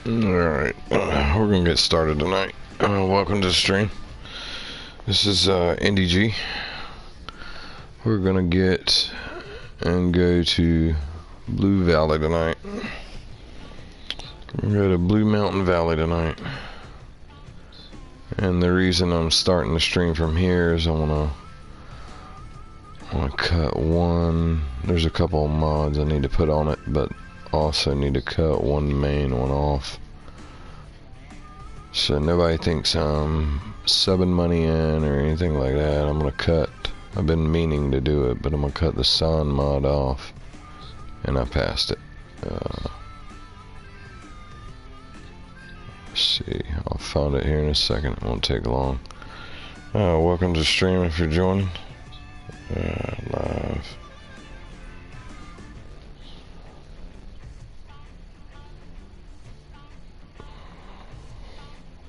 Alright, we're gonna get started tonight. Welcome to the stream. This is NDG. We're gonna get and go to Blue Valley tonight. We're gonna go to Blue Mountain Valley tonight. And the reason I'm starting the stream from here is I wanna cut one. There's a couple of mods I need to put on it, but also need to cut one main one off, so nobody thinks I'm subbing money in or anything like that. I'm gonna cut, I've been meaning to do it, but I'm gonna cut the sign mod off, and I passed it. Let's see, I'll find it here in a second. It won't take long. Welcome to the stream if you're joining live.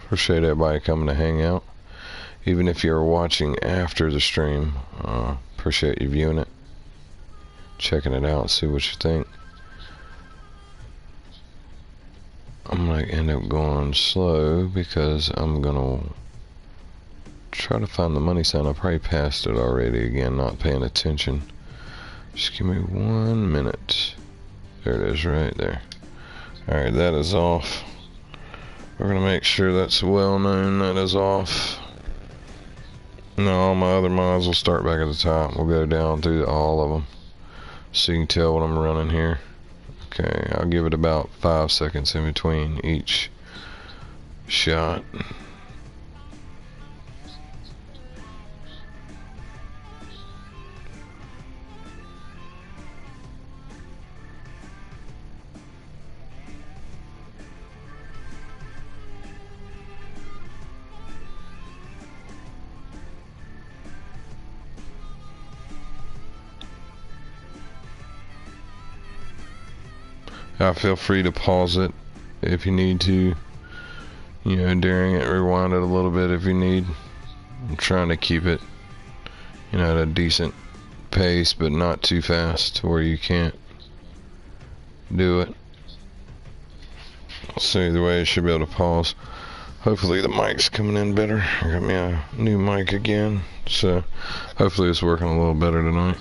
Appreciate everybody coming to hang out. Even if you're watching after the stream, appreciate you viewing it, checking it out, see what you think. I'm gonna end up going slow because I'm gonna try to find the money sign. I probably passed it already again, not paying attention. Just give me 1 minute. There it is right there. Alright, that is off. We're gonna make sure that's well known. That is off. No, all my other mods will start back at the top. We'll go down through all of them, so you can tell what I'm running here. Okay, I'll give it about 5 seconds in between each shot. Feel free to pause it if you need to, you know, during it, rewind it a little bit if you need. I'm trying to keep it, you know, at a decent pace, but not too fast to where you can't do it. So either way, I should be able to pause. Hopefully the mic's coming in better. I got me a new mic again, so hopefully it's working a little better tonight.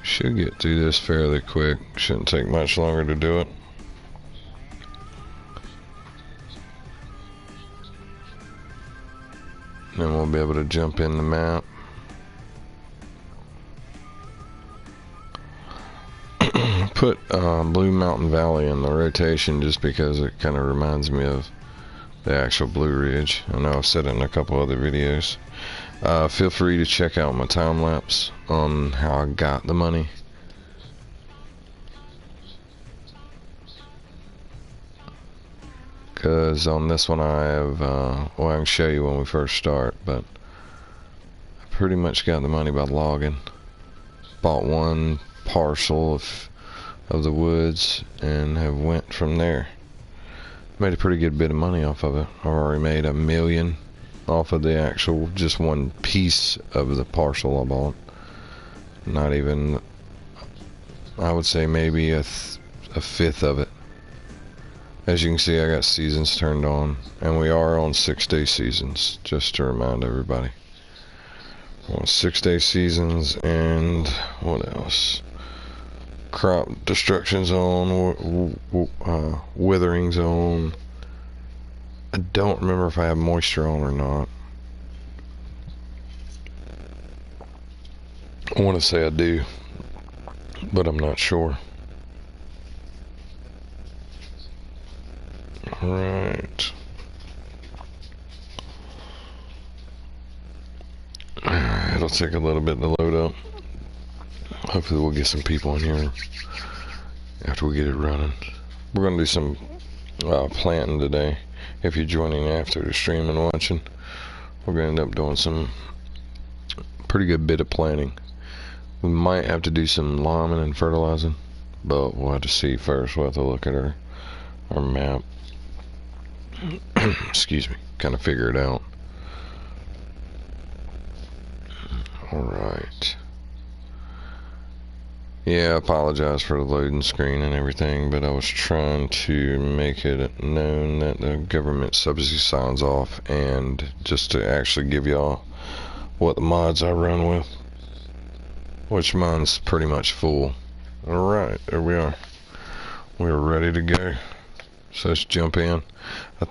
Should get through this fairly quick. Shouldn't take much longer to do it. Then we'll be able to jump in the map. Put Blue Mountain Valley in the rotation just because it kind of reminds me of the actual Blue Ridge. I know I've said it in a couple other videos. Feel free to check out my time lapse on how I got the money. Because on this one I have, well, I can show you when we first start, but I pretty much got the money by logging. Bought one parcel of the woods and have went from there. Made a pretty good bit of money off of it. I've already made $1 million off of the actual, just one piece of the parcel I bought. Not even, I would say maybe a fifth of it. As you can see, I got seasons turned on, and we are on 6-day seasons, just to remind everybody. We're on 6-day seasons, and what else? Crop destruction zone, withering zone. I don't remember if I have moisture on or not. I want to say I do, but I'm not sure. Alright. It'll take a little bit to load up. Hopefully we'll get some people in here after we get it running. We're going to do some planting today. If you're joining after the stream and watching, we're going to end up doing some pretty good bit of planting. We might have to do some lambing and fertilizing, but we'll have to see first. We'll have to look at our map. Excuse me, kind of figure it out. Alright. Yeah, I apologize for the loading screen and everything, but I was trying to make it known that the government subsidy signs off, and just to actually give y'all what the mods I run with, which mine's pretty much full. Alright, there we are. We're ready to go. So let's jump in. I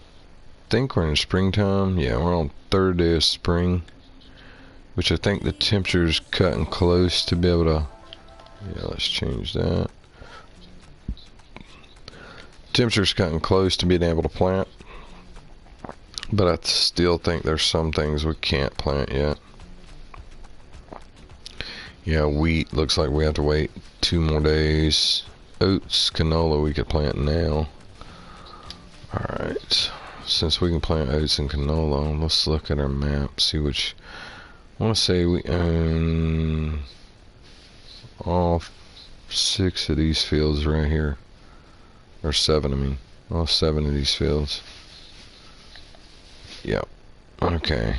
think we're in springtime. Yeah, we're on third day of spring, which I think the temperature's cutting close to be able to. Yeah, let's change that. Temperature's cutting close to being able to plant, but I still think there's some things we can't plant yet. Yeah, wheat looks like we have to wait 2 more days. Oats, canola we could plant now. Alright, since we can plant oats and canola, let's look at our map, see which. I want to say we own all 6 of these fields right here, or 7, I mean, all 7 of these fields. Yep. Okay,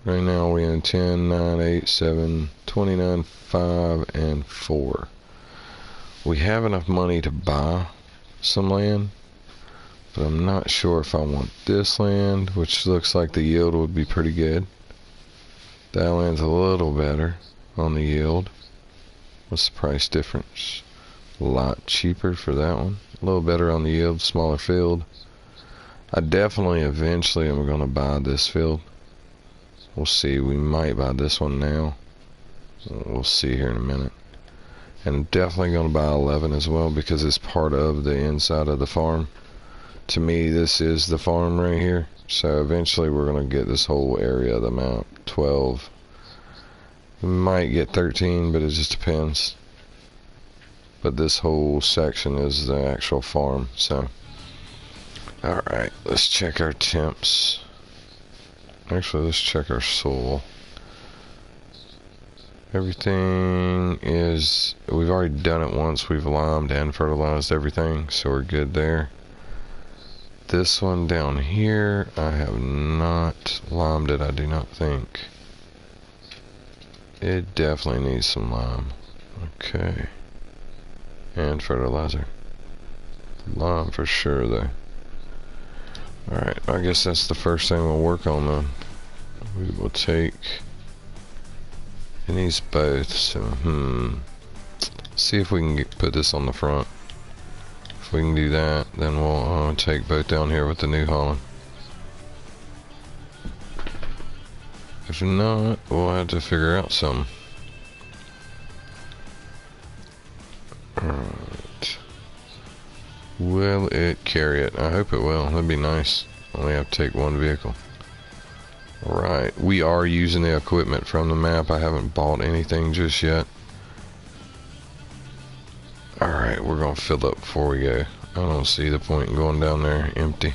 right now we own 10, 9, 8, 7, 29, 5, and 4. We have enough money to buy some land, but I'm not sure if I want this land, which looks like the yield would be pretty good. That land's a little better on the yield. What's the price difference? A lot cheaper for that one. A little better on the yield, smaller field. I definitely eventually am going to buy this field. We'll see. We might buy this one now. We'll see here in a minute. And I'm definitely going to buy 11 as well because it's part of the inside of the farm. To me, this is the farm right here. So eventually we're going to get this whole area of the map. 12. We might get 13, but it just depends. But this whole section is the actual farm, so. Alright, let's check our temps. Actually, let's check our soil. Everything is, we've already done it once. We've limed and fertilized everything, so we're good there. This one down here, I have not limed it, I do not think. It definitely needs some lime. Okay. And fertilizer. Lime for sure though. Alright, I guess that's the first thing we'll work on then. We will take. It needs both, so see if we can put this on the front. If we can do that, then we'll take both down here with the New Holland. If not, we'll have to figure out something. Alright. Will it carry it? I hope it will. That'd be nice. Only have to take one vehicle. Alright. We are using the equipment from the map. I haven't bought anything just yet. Alright, we're gonna fill up before we go. I don't see the point in going down there empty.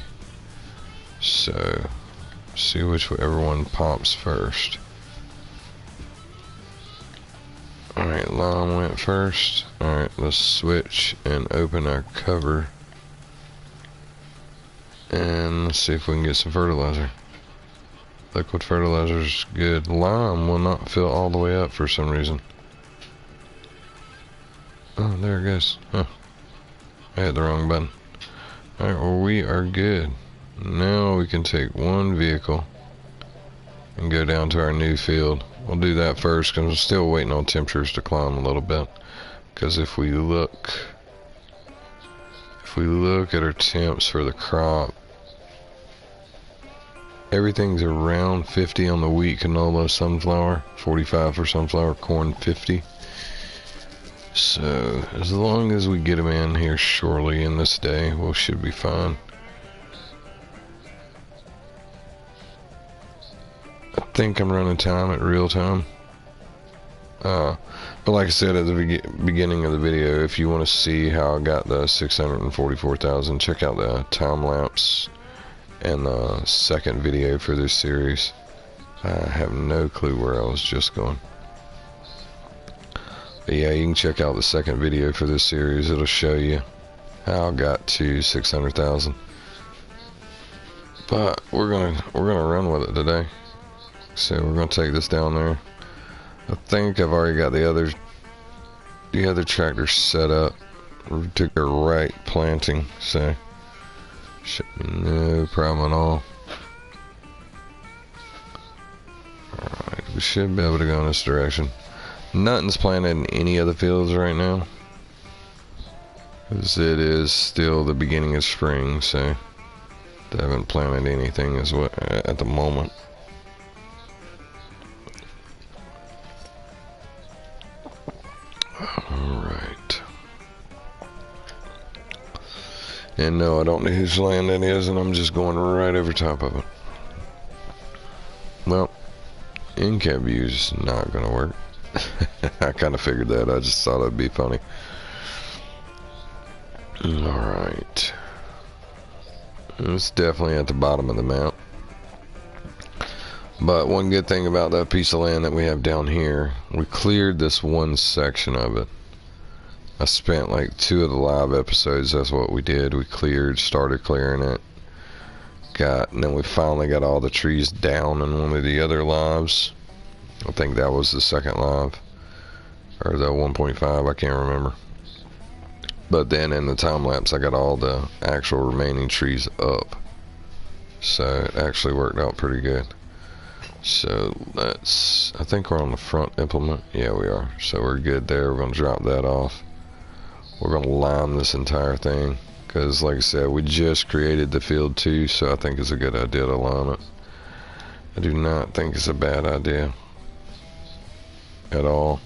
So, see whichever one pops first. Alright, lime went first. Alright, let's switch and open our cover. And let's see if we can get some fertilizer. Liquid fertilizer's good. Lime will not fill all the way up for some reason. Oh, there it goes. Huh. I hit the wrong button. Alright, well, we are good. Now we can take one vehicle and go down to our new field. We'll do that first because I'm still waiting on temperatures to climb a little bit. Because if we look at our temps for the crop, everything's around 50 on the wheat, canola, sunflower, 45 for sunflower, corn 50. So as long as we get them in here shortly in this day, we should be fine. I think I'm running time at real time. But like I said at the beginning of the video, if you want to see how I got the 644,000, check out the time lapse and the second video for this series. I have no clue where I was just going. But yeah, you can check out the second video for this series. It'll show you how I got to 600,000. But we're gonna run with it today. So we're gonna take this down there. I think I've already got the other the other tractor's set up. We took a right planting, so should be no problem at all. Alright, we should be able to go in this direction. Nothing's planted in any of the fields right now, because it is still the beginning of spring, so they haven't planted anything as well at the moment. Alright. And no, I don't know whose land that is, and I'm just going right over top of it. Well, in-cab view's not gonna work. I kind of figured that. I just thought it'd be funny. Alright. It's definitely at the bottom of the map. But one good thing about that piece of land that we have down here, we cleared this one section of it. I spent like 2 of the live episodes, that's what we did. We started clearing it. And then we finally got all the trees down in one of the other lives. I think that was the second live. Or the 1.5, I can't remember. But then in the time lapse, I got all the actual remaining trees up. So it actually worked out pretty good. So let's, I think we're on the front implement. Yeah, we are. So we're good there. We're going to drop that off. We're going to line this entire thing, because like I said, we just created the field too, so I think it's a good idea to line it. I do not think it's a bad idea at all.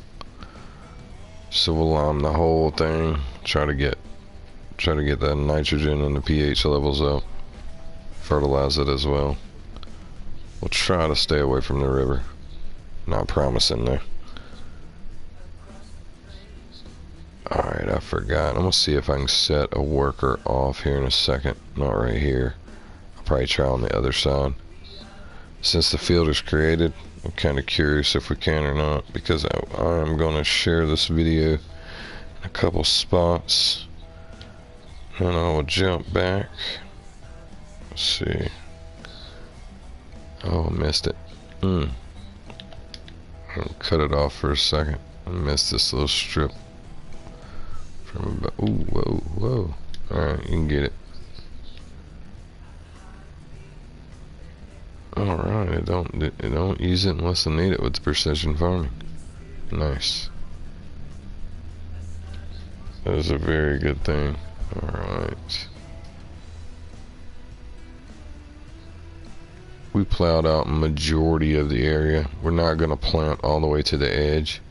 So we'll line the whole thing, try to get the nitrogen and the pH levels up, fertilize it as well. We'll try to stay away from the river. Not promising though. Alright, I forgot. I'm gonna see if I can set a worker off here in a second. Not right here. I'll probably try on the other side. Since the field is created, I'm kind of curious if we can or not, because I am going to share this video in a couple spots. And I will jump back. Let's see. Oh, I missed it. I'll cut it off for a second. I missed this little strip. From about, ooh, whoa, whoa. Alright, you can get it. Alright, it don't use it unless I need it with precision farming. Nice. That is a very good thing. Alright. We plowed out majority of the area. We're not gonna plant all the way to the edge.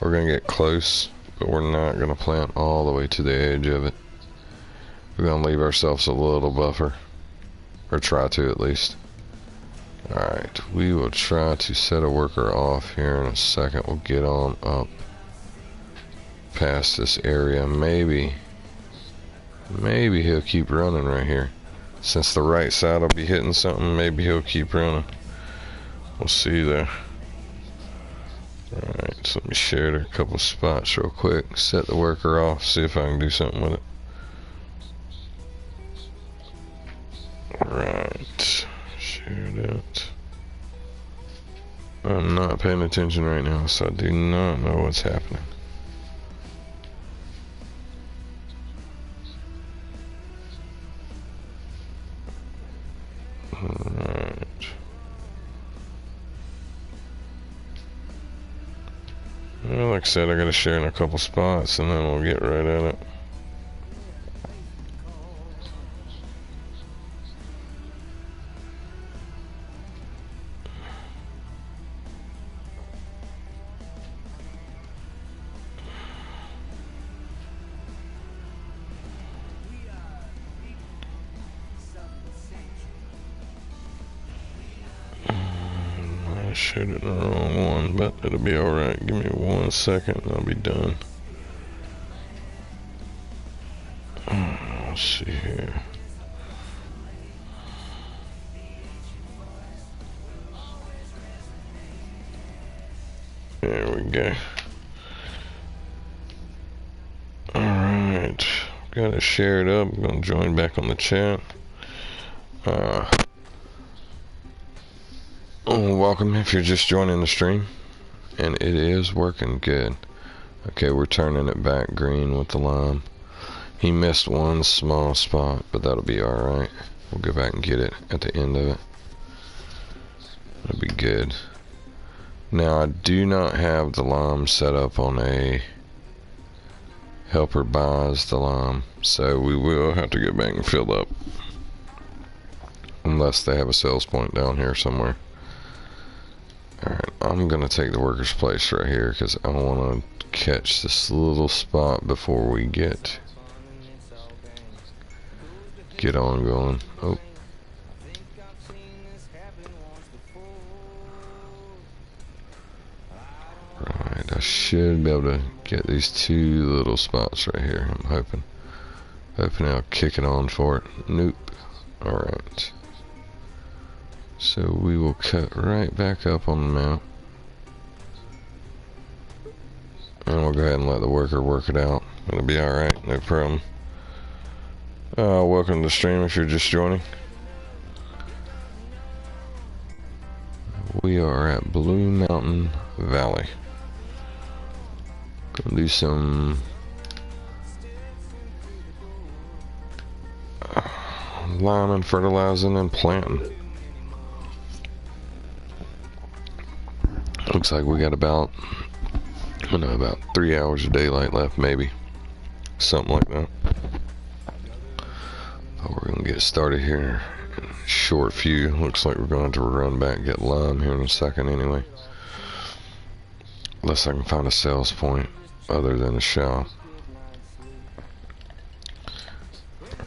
We're gonna get close, but we're not gonna plant all the way to the edge of it. We're gonna leave ourselves a little buffer, or try to at least. Alright, we will try to set a worker off here in a second. We'll get on up past this area. Maybe he'll keep running right here. Since the right side will be hitting something, maybe he'll keep running. We'll see there. Alright, so let me share it a couple spots real quick. Set the worker off, see if I can do something with it. Alright, share that. I'm not paying attention right now, so I do not know what's happening. Alright. Well, like I said, I gotta share in a couple spots and then we'll get right at it. I shared it in the wrong one, but it'll be alright. Give me 1 second and I'll be done. Let's see here. There we go. Alright. Got it shared up. I'm going to join back on the chat. Welcome if you're just joining the stream, and it is working good. Okay, we're turning it back green with the lime. He missed one small spot, but that'll be alright. We'll go back and get it at the end of it. That'll be good. Now, I do not have the lime set up on a helper buys the lime, so we will have to go back and fill up. Unless they have a sales point down here somewhere. Alright, I'm gonna take the worker's place right here because I want to catch this little spot before we get on going. Oh. Right, I should be able to get these two little spots right here. I'm hoping I'll kick it on for it. Nope. Alright. So we will cut right back up on the map. And we'll go ahead and let the worker work it out. It'll be alright, no problem. Welcome to the stream if you're just joining. We are at Blue Mountain Valley. Gonna do some liming, fertilizing, and planting. Looks like we got about 3 hours of daylight left, maybe. Something like that. But we're gonna get started here in a short few. Looks like we're going to run back and get lime here in a second anyway. Unless I can find a sales point other than the shop.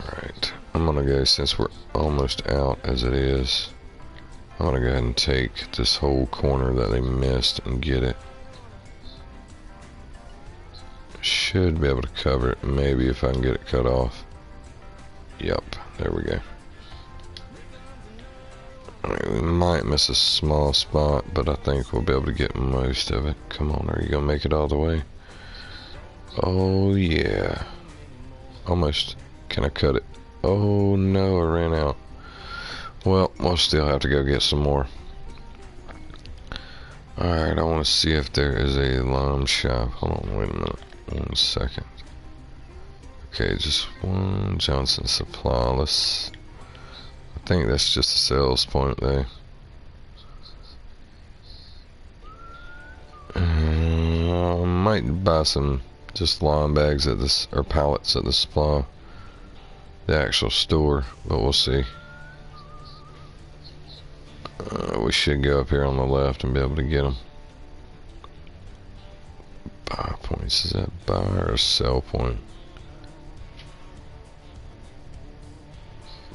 Alright, I'm gonna go, since we're almost out as it is, I'm gonna go ahead and take this whole corner that they missed and get it. Should be able to cover it, maybe if I can get it cut off. Yep, there we go. Alright, we might miss a small spot, but I think we'll be able to get most of it. Come on, are you gonna make it all the way? Oh yeah. Almost. Can I cut it? Oh no, I ran out. Well, we'll still have to go get some more. Alright, I want to see if there is a lime shop. Hold on, wait a minute. 1 second. Okay, just one Johnson Supply. I think that's just a sales point there. I might buy some just lime bags at this, or pallets at the supply, the actual store, but we'll see. We should go up here on the left and be able to get them. Buy points, is that buy or a sell point?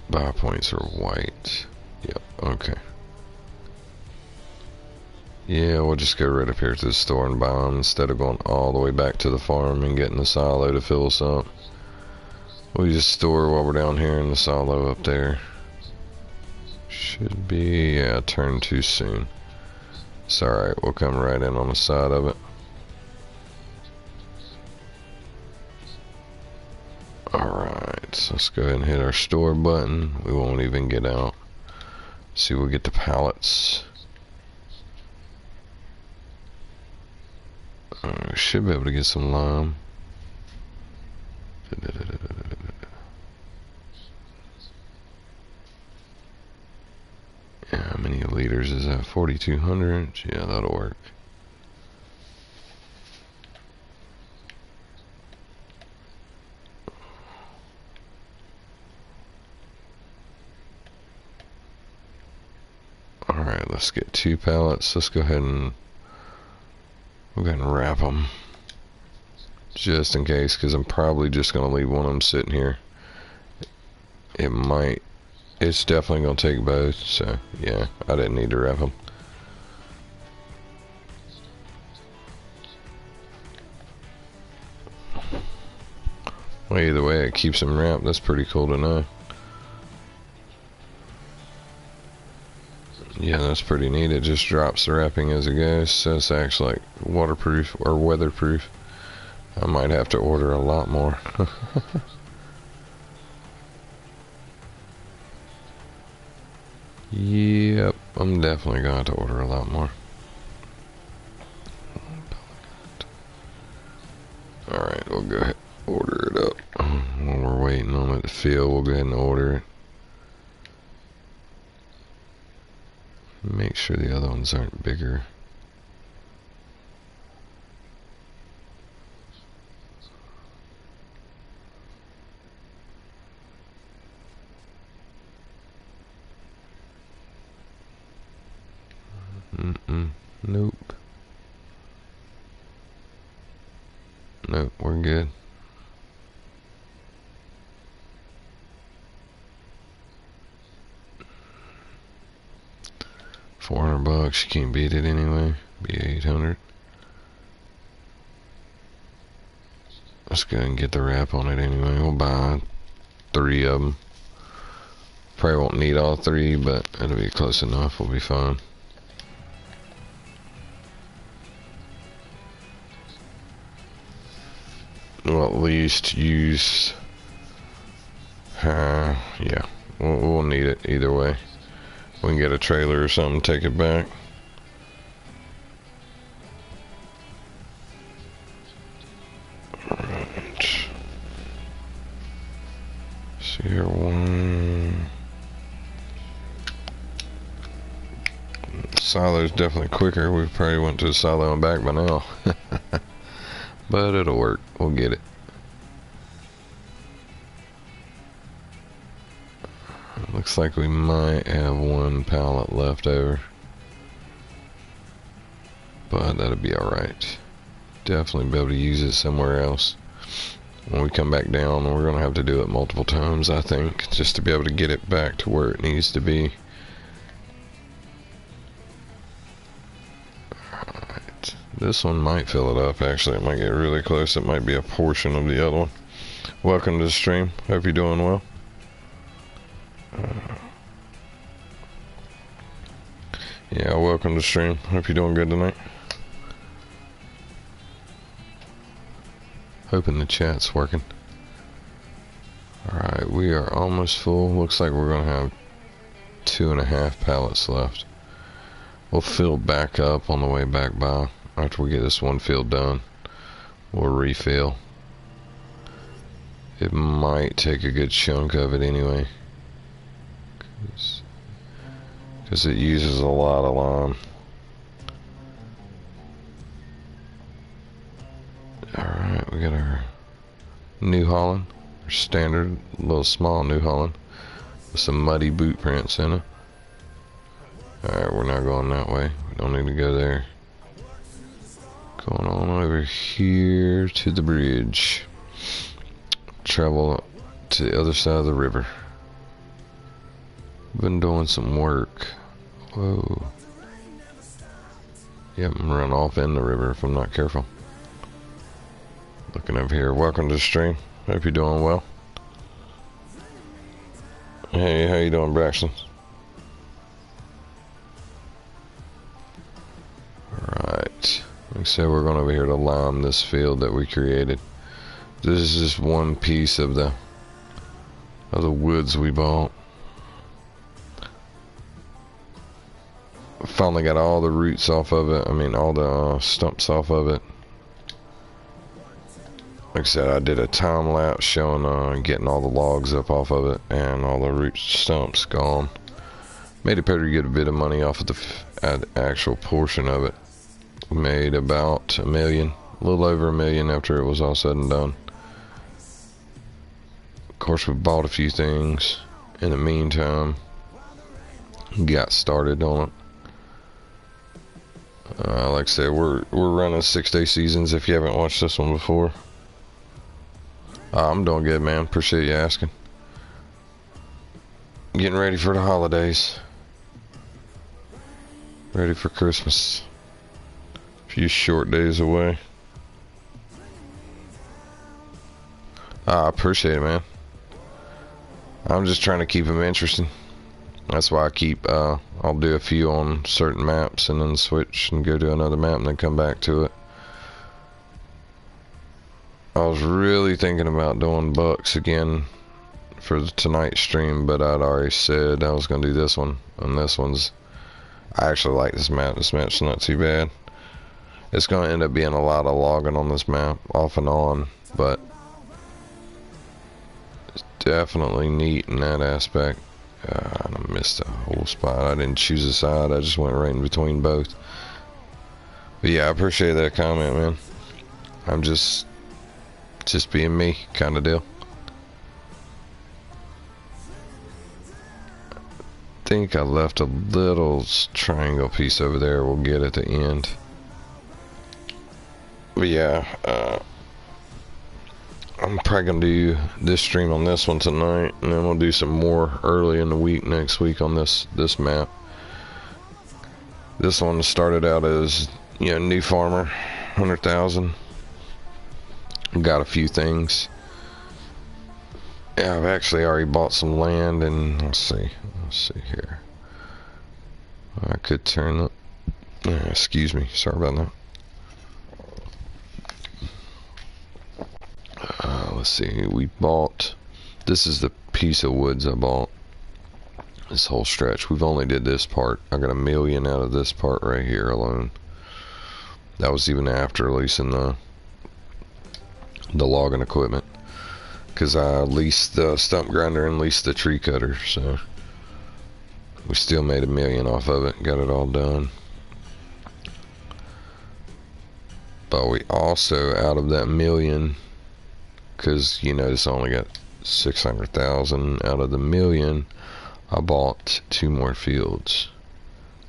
Buy points are white. Yep, okay. Yeah, we'll just go right up here to the store and buy them instead of going all the way back to the farm and getting the silo to fill us up. We just store while we're down here in the silo up there. Should be, yeah, turn too soon. It's alright, we'll come right in on the side of it. Alright, so let's go ahead and hit our store button. We won't even get out. See, we'll get the pallets. We should be able to get some lime. Yeah, how many liters is that? 4,200? Yeah, that'll work. Alright, let's get 2 pallets. Let's go ahead and we'll go ahead and wrap them. Just in case, because I'm probably just going to leave one of them sitting here. It's definitely going to take both, so yeah, I didn't need to wrap them. Well, either way, it keeps them wrapped. That's pretty cool to know. Yeah, that's pretty neat. It just drops the wrapping as it goes, so it's actually like waterproof or weatherproof. I might have to order a lot more. Yep, I'm definitely going to have to order a lot more. We'll go ahead and order it up. While we're waiting on it to fill, we'll go ahead and order it. Make sure the other ones aren't bigger. Nope. Nope, we're good. $400, you can't beat it anyway. Be 800. Let's go ahead and get the wrap on it anyway. We'll buy 3 of them. Probably won't need all 3, but it'll be close enough. We'll be fine. We'll at least use... yeah. We'll need it either way. We can get a trailer or something, take it back. Alright. See here, 1. Silo's definitely quicker. We probably went to the silo and back by now. But it'll work. We'll get it. Looks like we might have 1 pallet left over. But that'll be alright. Definitely be able to use it somewhere else. When we come back down, we're going to have to do it multiple times, I think, just to be able to get it back to where it needs to be. Alright. This one might fill it up, actually. It might get really close. It might be a portion of the other one. Welcome to the stream. Hope you're doing well. Yeah, welcome to the stream. Hope you're doing good tonight. Hoping the chat's working. Alright, we are almost full. Looks like we're going to have 2.5 pallets left. We'll fill back up on the way back by. After we get this one field done, we'll refill. It might take a good chunk of it anyway. Because it uses a lot of lime. Alright, we got our New Holland, our standard little small New Holland with some muddy boot prints in it. Alright, we're not going that way. We don't need to go there. Going on over here to the bridge. Travel to the other side of the river. Been doing some work. Whoa. Yep, I'm run off in the river if I'm not careful. Looking over here. Welcome to the stream. Hope you're doing well. Hey, how you doing, Braxton? Alright. Like I said, we're going over here to lime this field that we created. This is just one piece of the woods we bought. Finally got all the roots off of it. I mean, all the stumps off of it. Like I said, I did a time lapse showing getting all the logs up off of it and all the root stumps gone. Made a pretty good bit of money off of the actual portion of it. Made about $1 million, a little over $1 million after it was all said and done. Of course, we bought a few things in the meantime. Got started on it. Like I said, we're running 6-day seasons if you haven't watched this one before. I'm doing good, man. Appreciate you asking. Getting ready for the holidays. Ready for Christmas. A few short days away. I appreciate it, man. I'm just trying to keep them interesting. That's why I keep, I'll do a few on certain maps and then switch and go to another map and then come back to it. I was really thinking about doing Bucks again for tonight's stream, but I'd already said I was going to do this one. And this one's, I actually like this map. This map's not too bad. It's going to end up being a lot of logging on this map, off and on, but it's definitely neat in that aspect. I missed a whole spot. I didn't choose a side. I just went right in between both. But yeah, I appreciate that comment, man. I'm just being me, kind of deal. I think I left a little triangle piece over there. We'll get at the end. But yeah, I'm probably gonna do this stream on this one tonight, and then we'll do some more early in the week next week on this map. This one started out as, you know, new farmer, 100,000. Got a few things. Yeah, I've actually already bought some land, and let's see here. I could turn it. Excuse me, sorry about that. Let's see, we bought, this is the piece of woods I bought, this whole stretch. We've only did this part. I got $1 million out of this part right here alone. That was even after leasing the logging equipment, because I leased the stump grinder and leased the tree cutter, so we still made $1 million off of it, got it all done. But we also, out of that $1 million, because you notice I only got 600,000 out of the $1 million, I bought 2 more fields.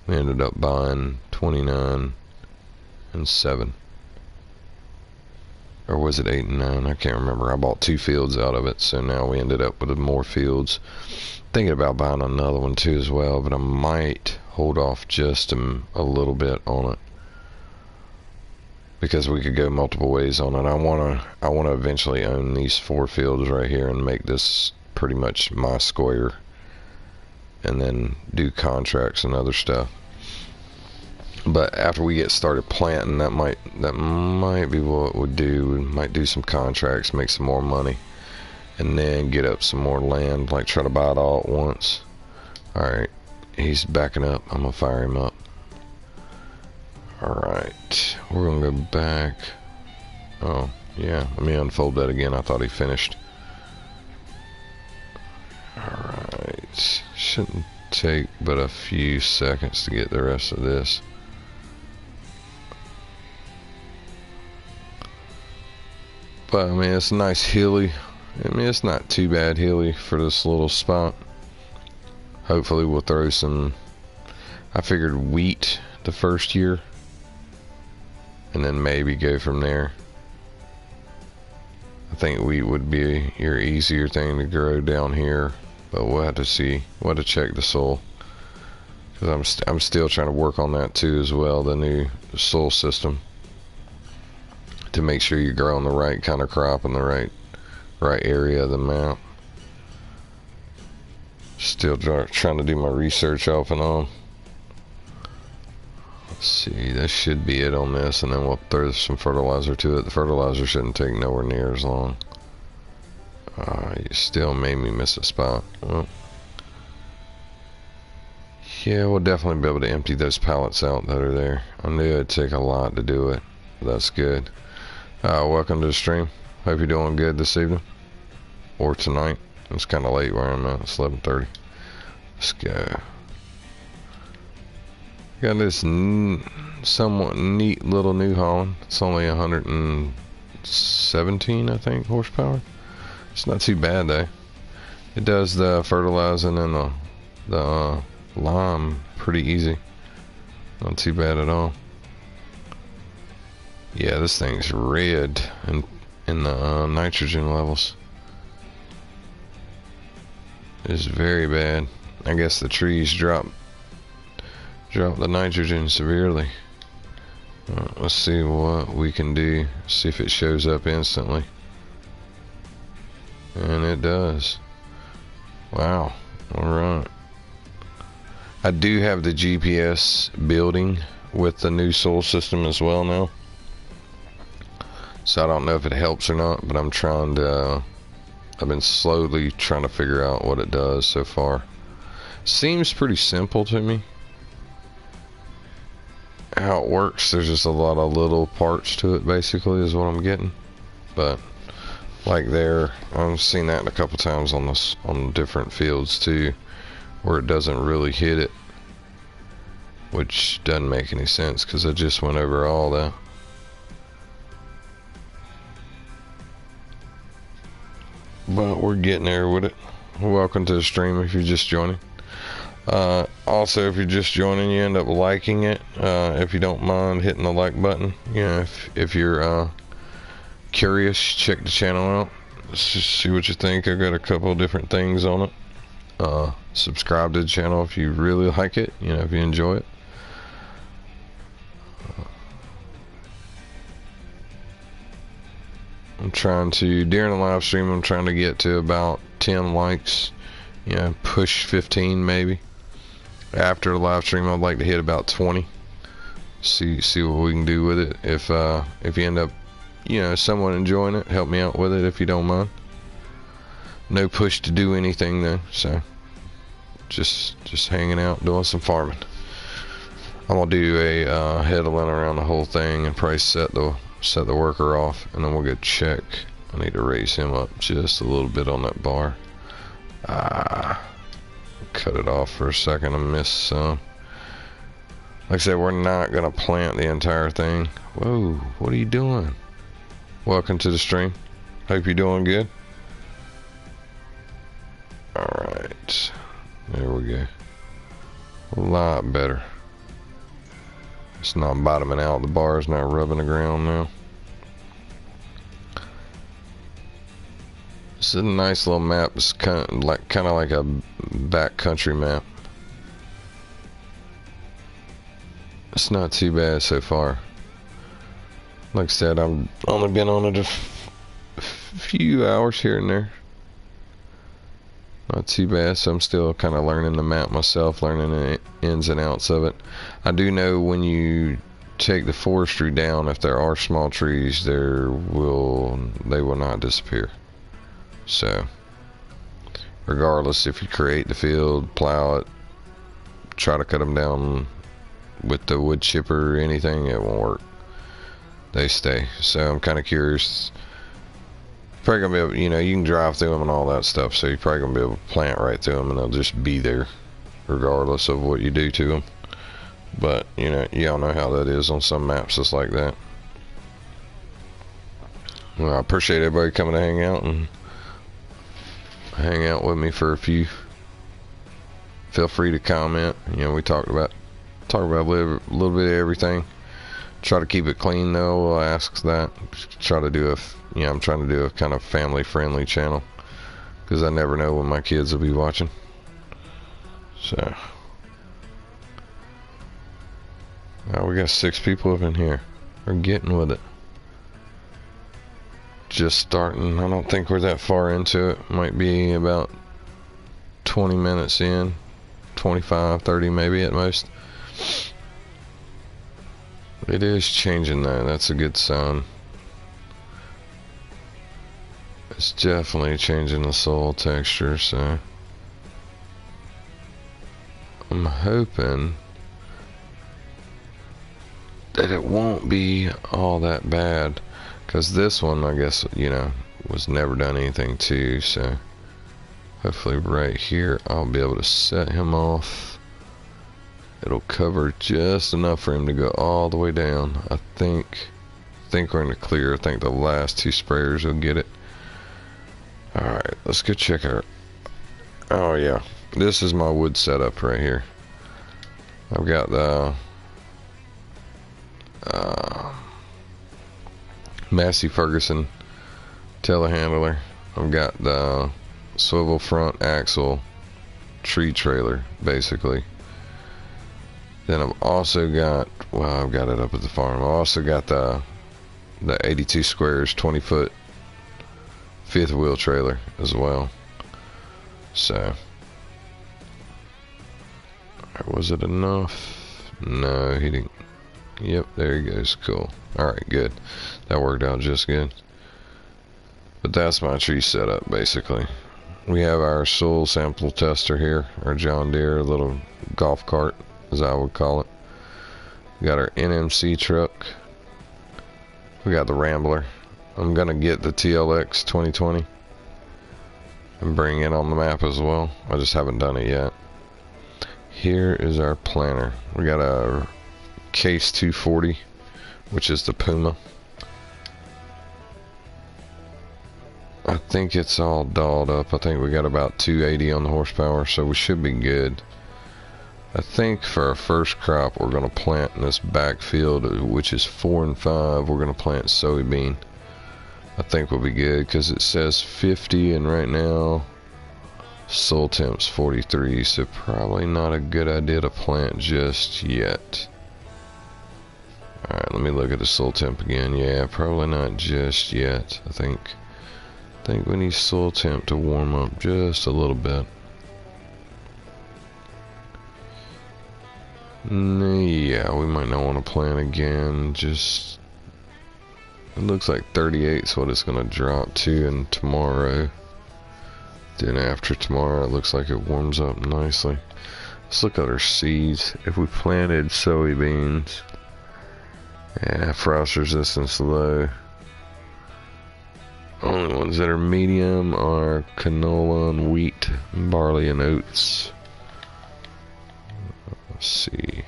We ended up buying 29 and 7, or was it 8 and 9? I can't remember. I bought 2 fields out of it, so now we ended up with more fields. Thinking about buying another one too as well, but I might hold off just a little bit on it, because we could go multiple ways on it. I wanna eventually own these 4 fields right here and make this pretty much my square, and then do contracts and other stuff. But after we get started planting, that might be what we'll do. We might do some contracts, make some more money, and then get up some more land, like try to buy it all at once. Alright, he's backing up. I'm gonna fire him up. Alright, we're gonna go back. Oh, yeah, let me unfold that again. I thought he finished. Alright, shouldn't take but a few seconds to get the rest of this. But I mean, it's nice hilly. I mean, it's not too bad hilly for this little spot. Hopefully we'll throw some, I figured wheat the first year, and then maybe go from there. I think wheat would be your easier thing to grow down here, but we'll have to see. We'll have to check the soil, because I'm still trying to work on that too as well, the new soil system, to make sure you're growing the right kind of crop in the right area of the map. Still trying to do my research off and on. Let's see, that should be it on this, and then we'll throw some fertilizer to it. The fertilizer shouldn't take nowhere near as long. You still made me miss a spot. Well, yeah, we'll definitely be able to empty those pallets out that are there. I knew it'd take a lot to do it. That's good. Welcome to the stream. Hope you're doing good this evening, or tonight. It's kind of late where I'm at. It's 11:30. Let's go. Got this somewhat neat little New Holland. It's only 117, I think, horsepower. It's not too bad though. It does the fertilizing and the lime pretty easy. Not too bad at all. Yeah, this thing's red in the nitrogen levels. It's very bad. I guess the trees drop the nitrogen severely. Let's see what we can do. See if it shows up instantly. And it does. Wow. Alright. I do have the GPS building with the new soil system as well now. So I don't know if it helps or not, but I'm trying to, I've been slowly trying to figure out what it does so far. Seems pretty simple to me. how it works. There's just a lot of little parts to it, basically, is what I'm getting. But like there, I've seen that a couple times on different fields too, where it doesn't really hit it, which doesn't make any sense because I just went over all that. But we're getting there with it. Welcome to the stream if you're just joining. Also, if you're just joining, you end up liking it. If you don't mind hitting the like button, you know, if you're curious, check the channel out. Just see what you think. I got a couple of different things on it. Subscribe to the channel if you really like it, you know, if you enjoy it. I'm trying to, during the live stream, I'm trying to get to about 10 likes, you know, push 15 maybe. After the live stream, I'd like to hit about 20. See what we can do with it. If you end up, you know, someone enjoying it, help me out with it if you don't mind. No push to do anything though, so just hanging out, doing some farming. I'm gonna do a headline around the whole thing and probably set the worker off, and then we'll get check. I need to raise him up just a little bit on that bar. Cut it off for a second. I missed some. Like I said, we're not gonna plant the entire thing. Whoa, what are you doing? Welcome to the stream. Hope you're doing good. Alright, there we go. A lot better. It's not bottoming out. The bar is not rubbing the ground now. It's a nice little map. It's kind of like a backcountry map. It's not too bad so far. Like I said, I've only been on it a few hours here and there. Not too bad, so I'm still kind of learning the map myself, learning the ins and outs of it. I do know when you take the forestry down, if there are small trees, they will not disappear. So, regardless if you create the field, plow it, try to cut them down with the wood chipper or anything, it won't work. They stay. So I'm kind of curious. Probably gonna be able, you know, you can drive through them and all that stuff, so you're probably gonna be able to plant right through them and they'll just be there regardless of what you do to them. But you know, y'all know how that is on some maps just like that. Well, I appreciate everybody coming to hang out and hang out with me for a few. Feel free to comment. You know, we talk about a little bit of everything. Try to keep it clean though. We'll ask that. Try to do I'm trying to do a kind of family friendly channel because I never know when my kids will be watching. So now we got 6 people up in here. We're getting with it. Just starting. I don't think we're that far into it. Might be about 20 minutes in, 25, 30 maybe at most. It is changing though. That's a good sign. It's definitely changing the soil texture, so I'm hoping that it won't be all that bad, because this one, I guess, you know, was never done anything to, so hopefully right here I'll be able to set him off. It'll cover just enough for him to go all the way down. I think we're in the clear. I think the last 2 sprayers will get it. Alright, let's go check out. Oh yeah, this is my wood setup right here. I've got the Massey Ferguson telehandler. I've got the swivel front axle tree trailer, basically. Then I've also got, well, I've got it up at the farm. I've also got the 82 squares 20-foot 5th wheel trailer as well. So, was it enough? No, he didn't. Yep, there he goes. Cool. Alright, good. That worked out just good. But that's my tree setup, basically. We have our soil sample tester here, our John Deere little golf cart, as I would call it. We got our NMC truck. We got the Rambler. I'm gonna get the TLX 2020 and bring it on the map as well. I just haven't done it yet. Here is our planter. We got a Case 240, which is the Puma. I think it's all dolled up. I think we got about 280 on the horsepower, so we should be good. I think for our first crop, we're going to plant in this backfield, which is 4 and 5. We're going to plant soybean. I think we'll be good because it says 50, and right now soil temp's 43, so probably not a good idea to plant just yet. Alright, let me look at the soil temp again. Yeah, probably not just yet. I think we need soil temp to warm up just a little bit. Yeah, we might not want to plant again. Just, it looks like 38 is what it's going to drop to, and tomorrow. Then after tomorrow, it looks like it warms up nicely. Let's look at our seeds. If we planted soybeans, yeah, frost resistance low. Only ones that are medium are canola and wheat, barley and oats. Let's see.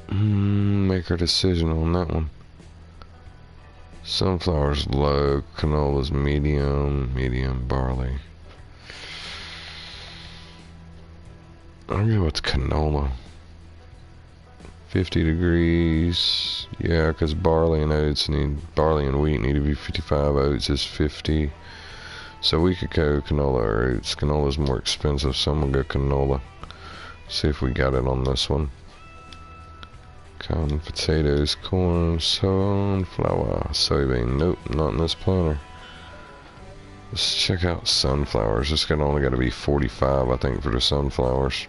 Make our decision on that one. Sunflower's low, canola's medium, barley. I'll go with canola. 50 degrees. Yeah, because barley and wheat need to be 55. Oats is 50. So we could go canola or oats. Canola's more expensive, so I'm gonna go canola. See if we got it on this one. Cotton, potatoes, corn, sunflower, soybean. Nope, not in this planter. Let's check out sunflowers. It's only got to be 45, I think, for the sunflowers.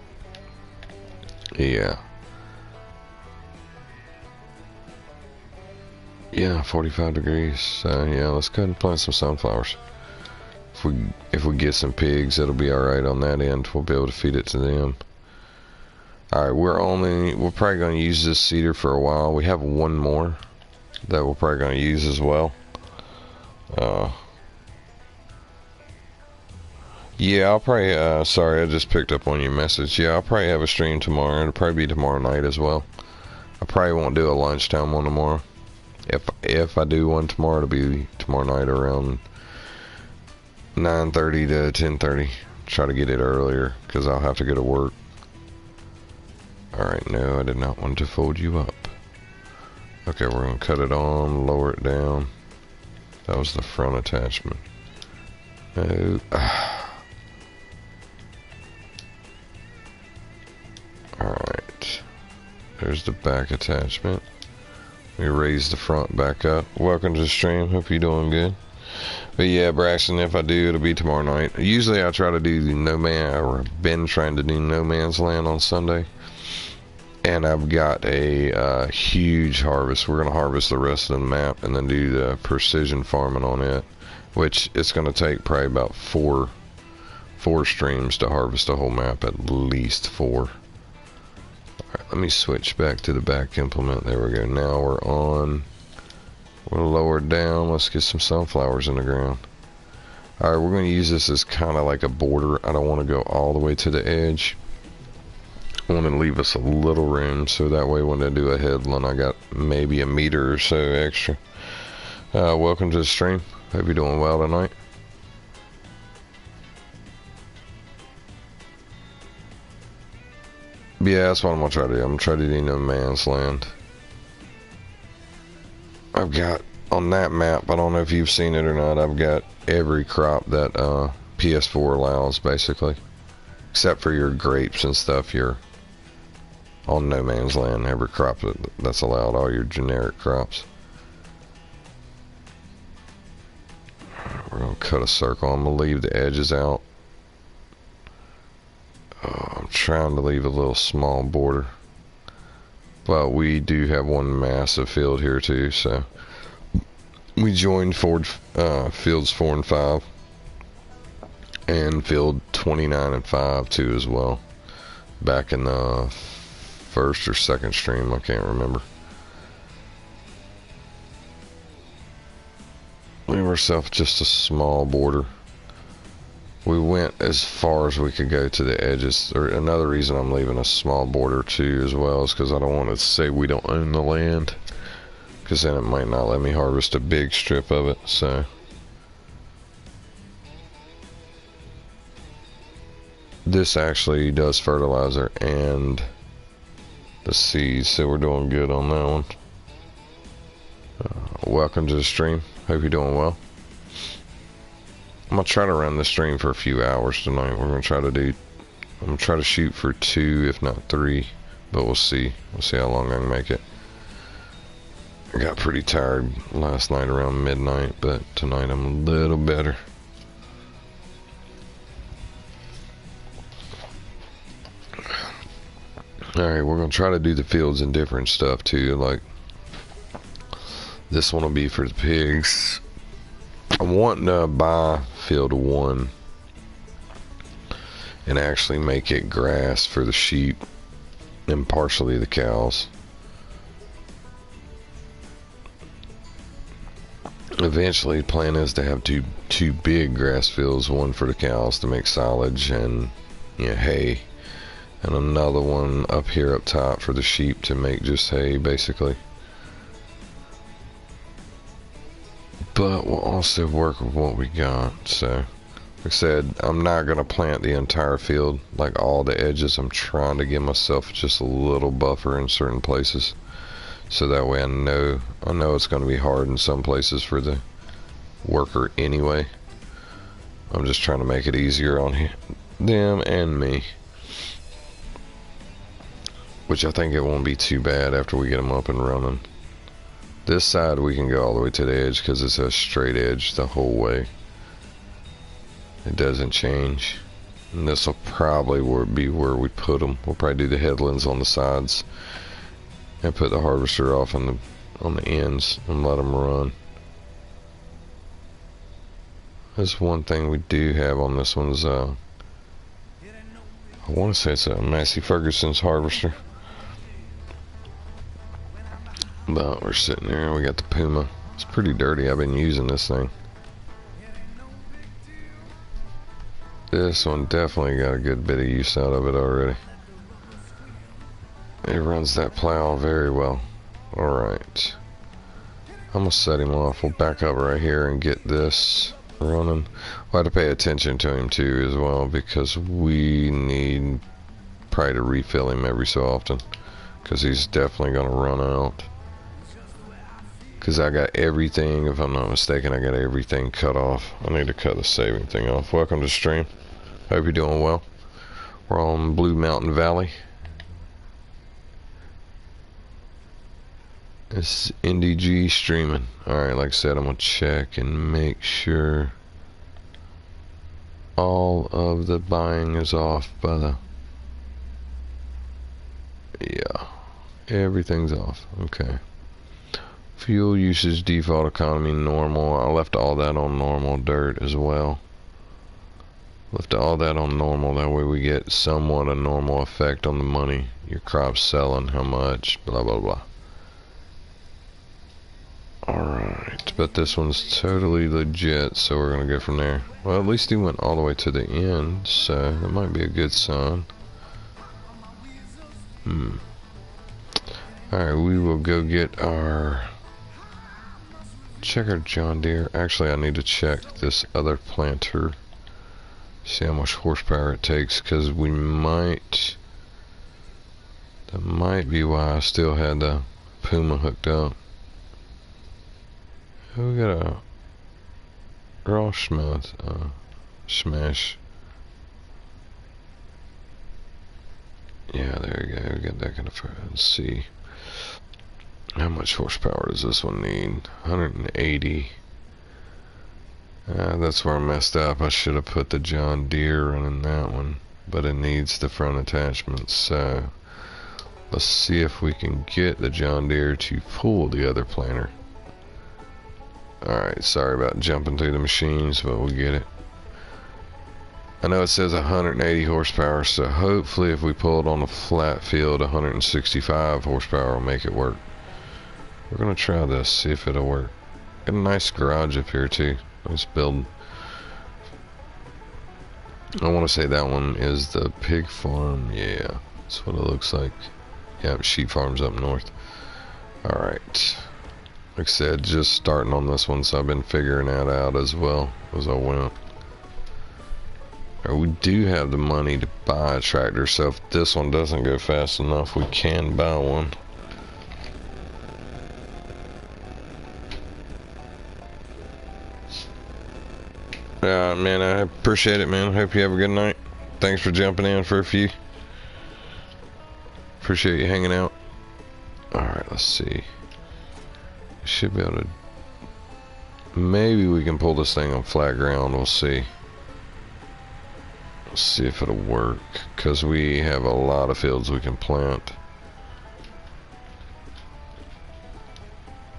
Yeah. Yeah, 45 degrees. So yeah, let's go ahead and plant some sunflowers. If we get some pigs, it'll be alright on that end. We'll be able to feed it to them. Alright, we're probably going to use this seeder for a while. We have one more that we're probably going to use as well. Yeah, I'll probably, sorry, I just picked up on your message. Yeah, I'll probably have a stream tomorrow. It'll probably be tomorrow night as well. I probably won't do a lunchtime one tomorrow. If I do one tomorrow, it'll be tomorrow night around 9:30 to 10:30. Try to get it earlier, because I'll have to go to work. Alright, no, I did not want to fold you up. Okay, we're going to cut it on, lower it down. That was the front attachment. No. Alright. There's the back attachment. We raise the front back up. Welcome to the stream. Hope you're doing good. But yeah, Braxton, if I do, it'll be tomorrow night. Usually I try to do I've been trying to do No Man's Land on Sunday. And I've got a huge harvest. We're going to harvest the rest of the map and then do the precision farming on it. Which it's going to take probably about four streams to harvest the whole map, at least 4. Alright, let me switch back to the back implement. There we go. Now we're on. We'll lower it down. Let's get some sunflowers in the ground. Alright, we're going to use this as kind of like a border. I don't want to go all the way to the edge. I want to leave us a little room, so that way when I do a headland, I got maybe a meter or so extra. Welcome to the stream. Hope you're doing well tonight. Yeah, that's what I'm going to try to do. I'm going to try to do No Man's Land. I've got, on that map, I don't know if you've seen it or not, I've got every crop that PS4 allows, basically. Except for your grapes and stuff, you're on No Man's Land. Every crop that's allowed, all your generic crops. We're going to cut a circle. I'm going to leave the edges out. I'm trying to leave a little small border. But we do have one massive field here too, so we joined fields 4 and 5. And field 29 and 5 too as well. Back in the first or second stream, I can't remember. Leave ourselves just a small border. We went as far as we could go to the edges. Or another reason I'm leaving a small border too as well is because I don't want to say we don't own the land, because then it might not let me harvest a big strip of it. So this actually does fertilizer and the seeds, so we're doing good on that one. Welcome to the stream. Hope you're doing well. I'm gonna try to run the stream for a few hours tonight. I'm gonna try to shoot for 2, if not 3, but we'll see. We'll see how long I can make it. I got pretty tired last night around midnight, but tonight I'm a little better. Alright, we're gonna try to do the fields and different stuff too. Like, this one will be for the pigs. I'm wanting to buy field 1 and actually make it grass for the sheep and partially the cows. Eventually, the plan is to have two big grass fields, one for the cows to make silage and, you know, hay, and another one up here up top for the sheep to make just hay, basically. But we'll also work with what we got. So, like I said, I'm not going to plant the entire field, like all the edges. I'm trying to give myself just a little buffer in certain places, so that way I know it's going to be hard in some places for the worker anyway. I'm just trying to make it easier on them and me, which I think it won't be too bad after we get them up and running. This side we can go all the way to the edge because it's a straight edge the whole way. It doesn't change. And this will probably be where we put them. We'll probably do the headlands on the sides and put the harvester off on the ends and let them run. That's one thing we do have on this one's I want to say it's a Massey Ferguson's harvester. But we're sitting there and we got the Puma. It's pretty dirty. I've been using this thing. This one definitely got a good bit of use out of it already. It runs that plow very well. Alright. I'm gonna set him off. We'll back up right here and get this running. We'll have to pay attention to him too as well, because we need probably to refill him every so often, because he's definitely gonna run out. Because I got everything, if I'm not mistaken, I got everything cut off. I need to cut the saving thing off. Welcome to the stream. Hope you're doing well. We're on Blue Mountain Valley. It's NDG streaming. Alright, like I said, I'm going to check and make sure all of the buying is off by the... Yeah, everything's off. Okay. Fuel usage, default economy, normal. I left all that on normal. Dirt as well. Left all that on normal. That way we get somewhat a normal effect on the money. Your crop's selling, how much, blah, blah, blah. Alright, but this one's totally legit, so we're going to go from there. Well, at least he went all the way to the end, so that might be a good sign. Alright, we will go get our... Check our John Deere. Actually, I need to check this other planter. See how much horsepower it takes, because we might... That might be why I still had the Puma hooked up. Oh, we got a raw smash. Yeah, there you go. We got that kind of... Let's see. How much horsepower does this one need? 180. That's where I messed up. I should have put the John Deere in that one, but it needs the front attachment. So let's see if we can get the John Deere to pull the other planter. Alright, sorry about jumping through the machines, but we'll get it. I know it says 180 horsepower, so hopefully if we pull it on a flat field, 165 horsepower will make it work. We're gonna try this, see if it'll work. Got a nice garage up here too. Nice build. I want to say that one is the pig farm. Yeah, that's what it looks like. Yeah, sheep farms up north. Alright. Like I said, just starting on this one, so I've been figuring that out as well as I went. We do have the money to buy a tractor, so if this one doesn't go fast enough, we can buy one. Man, I appreciate it, man. Hope you have a good night. Thanks for jumping in for a few. Appreciate you hanging out. Alright, let's see. Should be able to... Maybe we can pull this thing on flat ground. We'll see. Let's see if it'll work, because we have a lot of fields we can plant.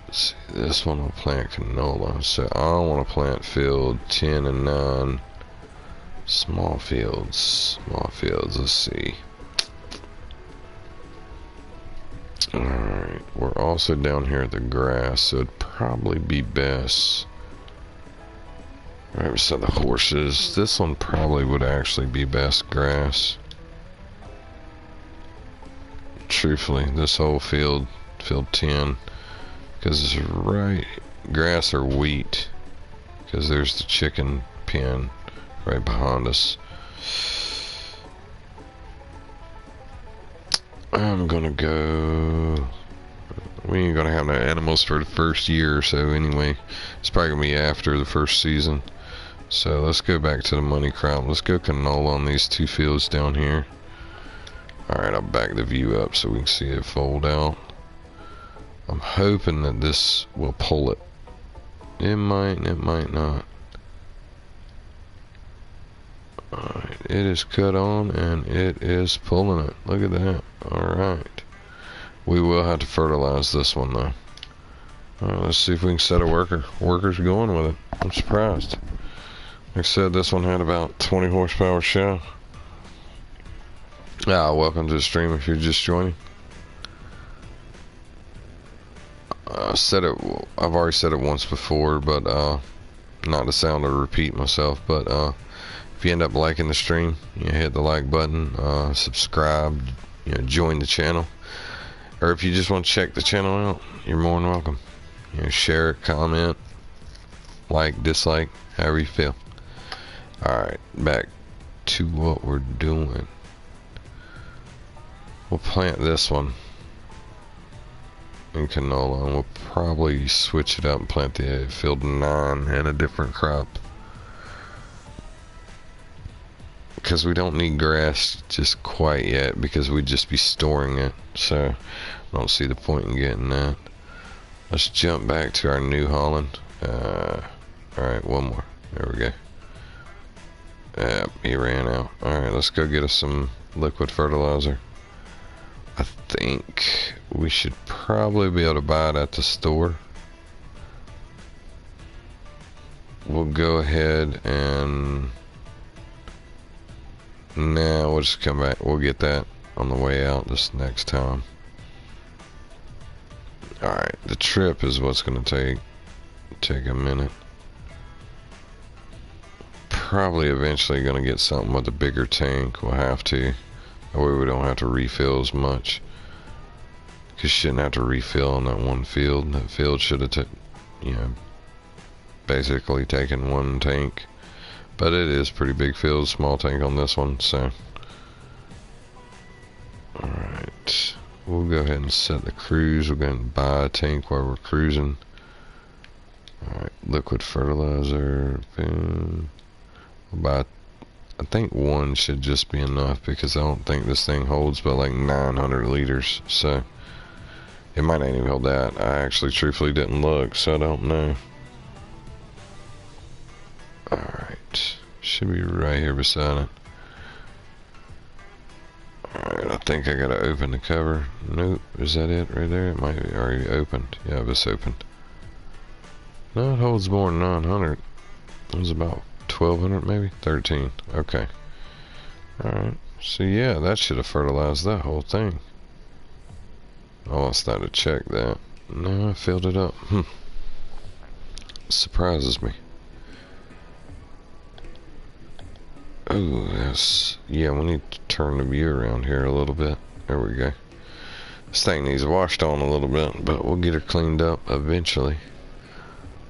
Let's see, this one will plant canola, so I want to plant field 10 and 9. Small fields, let's see. Alright, we're also down here at the grass, so it'd probably be best right beside the horses. This one probably would actually be best grass. Truthfully, this whole field 10, because it's right grass or wheat, because there's the chicken pen right behind us. I'm gonna go... We ain't gonna have no animals for the first year or so anyway. It's probably gonna be after the first season. So let's go back to the money crop. Let's go canola on these two fields down here. Alright, I'll back the view up so we can see it fold out. I'm hoping that this will pull it. It might not. Alright, it is cut on and it is pulling it. Look at that. Alright. We will have to fertilize this one though. Alright, let's see if we can set a worker's going with it. I'm surprised. Like I said, this one had about 20 horsepower shy. Welcome to the stream if you're just joining. I've already said it once before, but not to sound or repeat myself, but if you end up liking the stream, hit the like button, subscribe, join the channel, or if you just want to check the channel out, you're more than welcome. Share it, comment, like, dislike, however you feel. Alright, back to what we're doing. We'll plant this one in canola, and we'll probably switch it up and plant the field 9 and a different crop, because we don't need grass just quite yet, because we'd just be storing it, so I don't see the point in getting that. Let's jump back to our New Holland. Alright, one more. There we go. He ran out. Alright, let's go get us some liquid fertilizer. I think we should probably be able to buy it at the store. We'll go ahead and... Nah, we'll just come back. We'll get that on the way out this next time. Alright, the trip is what's going to take a minute. Probably eventually going to get something with a bigger tank. We'll have to. That way we don't have to refill as much. Because you shouldn't have to refill on that one field. That field should have, basically taken one tank. But it is pretty big field, small tank on this one, so. Alright. We'll go ahead and set the cruise. We'll go ahead and buy a tank while we're cruising. Alright, liquid fertilizer. Boom. We'll buy, I think one should just be enough, because I don't think this thing holds but like 900 liters. So, it might not even hold that. I actually truthfully didn't look, so I don't know. Alright, should be right here beside it. Alright, I think I gotta open the cover. Nope, is that it right there? It might be already opened. Yeah, it's opened. No, it holds more than 900. It was about 1200 maybe? 13. Okay. Alright. So yeah, that should have fertilized that whole thing. Oh, it's not to check that. No, I filled it up. Surprises me. Oh, yes. Yeah, we need to turn the view around here a little bit. There we go. This thing needs washed on a little bit, but we'll get her cleaned up eventually.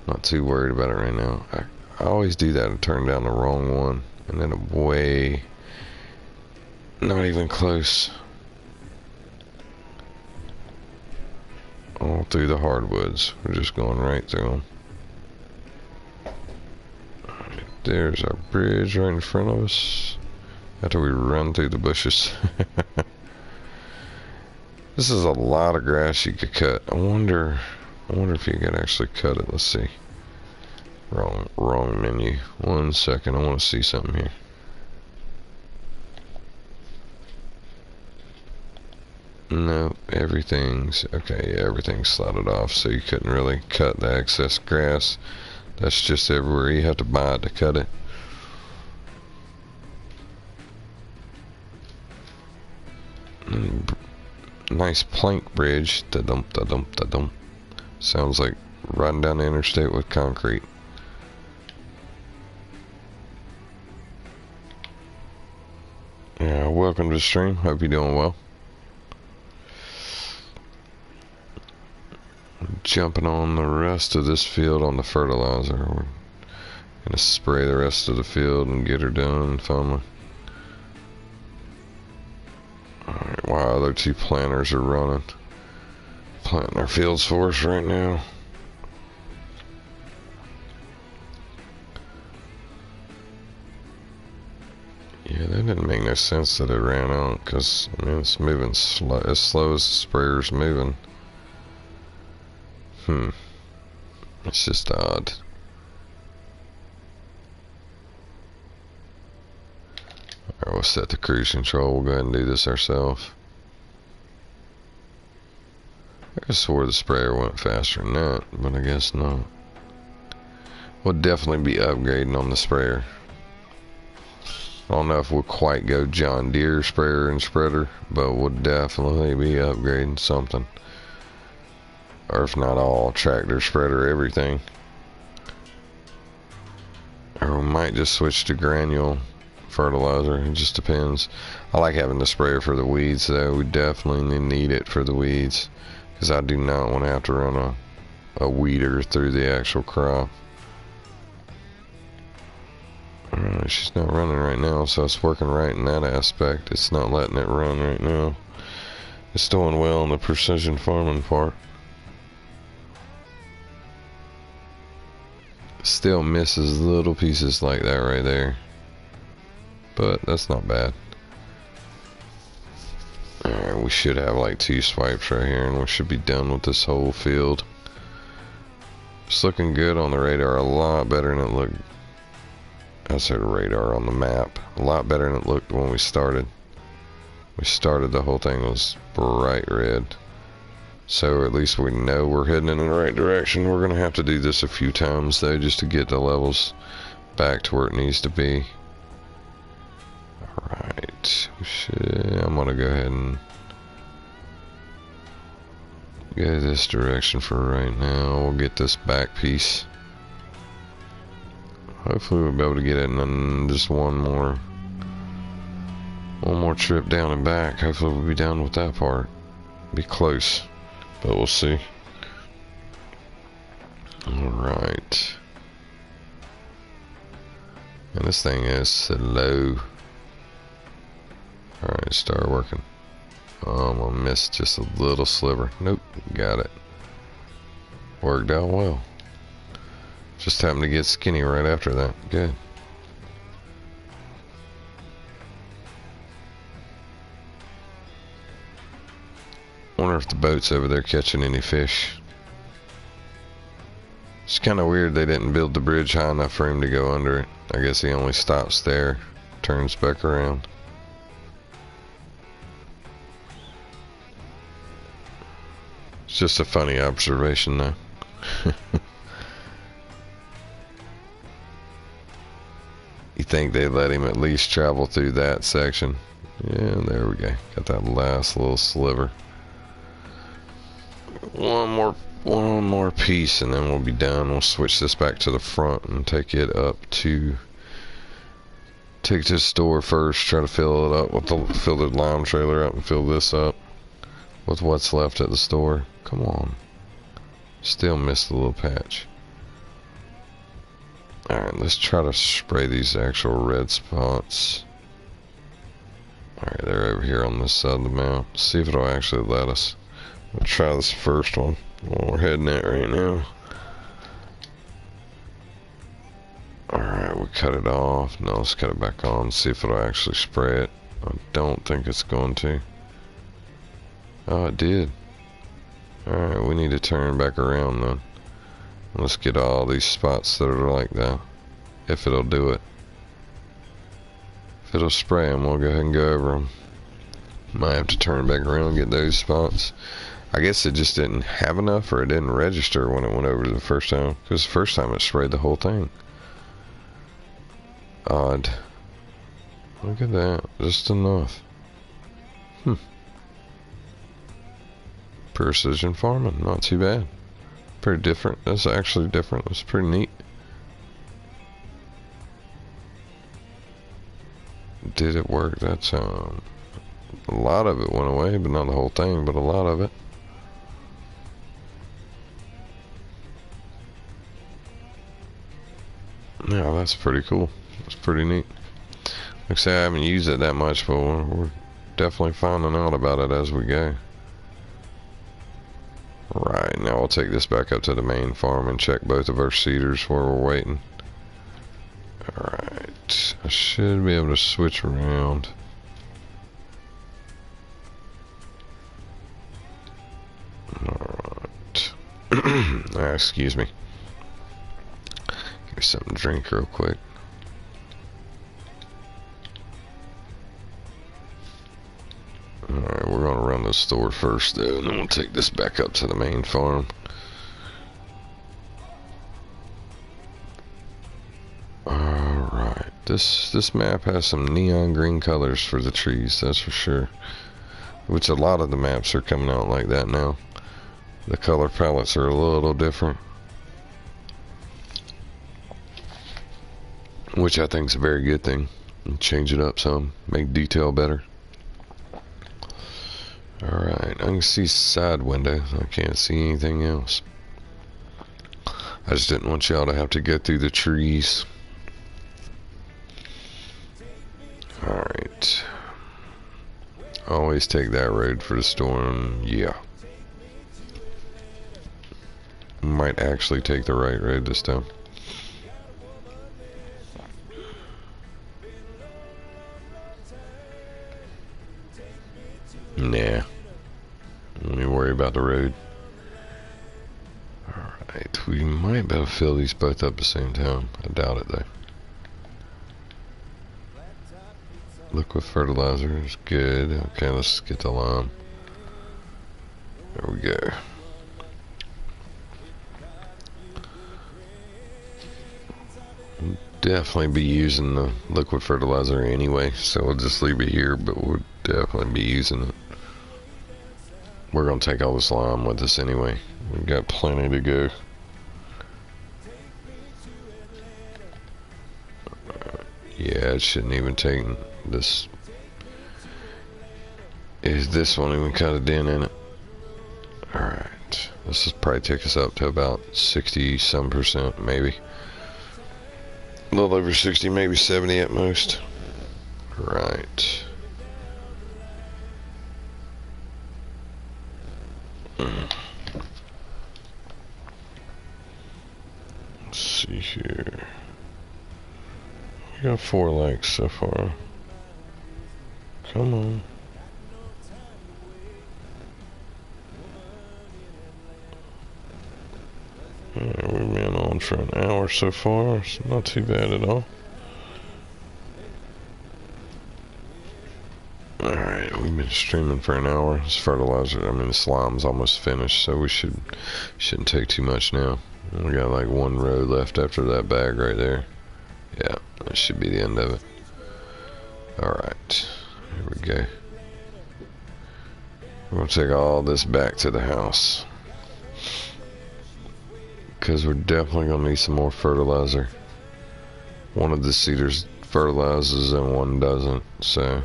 Not too worried about it right now. I always do that and turn down the wrong one, and then way not even close. All through the hardwoods. We're just going right through them. Alright, there's our bridge right in front of us. After we run through the bushes. This is a lot of grass you could cut. I wonder if you could actually cut it. Let's see. Wrong menu. 1 second. I want to see something here. No, everything's okay. Yeah, everything's slotted off, so you couldn't really cut the excess grass. That's just everywhere. You have to buy it to cut it. Nice plank bridge. Da-dum, da-dum, da-dum. Sounds like riding down the interstate with concrete. Yeah, welcome to the stream. Hope you're doing well. Jumping on the rest of this field on the fertilizer. We're gonna spray the rest of the field and get her done finally. Alright, while other two planters are running. Planting our fields for us right now. Yeah, that didn't make no sense that it ran out, because, I mean, it's moving slow, as slow as the sprayer's moving. It's just odd. Alright, we'll set the cruise control. We'll go ahead and do this ourselves. I could have swore the sprayer went faster than that, but I guess not. We'll definitely be upgrading on the sprayer. I don't know if we'll quite go John Deere sprayer and spreader, but we'll definitely be upgrading something. Or if not all, tractor, spreader, everything. Or we might just switch to granule fertilizer. It just depends. I like having the sprayer for the weeds, though. We definitely need it for the weeds, because I do not want to have to run a weeder through the actual crop. Alright, she's not running right now, so it's working right in that aspect. It's not letting it run right now. It's doing well in the precision farming part. Still misses little pieces like that right there, but that's not bad. Alright, we should have like 2 swipes right here, and we should be done with this whole field. It's looking good on the radar, a lot better than it looked. I said radar on the map, a lot better than it looked when we started. The whole thing was bright red. So at least we know we're heading in the right direction. We're going to have to do this a few times, though, just to get the levels back to where it needs to be. Alright. I'm going to go ahead and go this direction for right now. We'll get this back piece. Hopefully we'll be able to get it in just one more trip down and back. Hopefully we'll be done with that part. Be close. But we'll see. Alright. And this thing is slow. Alright, start working. Oh, I'm gonna miss just a little sliver. Nope, got it. Worked out well. Just happened to get skinny right after that. Good. Wonder if the boat's over there catching any fish. It's kind of weird they didn't build the bridge high enough for him to go under it. I guess he only stops there, turns back around. It's just a funny observation though. You think they let him at least travel through that section? Yeah, there we go. Got that last little sliver. One more piece, and then we'll be done. We'll switch this back to the front and take it to the store first. Try to fill it up with fill the lime trailer up and fill this up with what's left at the store. Come on. Still missed a little patch. Alright, let's try to spray these actual red spots. Alright, they're over here on this side of the map. See if it'll actually let us. We'll try this first one. What we're heading at right now. Alright, we cut it off. Now let's cut it back on. See if it'll actually spray it. I don't think it's going to. Oh, it did. Alright, we need to turn back around then. Let's get all these spots that are like that. If it'll do it. If it'll spray them, we'll go ahead and go over them. Might have to turn back around and get those spots. I guess it just didn't have enough, or it didn't register when it went over the first time. Because the first time it sprayed the whole thing. Odd. Look at that. Just enough. Precision farming. Not too bad. Pretty different. That's actually different. It's pretty neat. Did it work? That's a lot of it went away, but not the whole thing, but a lot of it. Yeah, that's pretty cool. That's pretty neat. Like I say, I haven't used it that much, but we're definitely finding out about it as we go. Right, now we'll take this back up to the main farm and check both of our seeders while we're waiting. Alright, I should be able to switch around. Alright. Excuse me. Give me something to drink real quick. Alright, we're gonna run the store first though, and then we'll take this back up to the main farm. Alright, this map has some neon green colors for the trees, that's for sure. Which a lot of the maps are coming out like that now. The color palettes are a little different. Which I think is a very good thing. Change it up some, make detail better. Alright, I can see side window. I can't see anything else. I just didn't want y'all to have to go through the trees. Alright. Always take that road for the storm. Yeah. Might actually take the right road this time. Nah. Let me worry about the road. Alright, we might be able to fill these both up at the same time. I doubt it though. Liquid fertilizer is good. Okay, let's get the lime. There we go. We'll definitely be using the liquid fertilizer anyway, so we'll just leave it here, but we'll definitely be using it. We're gonna take all this lime with us anyway. We've got plenty to go. Yeah, it shouldn't even take this. Is this one even got a dent in it? Alright. This will probably take us up to about 60-some%, maybe. A little over 60, maybe 70 at most. Right. Let's see here. We got 4 likes so far. Come on. Alright, we've been on for an hour so far. It's not too bad at all. Alright, we've been streaming for an hour. This fertilizer, I mean the slime's almost finished, so we shouldn't take too much now. We got like 1 row left after that bag right there. Yeah, that should be the end of it. Alright, here we go. We're gonna take all this back to the house, because we're definitely gonna need some more fertilizer. One of the seeders fertilizes and one doesn't, so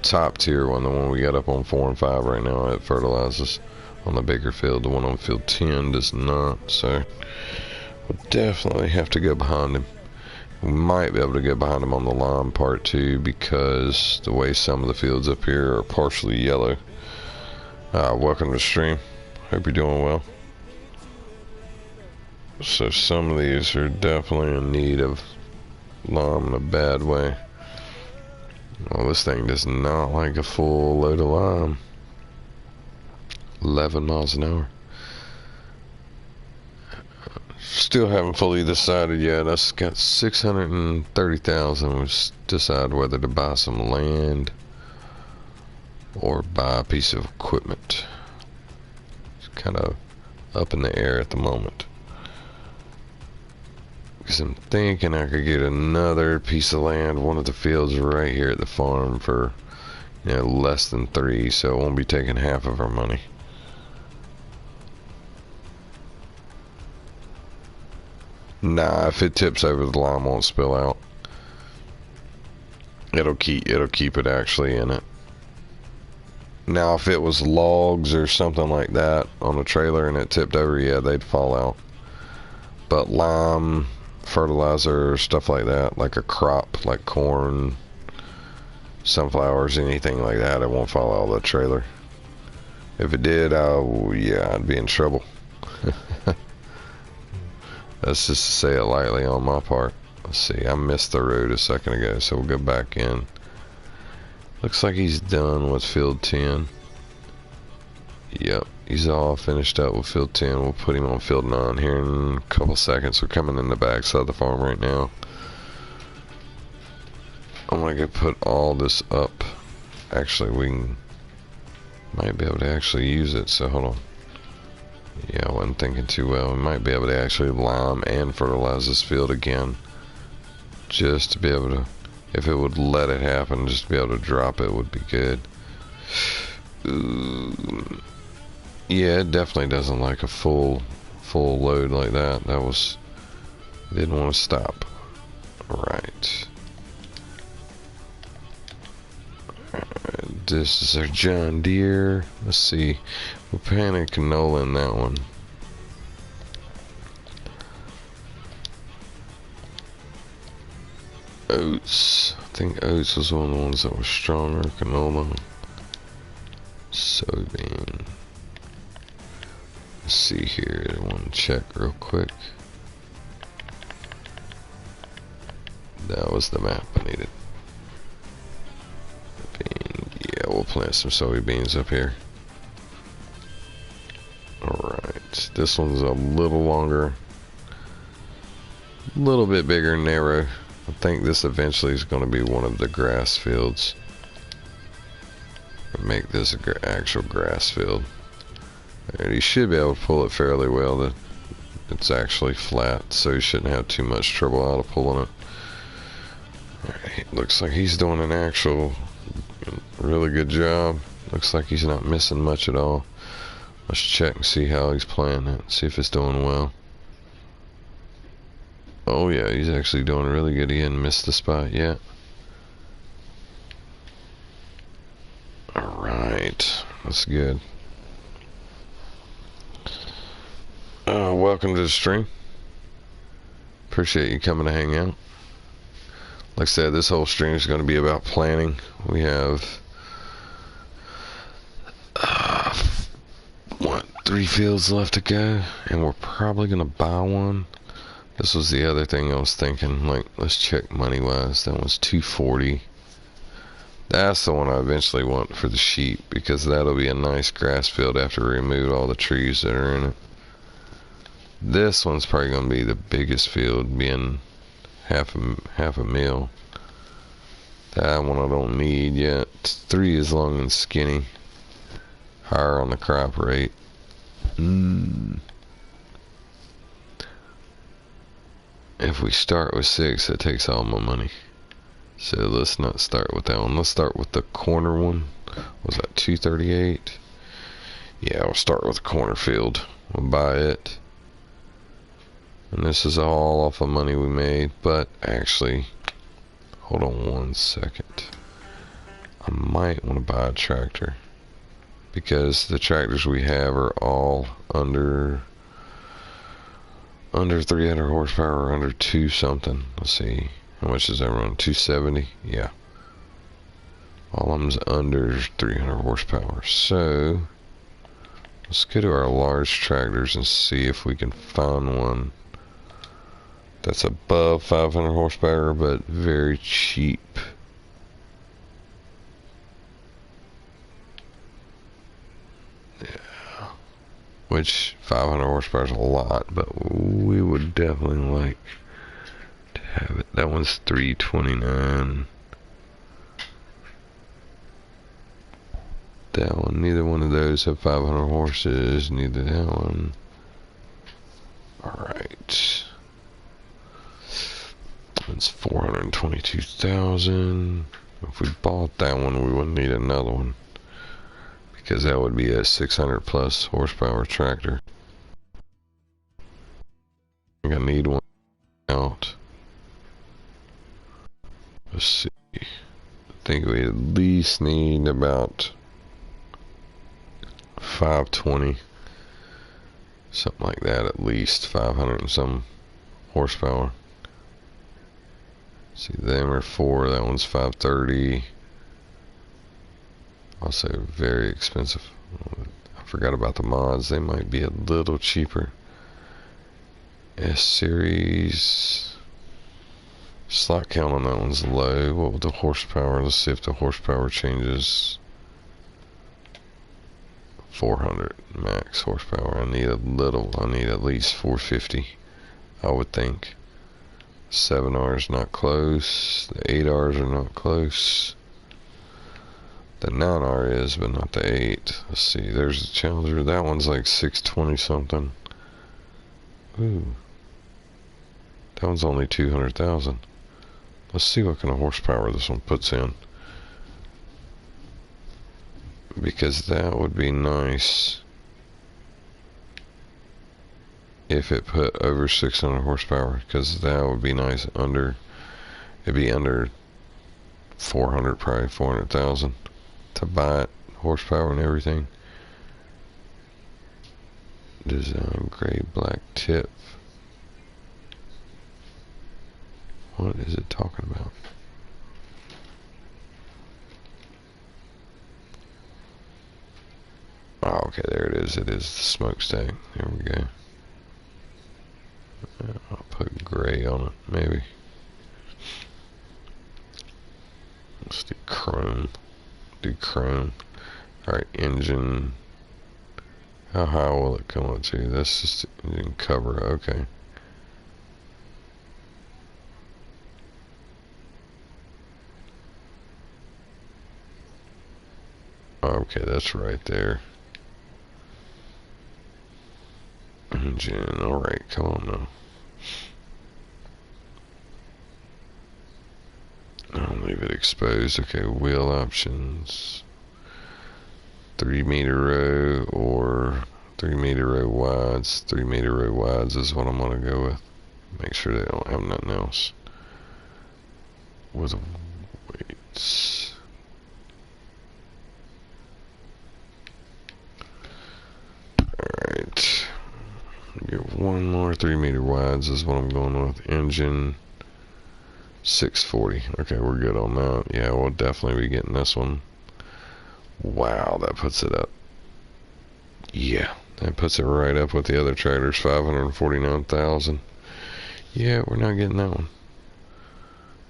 top tier one, the one we got up on 4 and 5 right now, it fertilizes on the bigger field. The one on field 10 does not, so we'll definitely have to go behind him. We might be able to get behind him on the lime part too, because the way some of the fields up here are partially yellow. Welcome to the stream. Hope you're doing well. So some of these are definitely in need of lime in a bad way. Well, this thing does not like a full load of lime. 11 miles an hour. Still haven't fully decided yet. I got 630,000. We decide whether to buy some land or buy a piece of equipment. It's kind of up in the air at the moment, because I'm thinking I could get another piece of land, one of the fields right here at the farm, for, you know, less than 3, so it won't be taking half of our money. Nah, if it tips over, the lime won't spill out. It'll keep it actually in it. Now, if it was logs or something like that on a trailer and it tipped over, yeah, they'd fall out. But lime, fertilizer, stuff like that, like a crop, like corn, sunflowers, anything like that, it won't fall out of the trailer. If it did, yeah, I'd be in trouble. That's just to say it lightly on my part. Let's see, I missed the road a second ago, so we'll go back in. Looks like he's done with field 10. Yep, he's all finished up with field 10. We'll put him on field 9 here in a couple seconds. We're coming in the backside of the farm right now. I'm gonna go put all this up. Actually, might be able to actually use it, so hold on. Yeah, I wasn't thinking too well. We might be able to actually lime and fertilize this field again, just to be able to, if it would let it happen, just to be able to drop it would be good. Yeah, it definitely doesn't like a full load like that. Didn't want to stop. Alright. This is our John Deere. Let's see. We're planting canola in that one. Oats. I think oats was one of the ones that was stronger. Canola. Soybean. Let's see here. I want to check real quick. That was the map I needed. Yeah, we'll plant some soybeans up here. Alright, this one's a little longer, a little bit bigger and narrow. I think this eventually is going to be one of the grass fields. Or make this an actual grass field. And you should be able to pull it fairly well. That it's actually flat, so you shouldn't have too much trouble out of pulling it. Alright, looks like he's doing an actual really good job. Looks like he's not missing much at all. Let's check and see how he's playing it. See if it's doing well. Oh yeah, he's actually doing really good. He hadn't missed the spot yet. Alright, that's good. Welcome to the stream. Appreciate you coming to hang out. Like I said, this whole stream is going to be about planning. We have 3 fields left to go, and we're probably going to buy one. This was the other thing I was thinking, like, let's check money wise. That was 240. That's the one I eventually want for the sheep, because that'll be a nice grass field after we remove all the trees that are in it. This one's probably going to be the biggest field, being half a mil. That one I don't need yet. 3 is long and skinny. Higher on the crop rate. And if we start with 6, that takes all my money. So let's not start with that one. Let's start with the corner one. Was that 238? Yeah, we'll start with the corner field. We'll buy it. And this is all off of money we made. But actually, hold on one second. I might want to buy a tractor. Because the tractors we have are all under 300 horsepower or under 2 something. Let's see. How much does that run? 270? Yeah. All of them's under 300 horsepower. So, let's go to our large tractors and see if we can find one that's above 500 horsepower but very cheap. Yeah. Which 500 horsepower is a lot, but we would definitely like to have it. That one's 329. That one, neither one of those have 500 horses, neither that one. Alright. That's 422,000. If we bought that one, we wouldn't need another one. Because that would be a 600 plus horsepower tractor. I think I need one out. Let's see. I think we at least need about 520. Something like that, at least 500 and some horsepower. See, them are 4, that one's 530. Also very expensive. I forgot about the mods, they might be a little cheaper. S-Series. Slot count on that one's low. What with the horsepower? Let's see if the horsepower changes. 400 max horsepower. I need a little. I need at least 450. I would think. 7Rs not close. The 8Rs are not close. The 9R is, but not the 8. Let's see. There's the Challenger. That one's like 620 something. Ooh. That one's only 200,000. Let's see what kind of horsepower this one puts in. Because that would be nice if it put over 600 horsepower. Because that would be nice under, it'd be under 400, probably 400,000 to buy it, horsepower and everything. Design gray black tip. What is it talking about? Oh, okay, there it is. It is the smokestack. There we go. I'll put gray on it, maybe. Let's do chrome. Do chrome. Alright, engine. How high will it come up to? That's just engine cover. Okay. Okay, that's right there. Engine, alright, come on now. I'll leave it exposed. Okay, wheel options. 3-meter row or 3-meter row wides. 3-meter row wides is what I'm gonna go with. Make sure they don't have nothing else. With weights. Alright. Get one more 3-meter wides is what I'm going with. Engine 640. Okay, we're good on that. Yeah, we'll definitely be getting this one. Wow, that puts it up. Yeah, that puts it right up with the other tractors. 549,000. Yeah, we're not getting that one.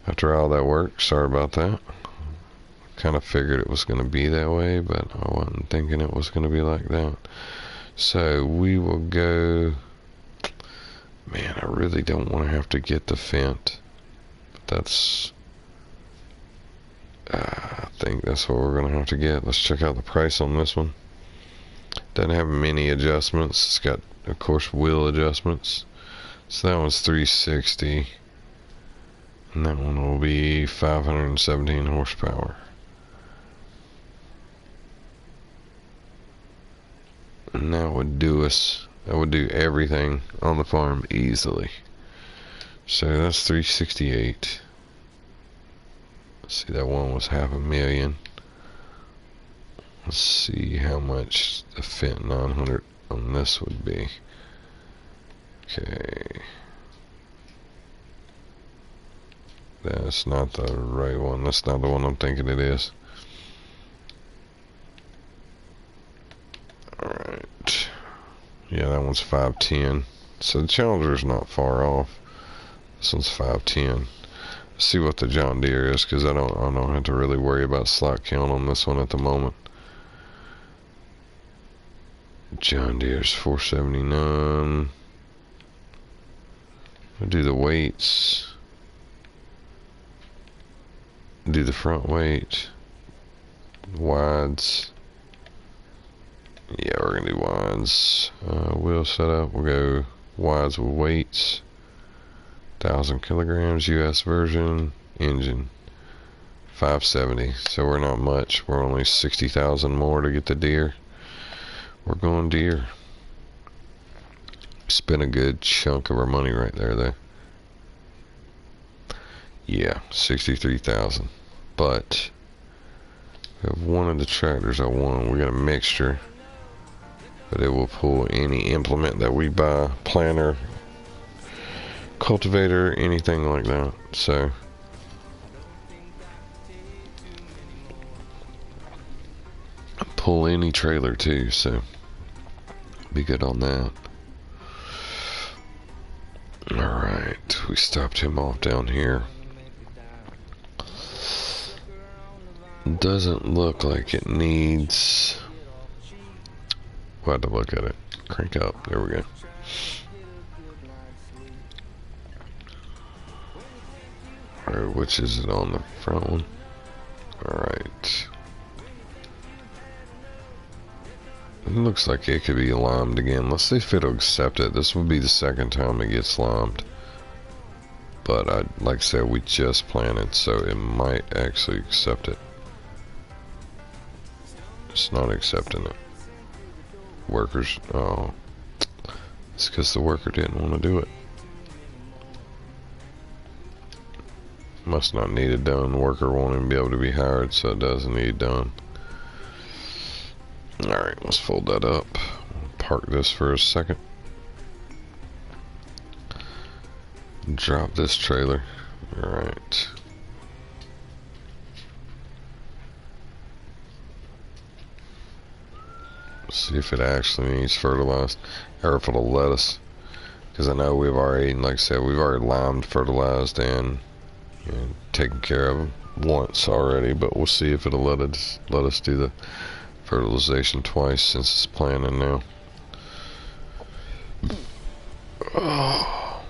After all that work, sorry about that. Kind of figured it was going to be that way, but I wasn't thinking it was going to be like that. So we will go. Man, I really don't want to have to get the Fendt, but that's. I think that's what we're going to have to get. Let's check out the price on this one. Doesn't have many adjustments. It's got, of course, wheel adjustments. So that one's 360. And that one will be 517 horsepower. And that would do everything on the farm easily. So that's 368. Let's see, that one was 500,000. Let's see how much the FS900 on this would be. Okay. That's not the right one. That's not the one I'm thinking it is. Alright. Yeah, that one's 510. So the Challenger's not far off. This one's 510. Let's see what the John Deere is, because I don't have to really worry about slot count on this one at the moment. John Deere's 479. I'll do the weights. Do the front weight. Wides. Yeah, we're gonna do wides. Wheel setup. We'll go wides with weights. 1,000 kilograms. US version. Engine. 570. So we're not much. We're only 60,000 more to get the Deere. We're going Deere. Spent a good chunk of our money right there, though. Yeah, 63,000. But we have one of the tractors I want. We got a mixture, but it will pull any implement that we buy, planter, cultivator, anything like that. So pull any trailer too. So be good on that. Alright, we stopped him off down here. Doesn't look like it needs... We'll have to look at it. Crank up. There we go. Alright, which is it on the front one? Alright. It looks like it could be limed again. Let's see if it'll accept it. This will be the second time it gets limed. But like I said, we just planted, so it might actually accept it. It's not accepting it. Workers, oh. It's because the worker didn't want to do it. Must not need it done. Worker won't even be able to be hired, so it doesn't need done. Alright, let's fold that up. Park this for a second. Drop this trailer. Alright. See if it actually needs fertilized, or if it'll let us. Because I know we've already, like I said, we've already limed, fertilized, and taken care of them once already. But we'll see if it'll let us do the fertilization twice since it's planting now. Oh.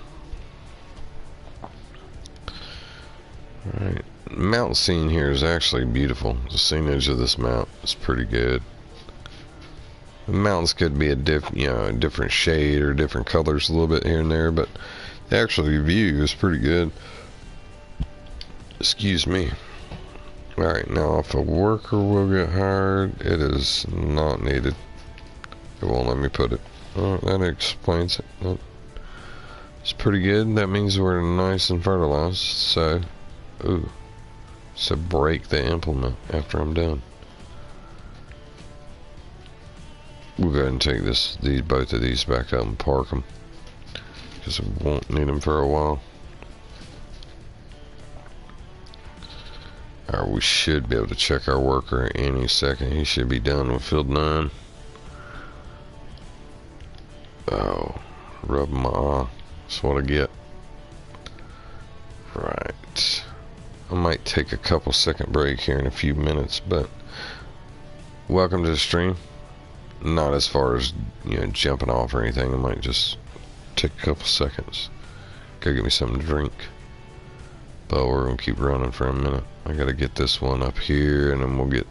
Alright, mountain scene here is actually beautiful. The scenery of this mount is pretty good. The mountains could be a different shade or different colors a little bit here and there, but the actual view is pretty good. Excuse me. Alright, now if a worker will get hired, it is not needed. It won't let me put it. Oh, that explains it. It's pretty good. That means we're nice and fertilized. So, so break the implement after I'm done. We'll go ahead and take both of these back up and park them, because we won't need them for a while. Alright, we should be able to check our worker any second. He should be done with field 9. Oh, rub my eye. That's what I get. Right. I might take a couple second break here in a few minutes, but welcome to the stream. Not as far as, jumping off or anything. I might just take a couple seconds. Go get me something to drink. But we're going to keep running for a minute. I got to get this one up here, and then we'll get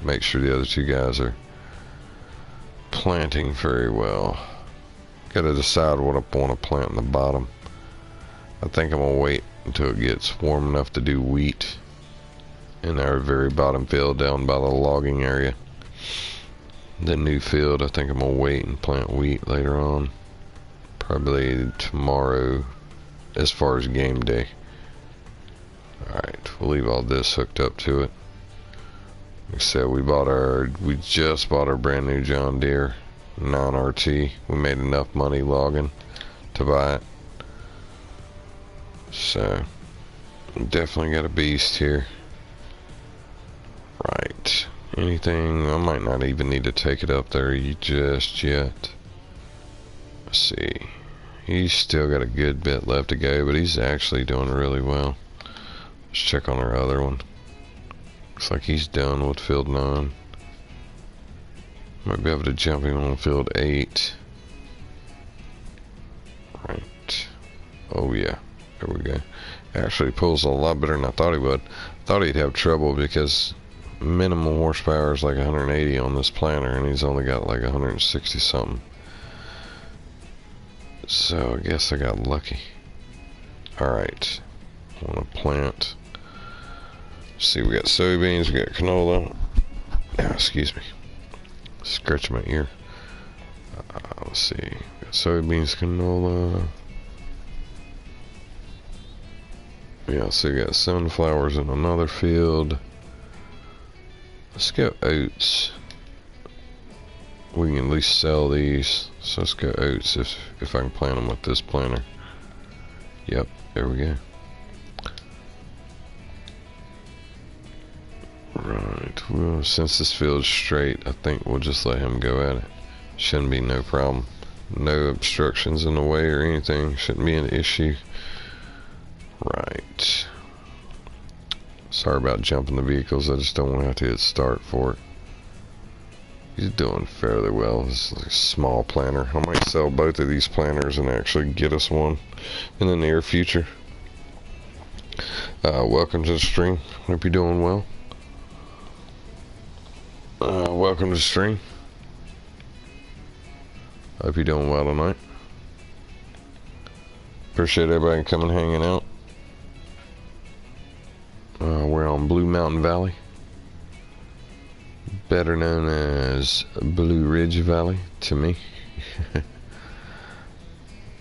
make sure the other two guys are planting very well. Gotta decide what I want to plant in the bottom. I think I'm gonna wait until it gets warm enough to do wheat in our very bottom field down by the logging area. The new field, I think I'm gonna wait and plant wheat later on. Probably tomorrow as far as game day. Alright, we'll leave all this hooked up to it. Like I said, we just bought our brand new John Deere 9RT. We made enough money logging to buy it. So, definitely got a beast here. Right. Anything, I might not even need to take it up there just yet. Let's see. He's still got a good bit left to go, but he's actually doing really well. Let's check on our other one. Looks like he's done with field 9. Might be able to jump him on field 8. Right. Oh yeah. There we go. Actually pulls a lot better than I thought he would. Thought he'd have trouble because minimum horsepower is like 180 on this planter, and he's only got like 160 something. So I guess I got lucky. Alright. I want to plant. Let's see, we got soybeans, we got canola. Excuse me. Scratch my ear. Let's see. We got soybeans, canola. Yeah, so we got sunflowers in another field. Let's go oats. We can at least sell these. So let's go oats if I can plant them with this planter. Yep, there we go. Right, well, since this field's straight, I think we'll just let him go at it. Shouldn't be no problem. No obstructions in the way or anything. Shouldn't be an issue. Right. Sorry about jumping the vehicles. I just don't want to have to hit start for it. He's doing fairly well. It's like a small planter. I might sell both of these planters and actually get us one in the near future. Welcome to the stream. Hope you're doing well. Welcome to the stream. Hope you're doing well tonight. Appreciate everybody coming hanging out. We're on Blue Mountain Valley, better known as Blue Ridge Valley to me.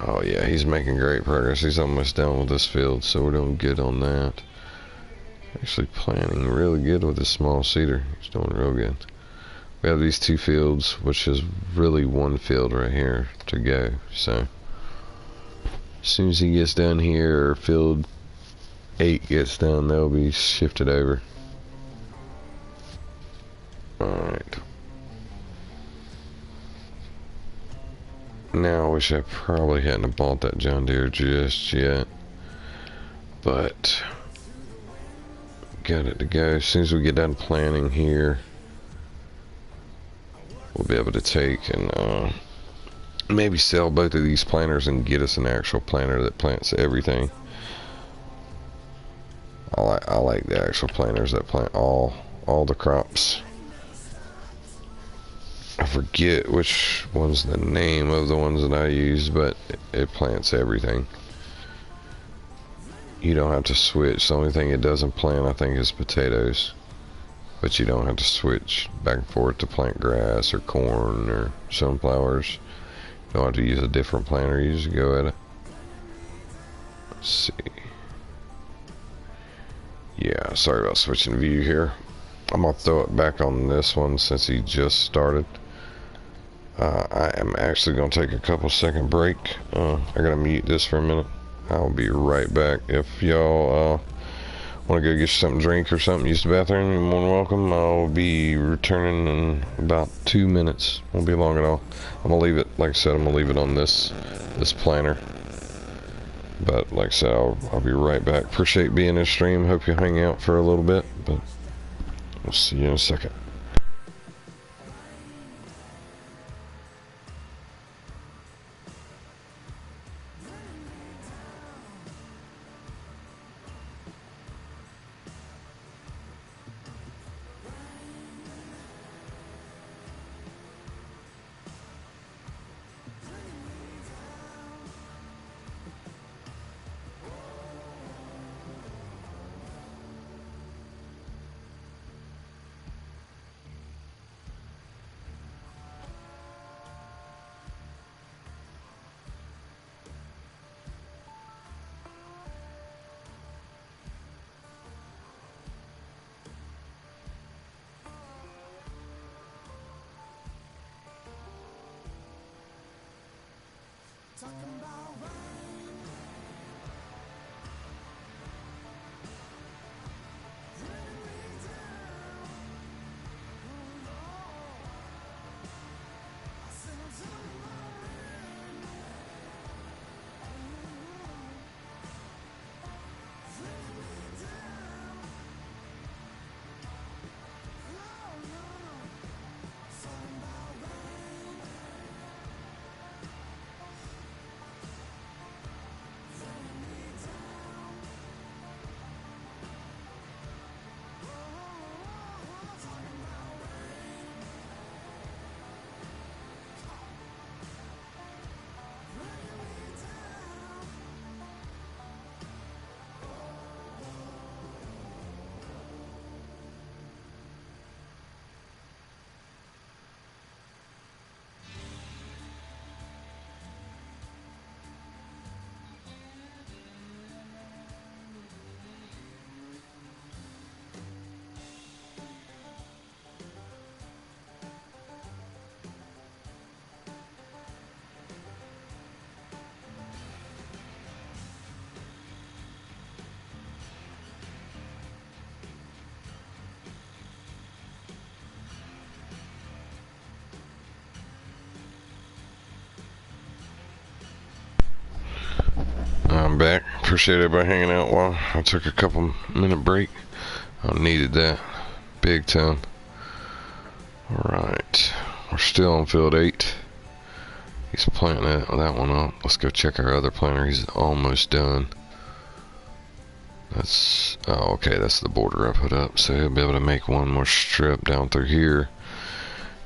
Oh yeah, he's making great progress. He's almost done with this field, so we're doing good on that. Actually planting really good with this small seeder. He's doing real good. We have these two fields, which is really one field right here to go. So as soon as he gets done here, or field 8 gets done, they'll be shifted over. Alright. Now I wish I probably hadn't bought that John Deere just yet. But got it to go. As soon as we get done planting here, we'll be able to take and maybe sell both of these planters and get us an actual planter that plants everything. I like the actual planters that plant all the crops. I forget which one's the name of the ones that I use, but it plants everything. You don't have to switch. The only thing it doesn't plant, I think, is potatoes. But you don't have to switch back and forth to plant grass or corn or sunflowers. You don't have to use a different planter. You just go at it. Let's see. Yeah, sorry about switching view here. I'm gonna throw it back on this one since he just started. I am actually gonna take a couple second break. I gotta mute this for a minute. I'll be right back. If y'all want to go get something to drink or something, use the bathroom, you're more than welcome. I'll be returning in about 2 minutes. Won't be long at all. I'm gonna leave it, like I said, I'm gonna leave it on this planter. But like I said, I'll be right back. Appreciate being in the stream. Hope you hang out for a little bit, but we'll see you in a second. I'm back. Appreciate everybody hanging out while I took a couple minute break. I needed that big time. Alright, we're still on field 8. He's planting that one up. Let's go check our other planter. He's almost done. That's, oh, okay, that's the border I put up. So he'll be able to make one more strip down through here.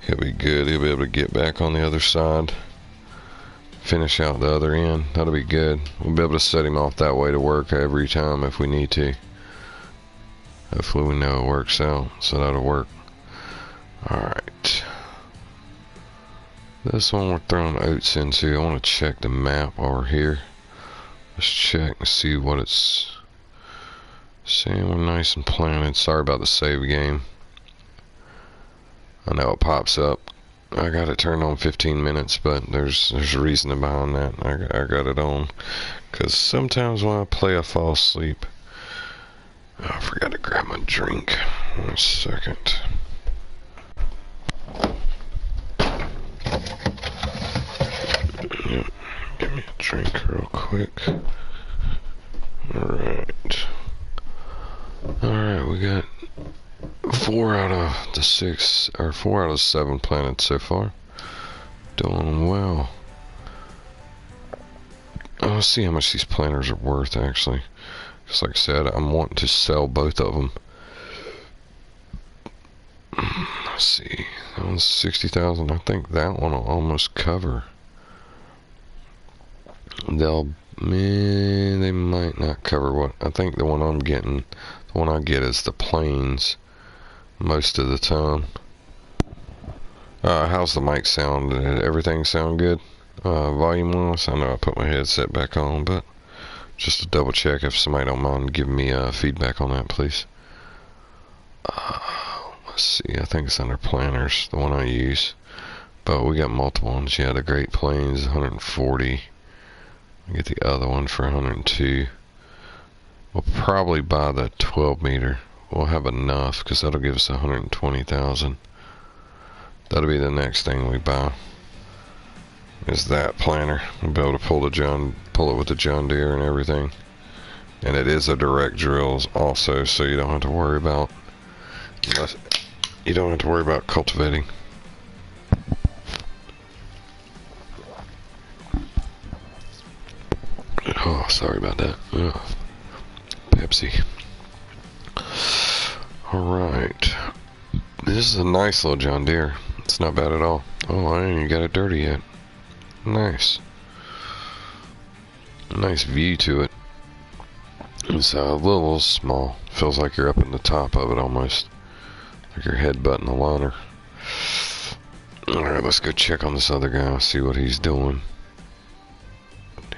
He'll be good. He'll be able to get back on the other side. Finish out the other end. That'll be good. We'll be able to set him off that way to work every time if we need to. Hopefully we know it works out, so that'll work. Alright. This one we're throwing oats into. I want to check the map while we're here. Let's check and see what it's saying. We're nice and planted. Sorry about the save game. I know it pops up. I got it turned on 15 minutes, but there's a reason behind that. I got it on because sometimes when I play I fall asleep. Oh, I forgot to grab my drink. 1 second. Yep. Give me a drink real quick. Alright. Alright, we got 4 out of the 6, or 4 out of 7 planted so far. Doing well. Let's see how much these planters are worth actually. Because like I said, I'm wanting to sell both of them. Let's see. That one's 60,000. I think that one will almost cover. They might not cover what I think the one I'm getting. The one I get is the plains most of the time. How's the mic sound? Did everything sound good? Volume wise? I know I put my headset back on, but just to double check if somebody don't mind giving me feedback on that, please. Let's see. I think it's under planners, the one I use. But we got multiple ones. Yeah, the Great Plains, 140. Get the other one for 102. We'll probably buy the 12 meter. We'll have enough because that'll give us 120,000. That'll be the next thing we buy. Is that planter? We'll be able to pull it with the John Deere and everything. And it is a direct drills also, so you don't have to worry about cultivating. Oh, sorry about that. Ugh. Pepsi. Alright. This is a nice little John Deere. It's not bad at all. Oh, I ain't even got it dirty yet. Nice. Nice view to it. It's a little small. Feels like you're up in the top of it almost. Like you're headbutting the liner. Alright, let's go check on this other guy. See what he's doing.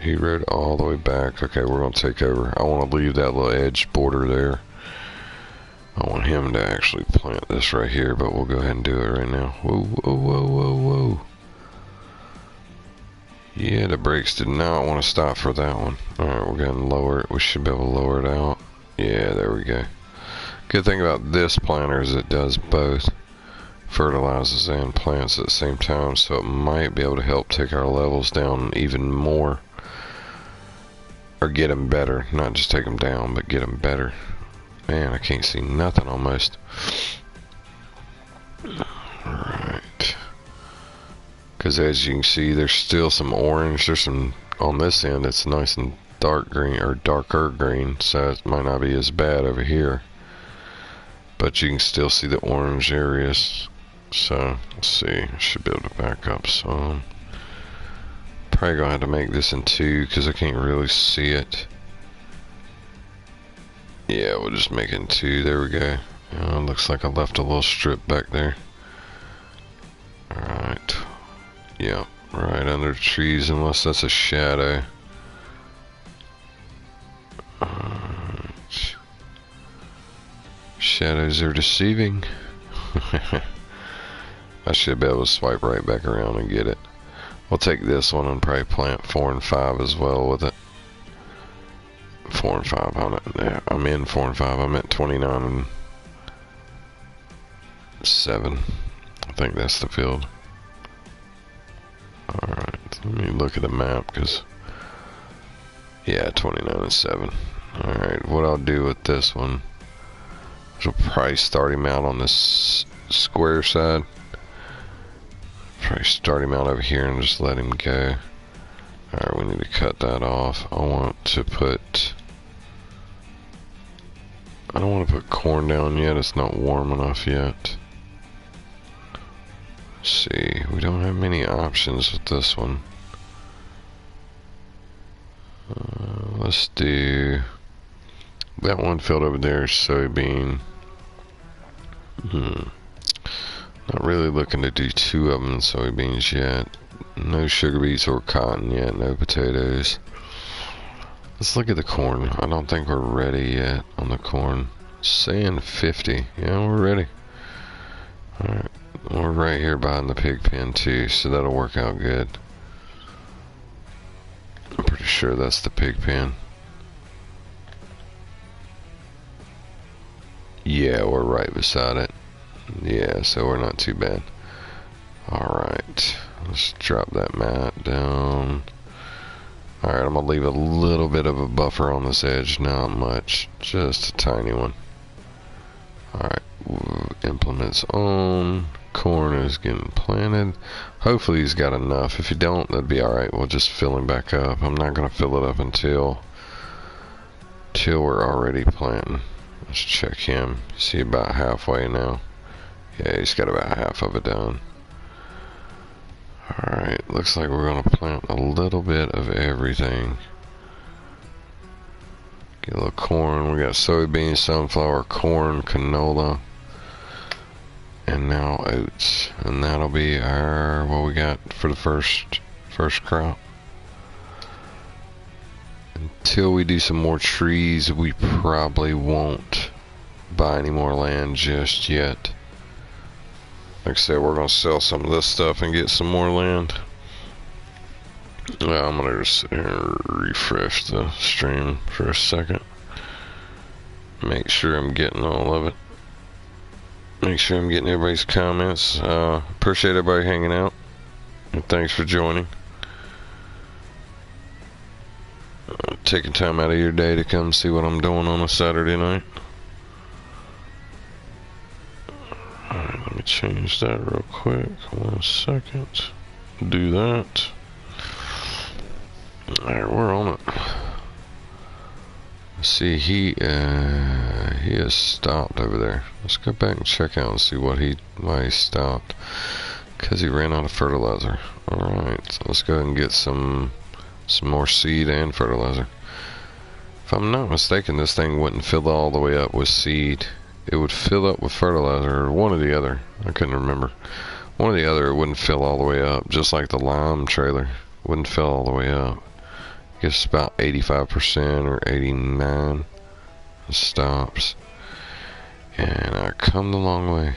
He rode all the way back. Okay, we're going to take over. I want to leave that little edge border there. I want him to actually plant this right here, but we'll go ahead and do it right now. Whoa, whoa, whoa, whoa, whoa. Yeah, the brakes did not want to stop for that one. Alright, we're going to lower it. We should be able to lower it out. Yeah, there we go. Good thing about this planter is it does both. Fertilizes and plants at the same time, so it might be able to help take our levels down even more. Or get them better. Not just take them down, but get them better. Man, I can't see nothing almost. Alright. Because as you can see, there's still some orange. There's some on this end. It's nice and dark green, or darker green. So it might not be as bad over here. But you can still see the orange areas. So, let's see. I should be able to back up some. Probably gonna have to make this in 2 because I can't really see it. Yeah, we'll just make it in 2. There we go. Looks like I left a little strip back there. Alright. Yeah, right under the trees, unless that's a shadow. Shadows are deceiving. I should be able to swipe right back around and get it. We'll take this one and probably plant 4 and 5 as well with it. 4 and 5 on it. Yeah, I'm in 4 and 5. I'm at 29 and 7. I think that's the field. Alright, let me look at the map because Yeah, 29 and 7. Alright, what I'll do with this one is I'll probably start him out on this square side. Probably start him out over here and just let him go. Alright, we need to cut that off. I don't want to put corn down yet. It's not warm enough yet. Let's see, we don't have many options with this one. Let's do that one field over there, soybean. Not really looking to do 2 of them in soybeans yet. No sugar beets or cotton yet, no potatoes. Let's look at the corn. I don't think we're ready yet on the corn. Saying 50. Yeah, we're ready. Alright, we're right here behind the pig pen too, so that'll work out good. I'm pretty sure that's the pig pen. Yeah, we're right beside it. Yeah, so we're not too bad. Alright, let's drop that mat down. Alright, I'm gonna leave a little bit of a buffer on this edge, not much, just a tiny one. Alright, implements on. Corn is getting planted. Hopefully he's got enough. If you don't, that'd be alright. We'll just fill him back up. I'm not gonna fill it up until we're already planting. Let's check him. See, about halfway now. Yeah, he's got about half of it done. Alright, looks like we're gonna plant a little bit of everything. Get a little corn. We got soybeans, sunflower, corn, canola, and now oats. And that'll be our what we got for the first crop. Until we do some more trees, we probably won't buy any more land just yet. Like I said, we're gonna sell some of this stuff and get some more land. Well, I'm gonna just refresh the stream for a second. Make sure I'm getting all of it. Make sure I'm getting everybody's comments. Appreciate everybody hanging out. And thanks for joining. Taking time out of your day to come see what I'm doing on a Saturday night. Alright, let me change that real quick. 1 second. Do that. Alright, we're on it. See, he has stopped over there. Let's go back and check out and see why he stopped. Because he ran out of fertilizer. Alright, so let's go ahead and get some more seed and fertilizer. If I'm not mistaken, this thing wouldn't fill all the way up with seed. It would fill up with fertilizer, or one or the other. I couldn't remember. One or the other, it wouldn't fill all the way up. Just like the lime trailer. Wouldn't fill all the way up. I guess about 85% or 89%. It stops. And I come the long way.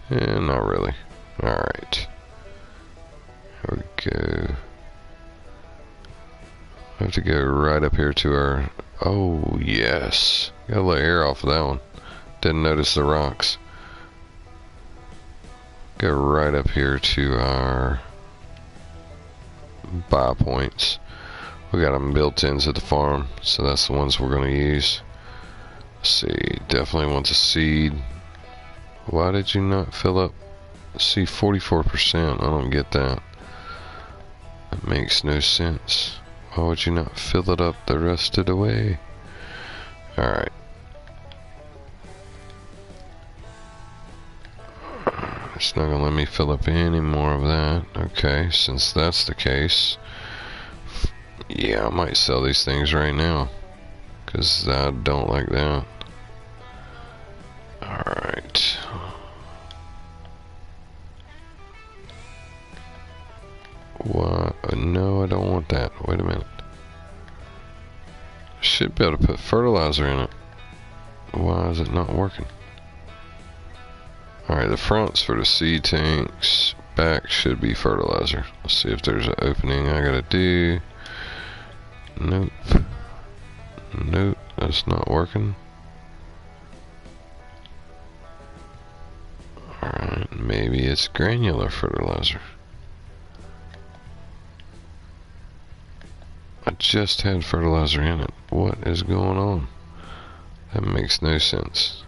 And not really. Alright. Here we go. I have to go right up here to our... Oh, yes. Got a little air off of that one. Didn't notice the rocks. Go right up here to our buy points. We got them built into the farm, so that's the ones we're going to use. Let's see, definitely want the seed. Why did you not fill up? See, 44%. I don't get that. That makes no sense. Why would you not fill it up the rest of the way? Alright. It's not gonna let me fill up any more of that. Okay, since that's the case, yeah, I might sell these things right now, because I don't like that. Alright. What? No, I don't want that. Wait a minute. I should be able to put fertilizer in it. Why is it not working? Alright, the front's for the seed tanks. Back should be fertilizer. Let's see if there's an opening I gotta do. Nope. Nope, that's not working. Alright, maybe it's granular fertilizer. I just had fertilizer in it. What is going on? That makes no sense.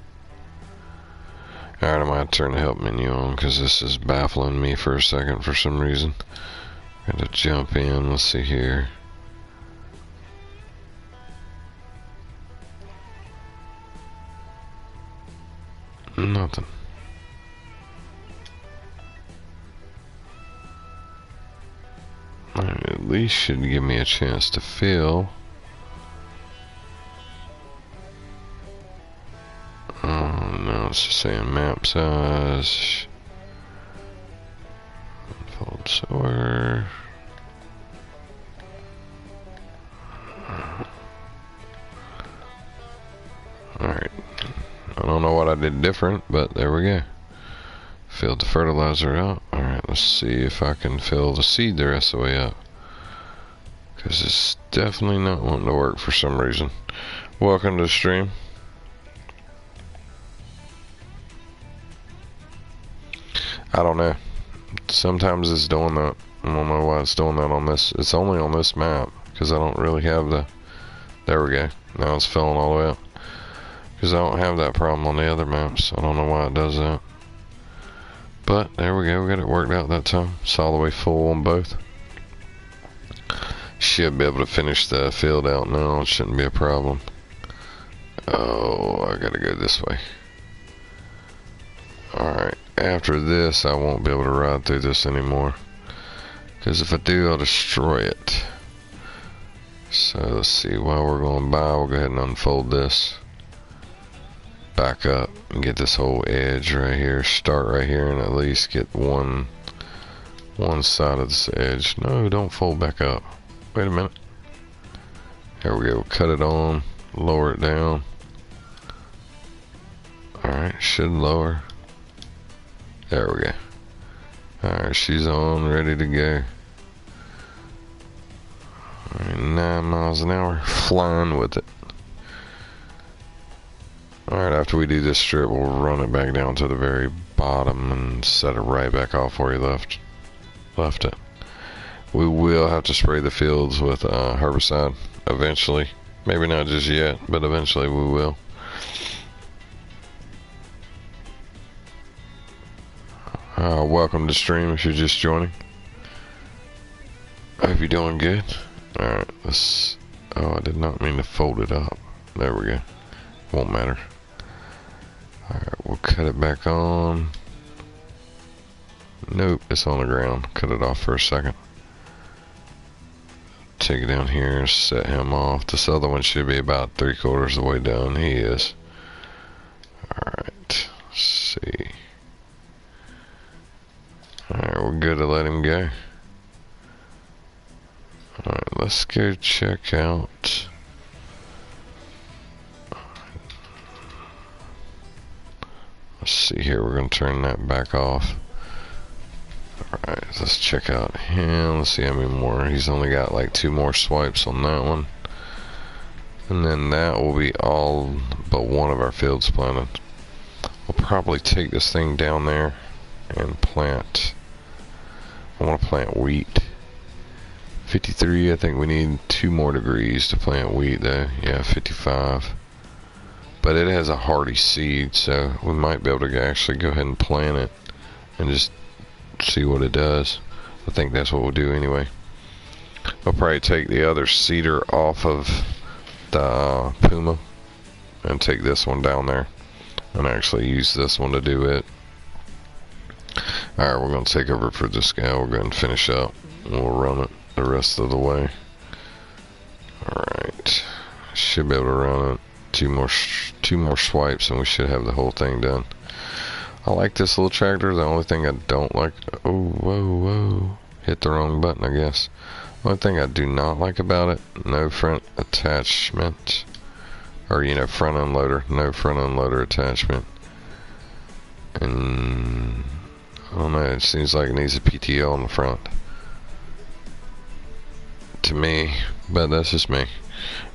Alright, I might turn the help menu on because this is baffling me for a second for some reason. Gotta jump in, let's see here. Nothing. Alright, at least should give me a chance to fill. Oh no, it's just saying map size. Fold sower. Alright. I don't know what I did different, but there we go. Filled the fertilizer up. Alright, let's see if I can fill the seed the rest of the way up. Because it's definitely not wanting to work for some reason. Welcome to the stream. I don't know. Sometimes it's doing that. I don't know why it's doing that on this. It's only on this map. Because I don't really have the... There we go. Now it's filling all the way up. Because I don't have that problem on the other maps. I don't know why it does that. But there we go. We got it worked out that time. It's all the way full on both. Should be able to finish the field out now. It shouldn't be a problem. Oh, I gotta go this way. Alright. After this, I won't be able to ride through this anymore. Because if I do, I'll destroy it. So let's see. While we're going by, we'll go ahead and unfold this. Back up and get this whole edge right here. Start right here and at least get one side of this edge. No, don't fold back up. Wait a minute. There we go. Cut it on. Lower it down. Alright, should lower. There we go. Alright, she's on, ready to go. Alright, 9 miles an hour. Flying with it. Alright, after we do this strip, we'll run it back down to the very bottom and set it right back off where you left it. We will have to spray the fields with herbicide eventually. Maybe not just yet, but eventually we will. Welcome to stream if you're just joining. I hope you're doing good. Alright, let's... Oh, I did not mean to fold it up. There we go. Won't matter. Alright, we'll cut it back on. Nope, it's on the ground. Cut it off for a second. Take it down here, set him off. This other one should be about 3/4 of the way done. He is. Alright, let's see. Alright, we're good to let him go. Alright, let's go check out. Let's see here, we're going to turn that back off. Alright, let's check out him. Let's see how many more. He's only got like 2 more swipes on that one. And then that will be all but one of our fields planted. We'll probably take this thing down there and plant. I want to plant wheat. 53, I think we need 2 more degrees to plant wheat though. Yeah, 55. But it has a hardy seed, so we might be able to actually go ahead and plant it and just see what it does. I think that's what we'll do anyway. I'll probably take the other cedar off of the Puma and take this one down there and actually use this one to do it. Alright, we're going to take over for this guy. We're going to finish up and we'll run it the rest of the way. Alright, should be able to run it. Two more swipes and we should have the whole thing done. I like this little tractor. The only thing I don't like... Oh, whoa. Hit the wrong button, I guess. The only thing I do not like about it, no front attachment. Or, you know, front unloader. No front unloader attachment. And... I don't know, it seems like it needs a PTO on the front. To me. But that's just me.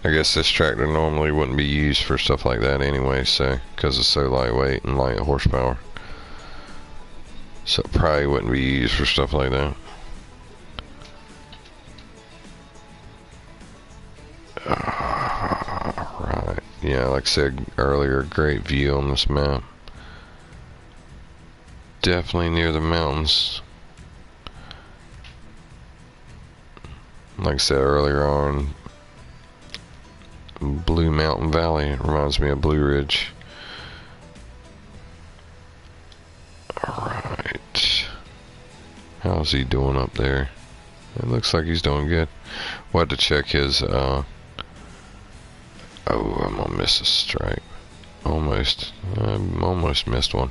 I guess this tractor normally wouldn't be used for stuff like that anyway, so... Because it's so lightweight and light horsepower. So it probably wouldn't be used for stuff like that. yeah, like I said earlier, great view on this map. Definitely near the mountains. Like I said earlier on, Blue Mountain Valley. It reminds me of Blue Ridge. Alright. How's he doing up there? It looks like he's doing good. We'll have to check his, oh, I'm gonna miss a stripe. Almost. I almost missed one.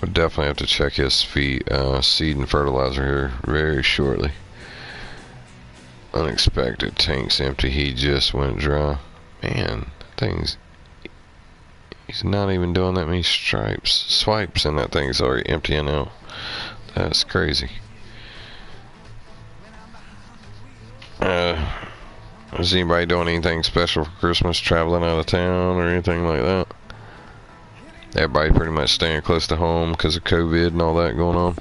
We'll definitely have to check his seed and fertilizer here very shortly. Unexpected. Tank's empty. He just went dry. Man, he's not even doing that many swipes, and that thing's already emptying out. That's crazy. Is anybody doing anything special for Christmas? Traveling out of town or anything like that? Everybody pretty much staying close to home because of COVID and all that going on.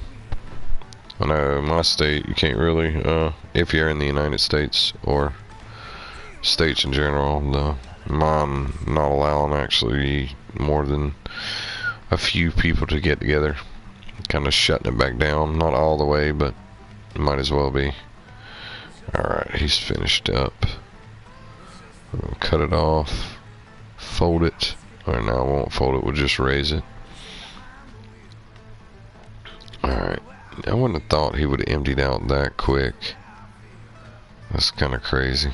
I know in my state you can't really, if you're in the United States or states in general, mine not allowing actually more than a few people to get together. Kind of shutting it back down, not all the way, but might as well be. Alright, he's finished up. We'll cut it off, fold it, or no, I won't fold it, we'll just raise it. Alright, I wouldn't have thought he would have emptied out that quick. That's kind of crazy.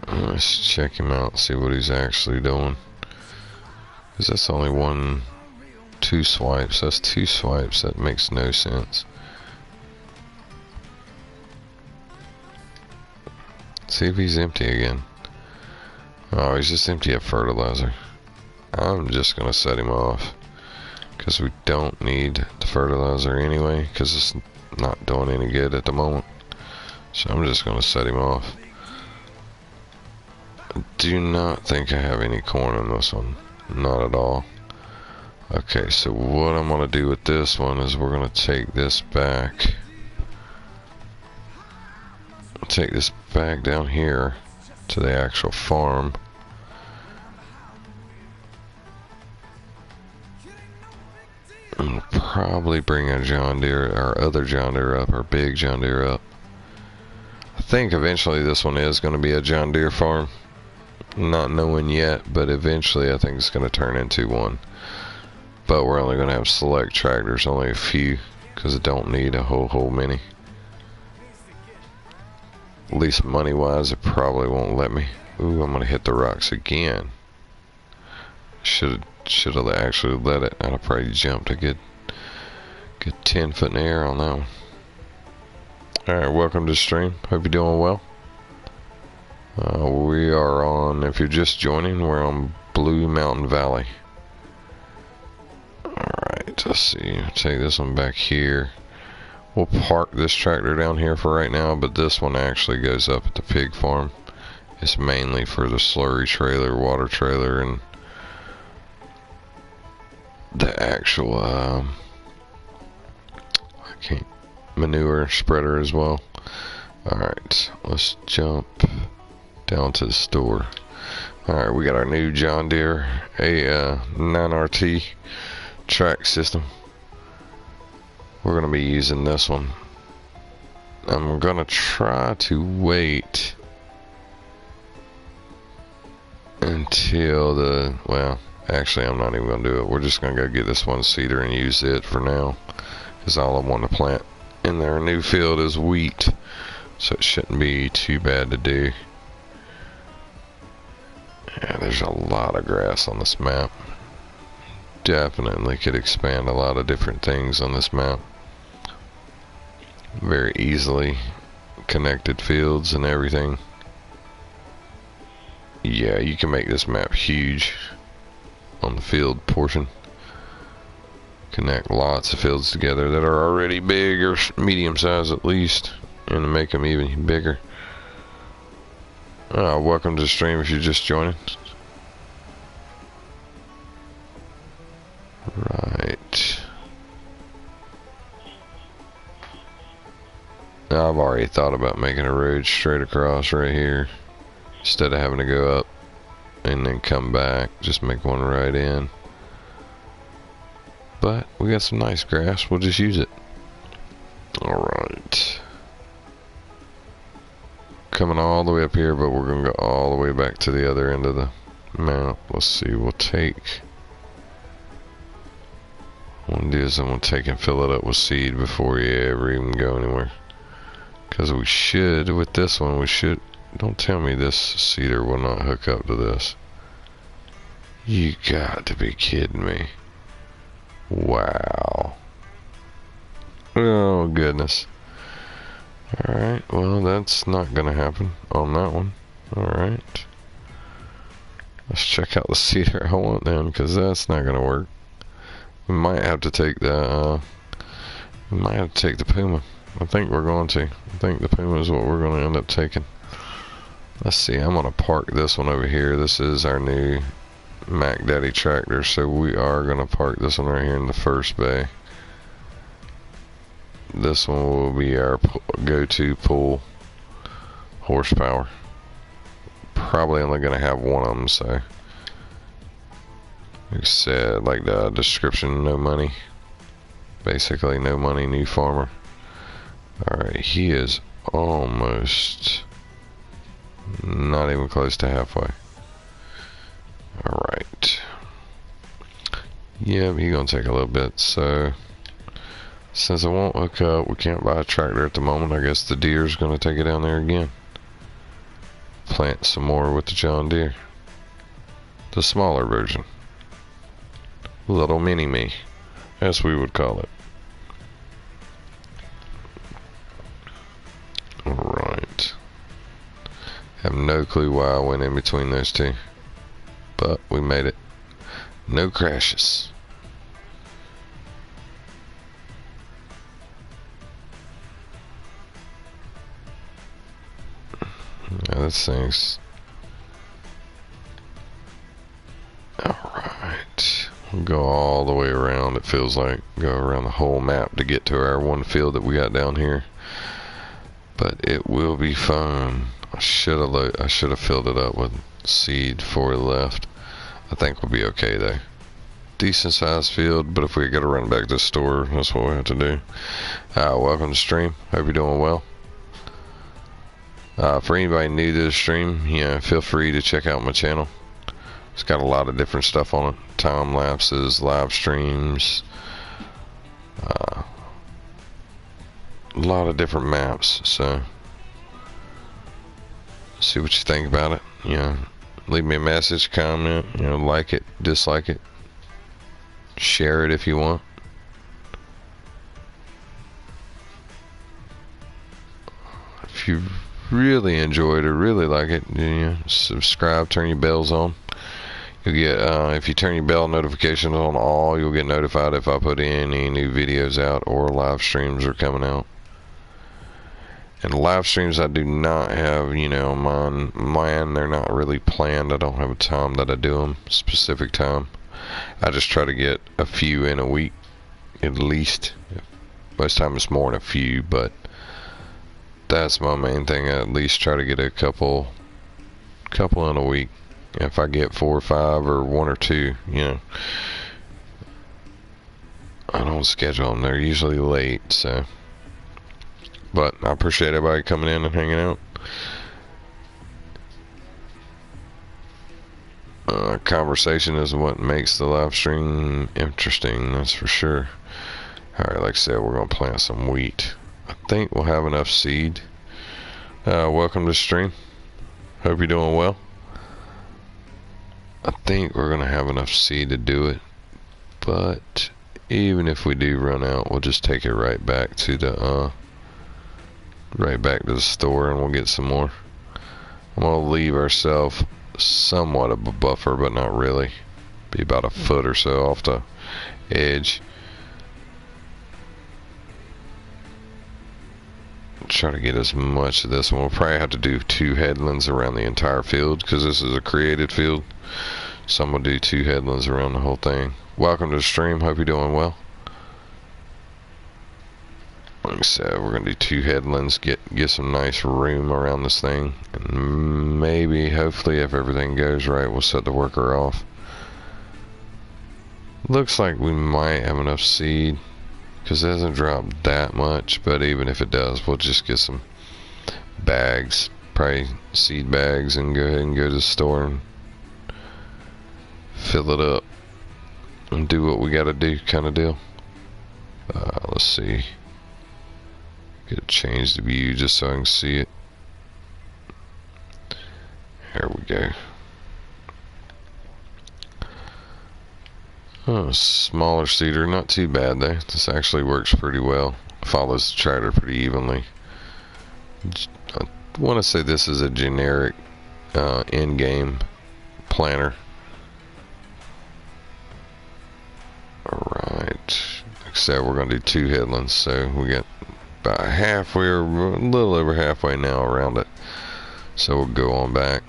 Let's check him out, see what he's actually doing. Because that's only two swipes. That's two swipes. That makes no sense. See if he's empty again. Oh, he's just empty of fertilizer. I'm just going to set him off. Because we don't need the fertilizer anyway. Because it's not doing any good at the moment. So I'm just going to set him off. I do not think I have any corn in this one. Not at all. Okay, so what I'm going to do with this one is we're going to take this back. Take this back down here to the actual farm. And we'll probably bring our John Deere, our other John Deere up, our big John Deere up. I think eventually this one is going to be a John Deere farm. Not knowing yet, but eventually I think it's going to turn into one. But we're only going to have select tractors, only a few, because it don't need a whole many. At least money wise, it probably won't let me. Ooh, I'm going to hit the rocks again. Should have actually let it. I'd have probably jumped a good 10 foot in the air on that one. Alright, welcome to the stream. Hope you're doing well. We are on, if you're just joining, we're on Blue Mountain Valley. Alright, let's see. I'll take this one back here. We'll park this tractor down here for right now, but this one actually goes up at the pig farm. It's mainly for the slurry trailer, water trailer, and the actual manure spreader as well. Alright, let's jump down to the store. Alright, we got our new John Deere a 9RT track system. We're going to be using this one. I'm going to try to wait until well, actually I'm not even going to do it. We're just going to go get this one seeder and use it for now. Because all I want to plant in their new field is wheat. So it shouldn't be too bad to do. Yeah, there's a lot of grass on this map. Definitely could expand a lot of different things on this map. Very easily connected fields and everything. Yeah, you can make this map huge on the field portion. Connect lots of fields together that are already big or medium size at least, and make them even bigger. Welcome to the stream if you're just joining. Right. I've already thought about making a road straight across right here. instead of having to go up and then come back. Just make one right in. But we got some nice grass, we'll just use it. Alright. Coming all the way up here, but we're gonna go all the way back to the other end of the map. Let's see, we'll take, what I'm gonna do is I'm gonna take and fill it up with seed before we ever even go anywhere. Because we should, with this one, we should, don't tell me this seeder will not hook up to this. You got to be kidding me. Wow. Oh goodness. Alright, well that's not gonna happen on that one. Alright. Let's check out the seeder I want then, because that's not gonna work. We might have to take the Puma. I think we're going to. I think the Puma is what we're gonna end up taking. Let's see, I'm gonna park this one over here. This is our new Mac Daddy tractor, so we are gonna park this one right here in the first bay. This one will be our go-to pull horsepower. Probably only gonna have one of them, so like I said, like the description, no money. Basically no money, new farmer. Alright, he is almost not even close to halfway. Alright. Yeah, he's gonna take a little bit, so since it won't hook up, we can't buy a tractor at the moment. I guess the Deere's gonna take it down there again. Plant some more with the John Deere. The smaller version. Little mini-me, as we would call it. Alright. Have no clue why I went in between those two. But we made it. No crashes. Yeah, this thing's... Alright. We'll go all the way around, it feels like. Go around the whole map to get to our one field that we got down here. But it will be fun. I should have filled it up with seed before we left. I think we'll be okay though. Decent sized field, but if we gotta run back to the store, that's what we have to do. Welcome to the stream. Hope you're doing well. For anybody new to the stream, feel free to check out my channel. It's got a lot of different stuff on it. Time lapses, live streams, a lot of different maps, so see what you think about it. Leave me a message, comment, like it, dislike it, share it if you want. If you really enjoyed or really like it, subscribe, turn your bells on. You'll get, if you turn your bell notifications on all, you'll get notified if I put any new videos out or live streams are coming out. And live streams I do not have, mine, they're not really planned. I don't have a time that I do them, specific time. I just try to get a few in a week, at least. Most time it's more than a few, but that's my main thing. I at least try to get a couple in a week. If I get 4 or 5 or 1 or 2, I don't schedule them. They're usually late, so. But I appreciate everybody coming in and hanging out. Conversation is what makes the live stream interesting, that's for sure. Alright, like I said, we're going to plant some wheat. I think we'll have enough seed. Welcome to the stream. Hope you're doing well. I think we're going to have enough seed to do it. But even if we do run out, we'll just take it right back to the store and we'll get some more. I'm going to leave ourselves somewhat of a buffer, but not really. Be about a foot or so off the edge. Try to get as much of this one. We'll probably have to do 2 headlands around the entire field because this is a created field. So I'm going to do 2 headlands around the whole thing. Welcome to the stream. Hope you're doing well. Like I said, we're gonna do 2 headlands, get some nice room around this thing, and maybe, hopefully, if everything goes right, we'll set the worker off. Looks like we might have enough seed, because it hasn't dropped that much, but even if it does, we'll just get some bags, probably seed bags, and go ahead and go to the store and fill it up and do what we gotta do, kind of deal. Let's see. Get it changed to view just so I can see it. There we go. Oh, smaller seeder, not too bad though. This actually works pretty well. Follows the tractor pretty evenly. I want to say this is a generic in-game planter. Alright. Like I said, we're going to do 2 headlands, so we got about halfway, or a little over halfway now around it. So we'll go on back.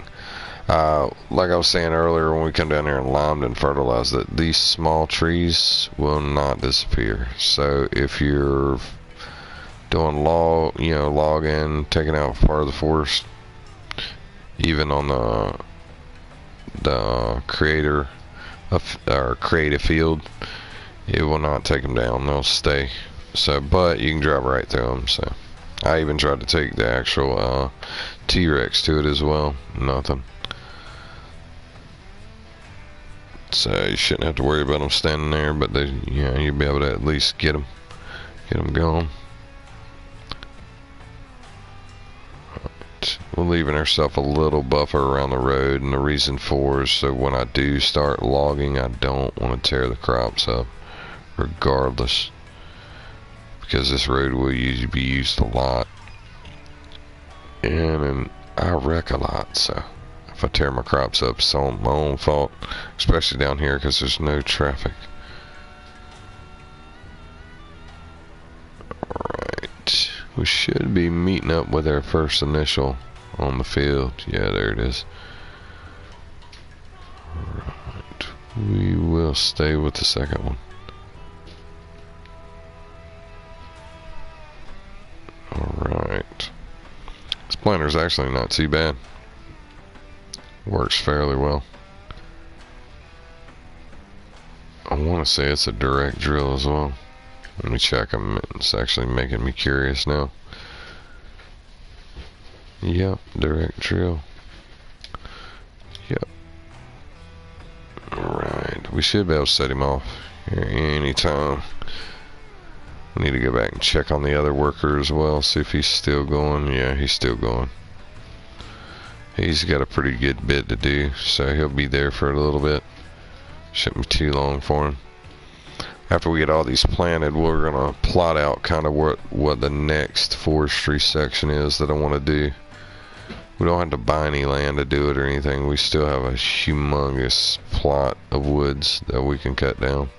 Like I was saying earlier, when we come down here and limed and fertilized it, these small trees will not disappear. So if you're doing logging, taking out part of the forest, even on the creative field, it will not take them down. They'll stay. So, but you can drive right through them. So, I even tried to take the actual T-Rex to it as well. Nothing. So you shouldn't have to worry about them standing there, but they, you'll be able to at least get them going. Right. We're leaving ourselves a little buffer around the road, and the reason for is so when I do start logging, I don't want to tear the crops up, regardless, because this road will usually be used a lot, and I wreck a lot, so. If I tear my crops up, it's all my own fault, especially down here because there's no traffic. Alright, we should be meeting up with our first initial on the field. Yeah, there it is. Alright, we will stay with the second one. Alright, this planter's actually not too bad. Works fairly well. I want to say it's a direct drill as well. Let me check them. It's actually making me curious now. Yep, direct drill. Yep. Alright, we should be able to set him off here anytime. We need to go back and check on the other worker as well, see if he's still going. Yeah, he's still going. He's got a pretty good bit to do, so he'll be there for a little bit. Shouldn't be too long for him. After we get all these planted, we're gonna plot out kind of what the next forestry section is that I want to do. We don't have to buy any land to do it or anything. We still have a humongous plot of woods that we can cut down.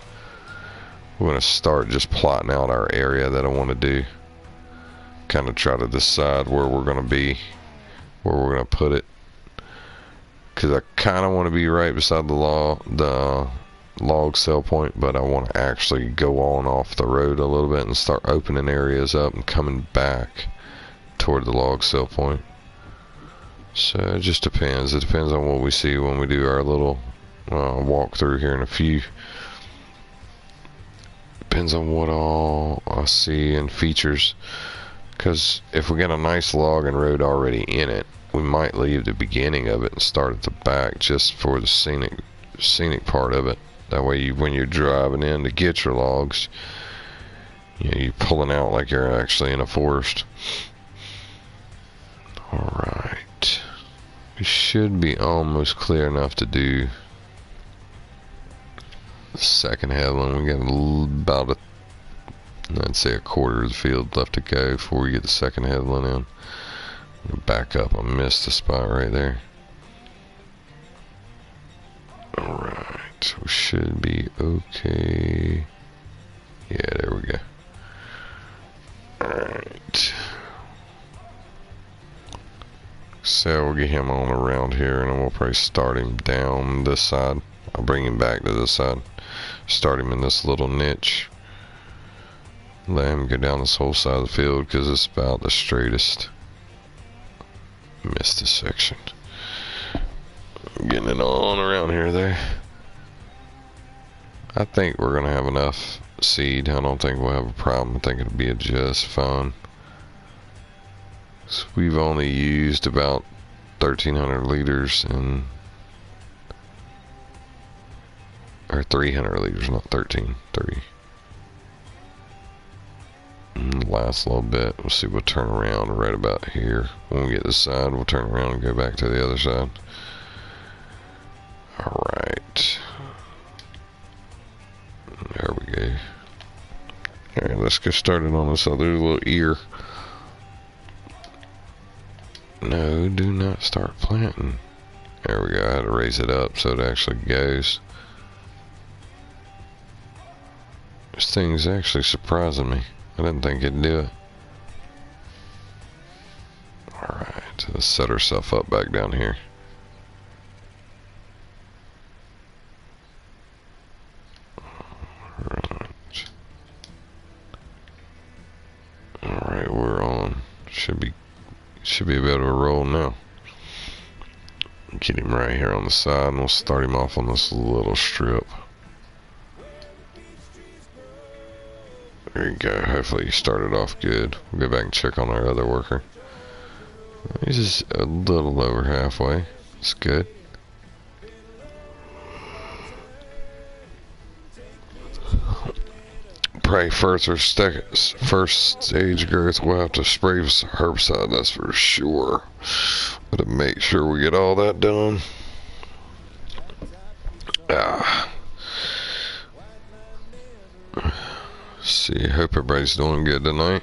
We're gonna start just plotting out our area that I want to do. Kind of try to decide where we're gonna be, where we're gonna put it, because I kind of want to be right beside the log sell point, but I want to actually go on off the road a little bit and start opening areas up and coming back toward the log sell point. So it just depends. It depends on what we see when we do our little walk through here in a few. Depends on what all I see and features. Because if we got a nice logging road already in it, we might leave the beginning of it and start at the back just for the scenic part of it. That way, when you're driving in to get your logs, you're pulling out like you're actually in a forest. Alright. We should be almost clear enough to do the second headland. We got about I'd say a quarter of the field left to go before we get the second headland in. Back up, I missed the spot right there. Alright, we should be okay. Yeah, there we go. Alright. So we'll get him on around here, and then we'll probably start him down this side. I'll bring him back to this side. Start him in this little niche. let him go down this whole side of the field because it's about the straightest. Missed this section. Getting it on around here though. I think we're gonna have enough seed. I don't think we'll have a problem. I think it'll be just fine. So we've only used about 1,300 liters and or 300 liters, not 13, 30. Last little bit. We'll see. We'll turn around right about here. When we get this side, we'll turn around and go back to the other side. All right. There we go. All right, let's get started on this other little ear. No, do not start planting. There we go. I had to raise it up so it actually goes. This thing's actually surprising me. I didn't think it'd do it. Alright, let's set herself up back down here. Alright, we're on. Should be able to roll now. Get him right here on the side and we'll start him off on this little strip. There you go. Hopefully he started off good. We'll go back and check on our other worker. He's just a little over halfway. It's good. Probably first stage growth we'll have to spray herbicide, that's for sure. Gotta make sure we get all that done. See, hope everybody's doing good tonight.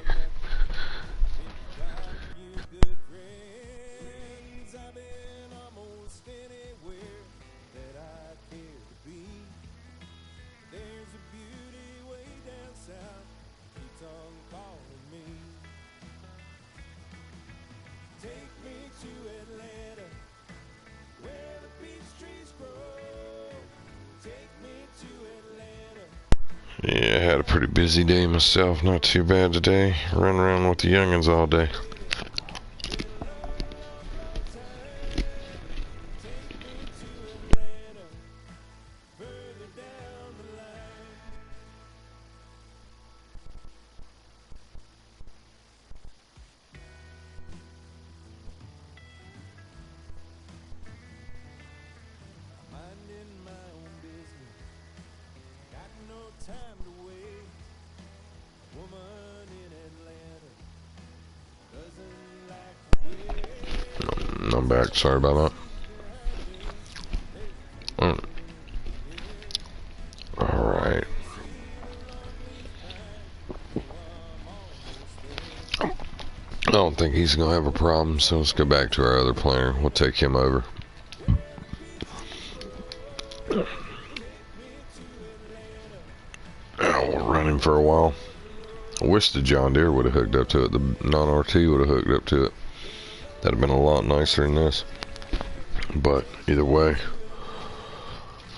Yeah, I had a pretty busy day myself, not too bad today. Running around with the youngins all day. I'm back, sorry about that. Alright. I don't think he's gonna have a problem, so let's go back to our other planner. We'll take him over. We'll run him for a while. I wish the John Deere would have hooked up to it. The non-RT would have hooked up to it. That'd have been a lot nicer than this. But either way,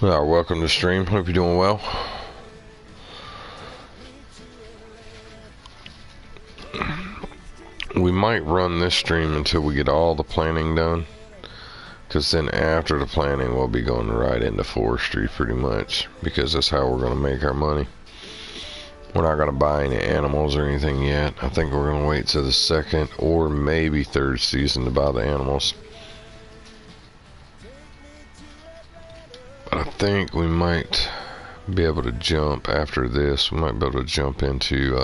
welcome to the stream. Hope you're doing well. We might run this stream until we get all the planning done, because then after the planning we'll be going right into forestry pretty much, because that's how we're going to make our money. We're not going to buy any animals or anything yet. I think we're going to wait till the second or maybe third season to buy the animals. But I think we might be able to jump after this. We might be able to jump into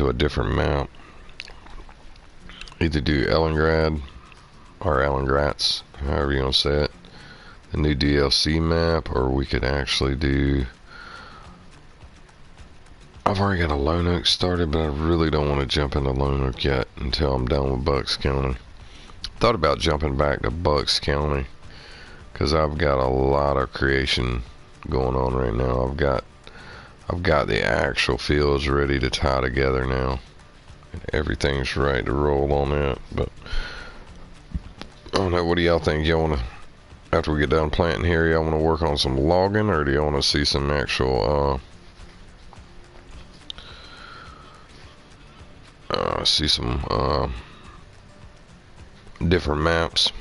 a different map. Either do Ellengrad or Ellengratz, however you want to say it, the new DLC map, or we could actually do... I've already got a Lone Oak started, but I really don't want to jump into Lone Oak yet until I'm done with Bucks County. Thought about jumping back to Bucks County because I've got a lot of creation going on right now. I've got the actual fields ready to tie together now, and everything's right to roll on it. But I don't know. What do y'all think? Y'all want to, after we get done planting here, y'all want to work on some logging, or do y'all want to see some actual see some different maps.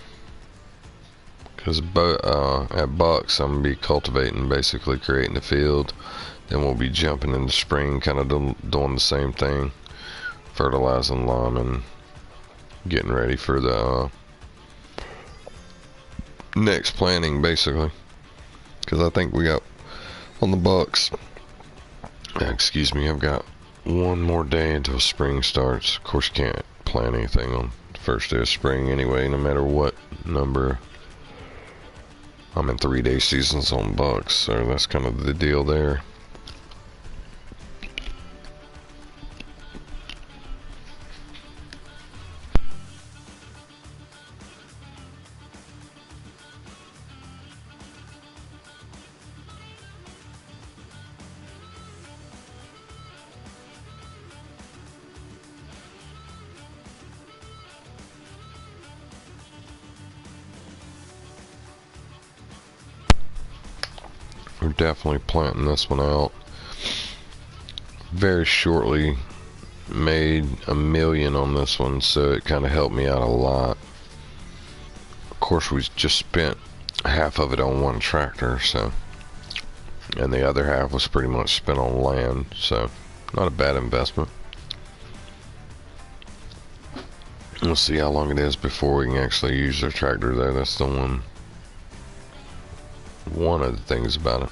Because at Bucks, I'm going to be cultivating, basically creating the field. Then we'll be jumping into spring, kind of doing the same thing. Fertilizing lime and getting ready for the next planting, basically. Because I think we got, on the Bucks, excuse me, I've got one more day until spring starts. Of course, you can't plant anything on the first day of spring anyway, no matter what number. I'm in 3-day seasons on Bucks, so that's kind of the deal there. We're definitely planting this one out. Very shortly made $1 million on this one, so it kind of helped me out a lot. Of course, we just spent half of it on one tractor, so, and the other half was pretty much spent on land, so not a bad investment. We'll see how long it is before we can actually use our tractor though. That's the one of the things about it.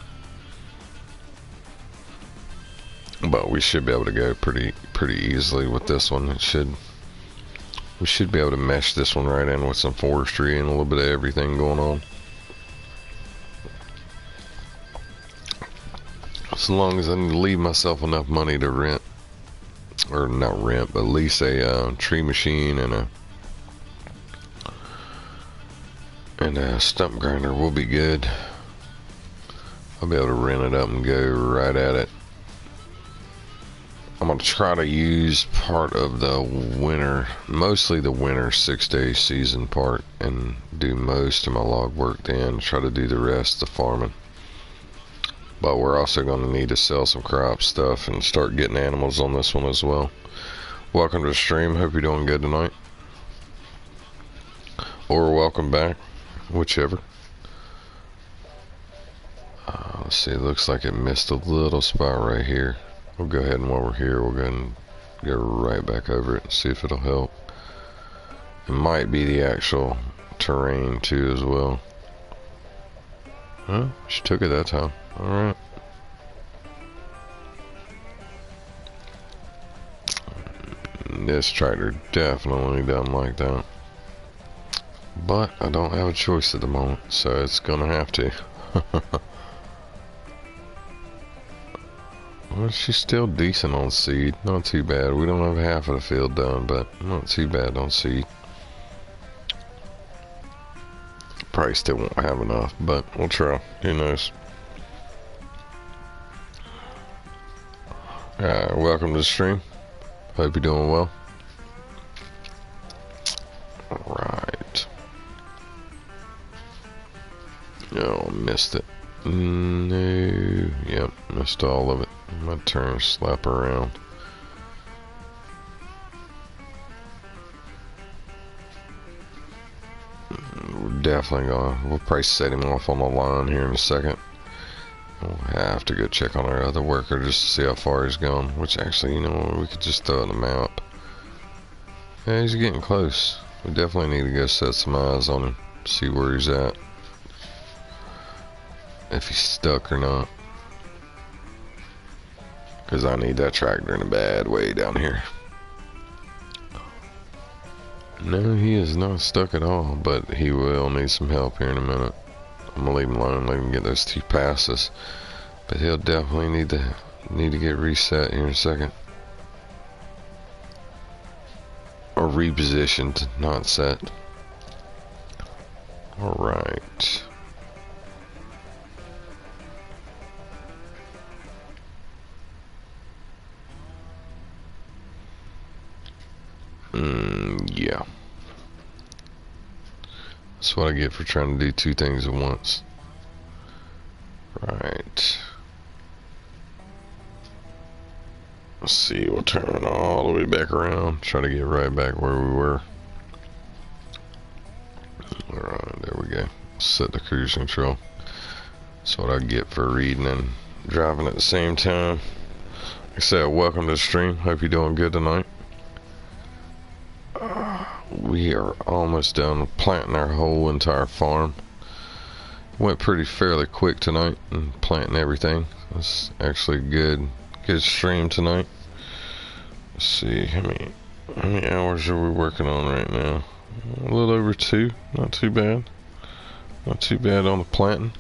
But we should be able to go pretty easily with this one. We should be able to mesh this one right in with some forestry and a little bit of everything going on. As long as I can leave myself enough money to rent, or not rent, but lease a tree machine and a stump grinder, will be good. I'll be able to rent it up and go right at it. I'm going to try to use part of the winter, mostly the winter 6-day season part, and do most of my log work then, try to do the rest of the farming. But we're also going to need to sell some crop stuff and start getting animals on this one as well. Welcome to the stream, hope you're doing good tonight. Or welcome back, whichever. Let's see, it looks like it missed a little spot right here. We'll go ahead and while we're here, we'll go ahead and go right back over it and see if it'll help. It might be the actual terrain too as well. Huh? She took it that time. Alright. This tractor definitely doesn't like that. But I don't have a choice at the moment, so it's gonna have to. Well, she's still decent on seed. Not too bad. We don't have half of the field done, but not too bad on seed. Probably still won't have enough, but we'll try. Who knows? Alright, welcome to the stream. Hope you're doing well. Alright. Oh, missed it. No. Yep, missed all of it. My turn, slap around. We're definitely we'll probably set him off on the line here in a second. We'll have to go check on our other worker just to see how far he's gone. Which actually, you know, we could just throw in the map. Yeah, he's getting close. We definitely need to go set some eyes on him, see where he's at. If he's stuck or not. Because I need that tractor in a bad way down here. No, he is not stuck at all, but he will need some help here in a minute. I'm gonna leave him alone, let him get those 2 passes. But he'll definitely need to get reset here in a second. Or repositioned, not set. Alright. Yeah. That's what I get for trying to do 2 things at once. Right. Let's see, we'll turn all the way back around. Try to get right back where we were. Alright, there we go. Set the cruise control. That's what I get for reading and driving at the same time. Like I said, welcome to the stream. Hope you're doing good tonight. We are almost done planting our whole entire farm. Went fairly quick tonight and planting everything. It's actually a good stream tonight. Let's see, how many hours are we working on right now? A little over 2. Not too bad. Not too bad on the planting.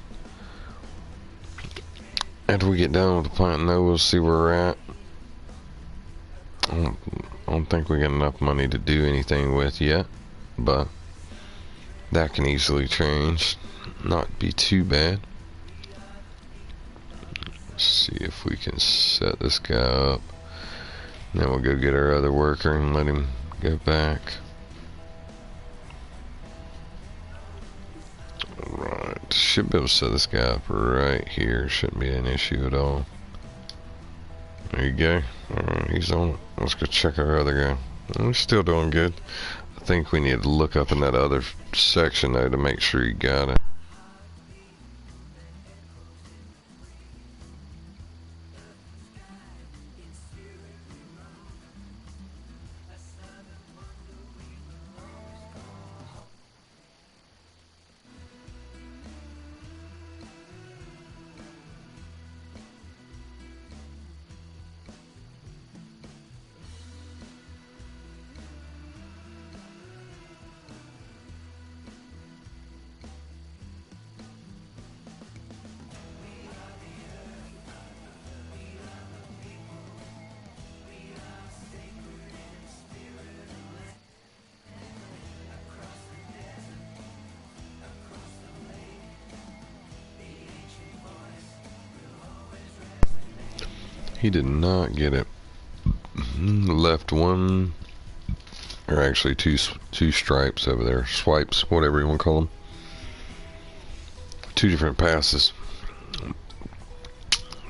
After we get done with the planting though, we'll see where we're at. I don't think we got enough money to do anything with yet, but that can easily change. Not be too bad. Let's see if we can set this guy up. Then we'll go get our other worker and let him go back. Alright, should be able to set this guy up right here. Shouldn't be an issue at all. There you go. Alright, he's on it. Let's go check our other guy. We're still doing good. I think we need to look up in that other section though to make sure you got it. He did not get it. Left one, or actually two stripes over there. Swipes, whatever you want to call them. 2 different passes.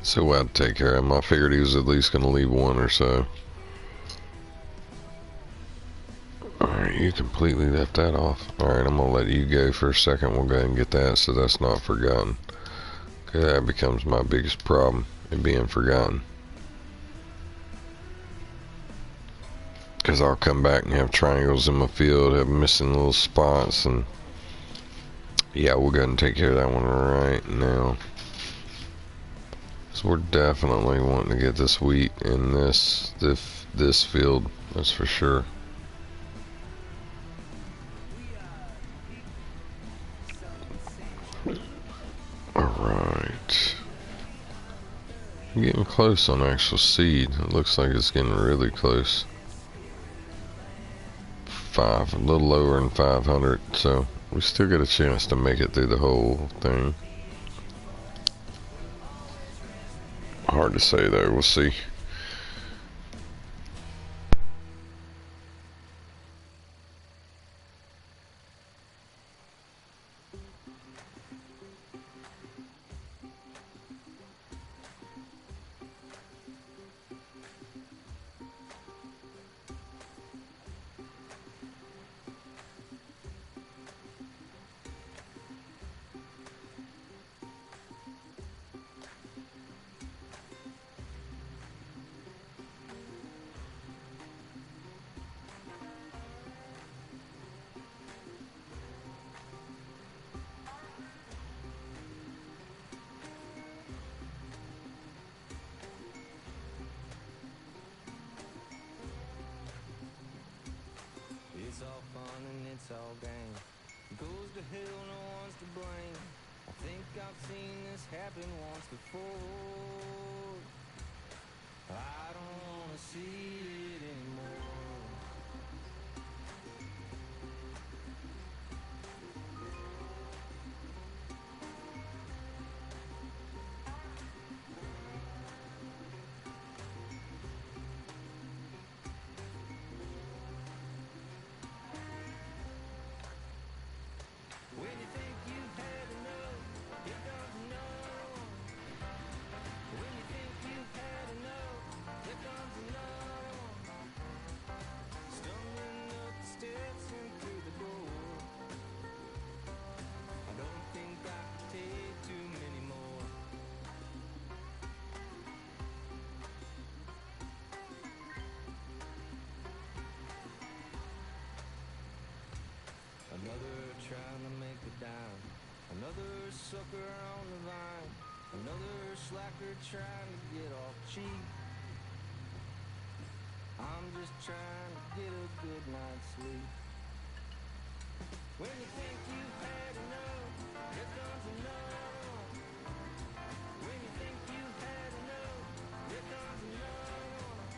So I'd take care of him. I figured he was at least going to leave 1 or so. Alright, you completely left that off. Alright, I'm going to let you go for a second. We'll go ahead and get that so that's not forgotten. Okay, that becomes my biggest problem, it being forgotten. Because I'll come back and have triangles in my field, have missing little spots, and yeah, we'll go ahead and take care of that one right now. So we're definitely wanting to get this wheat in this field, that's for sure. Alright. Getting close on actual seed. It looks like it's getting really close. A little lower than 500, so we still get a chance to make it through the whole thing. Hard to say though, we'll see. It's all fun and it's all game. Goes to hell, no one's to blame. I think I've seen this happen once before. I don't wanna see it anymore. When you think you've had enough, here comes another. When you think you've had enough, here comes another. Another trying to make a dime. Another sucker on the vine. Another slacker trying to get off cheap. I'm just trying to get a good night's sleep. When you think you've had enough, here comes another one. When you think you've had enough, here comes another one.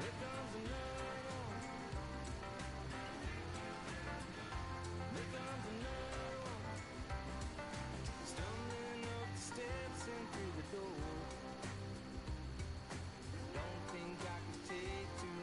Here comes another one. Here comes another one. Stumbling up the steps and through the door. Don't think I can take too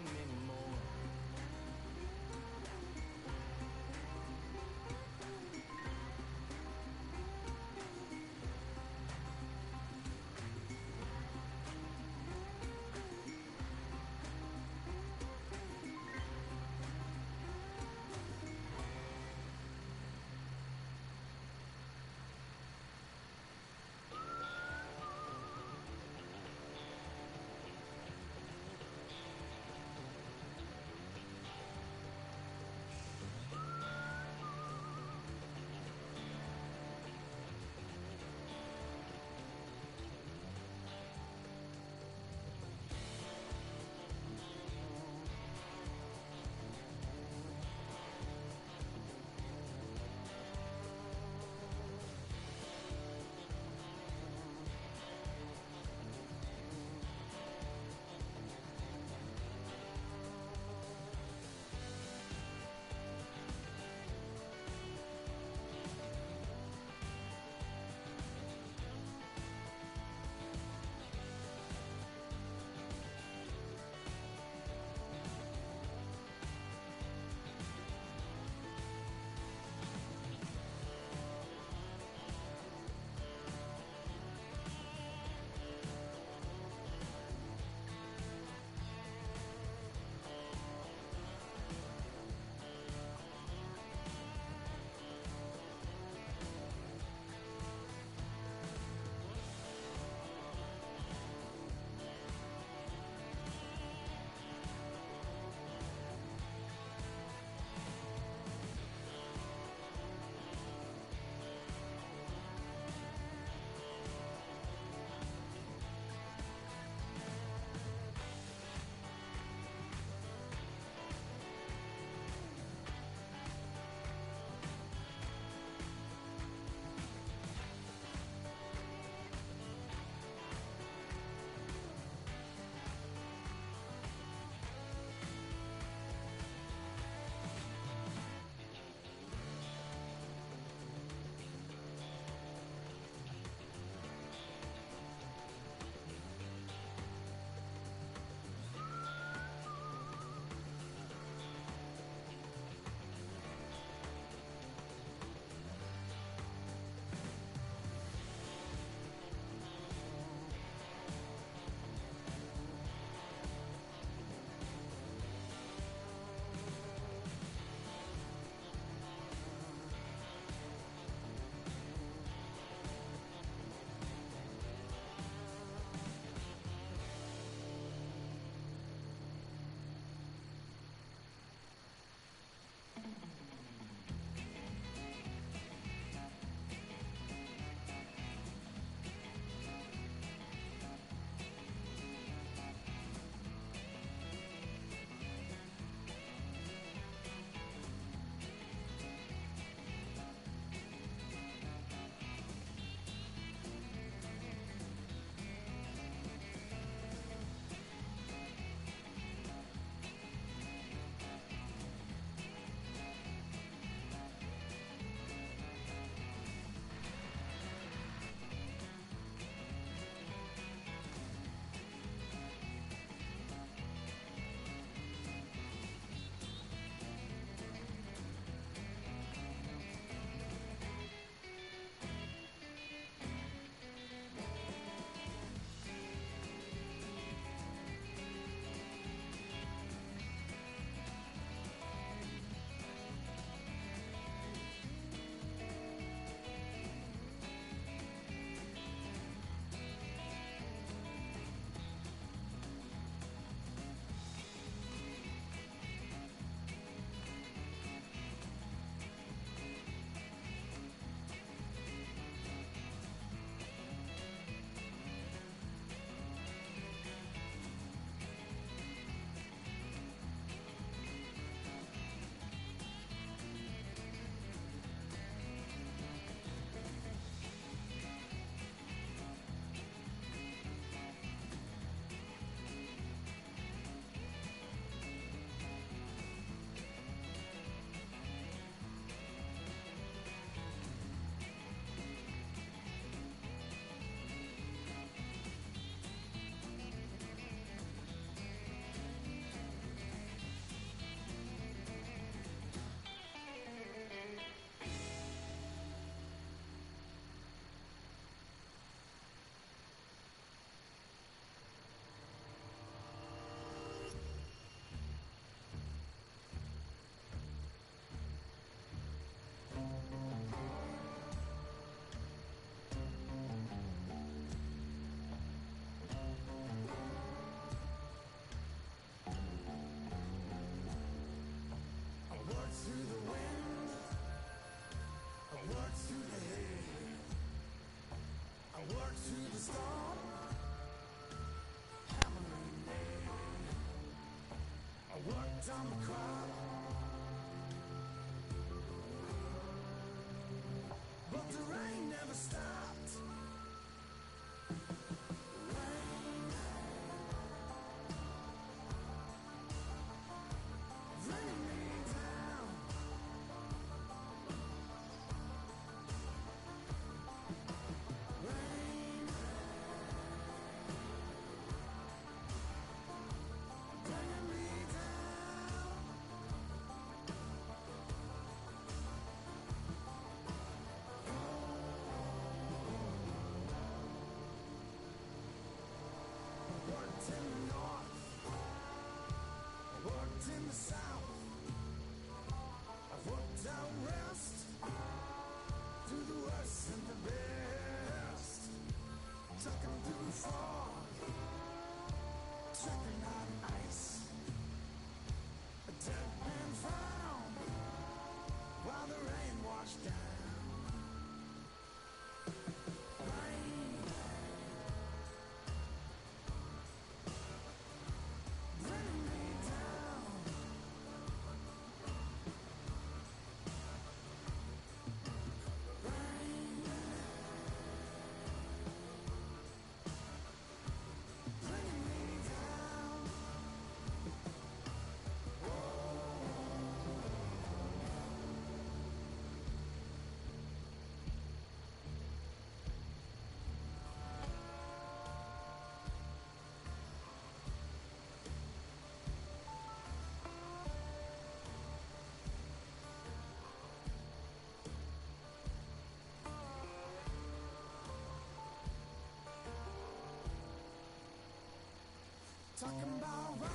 Talking about rain,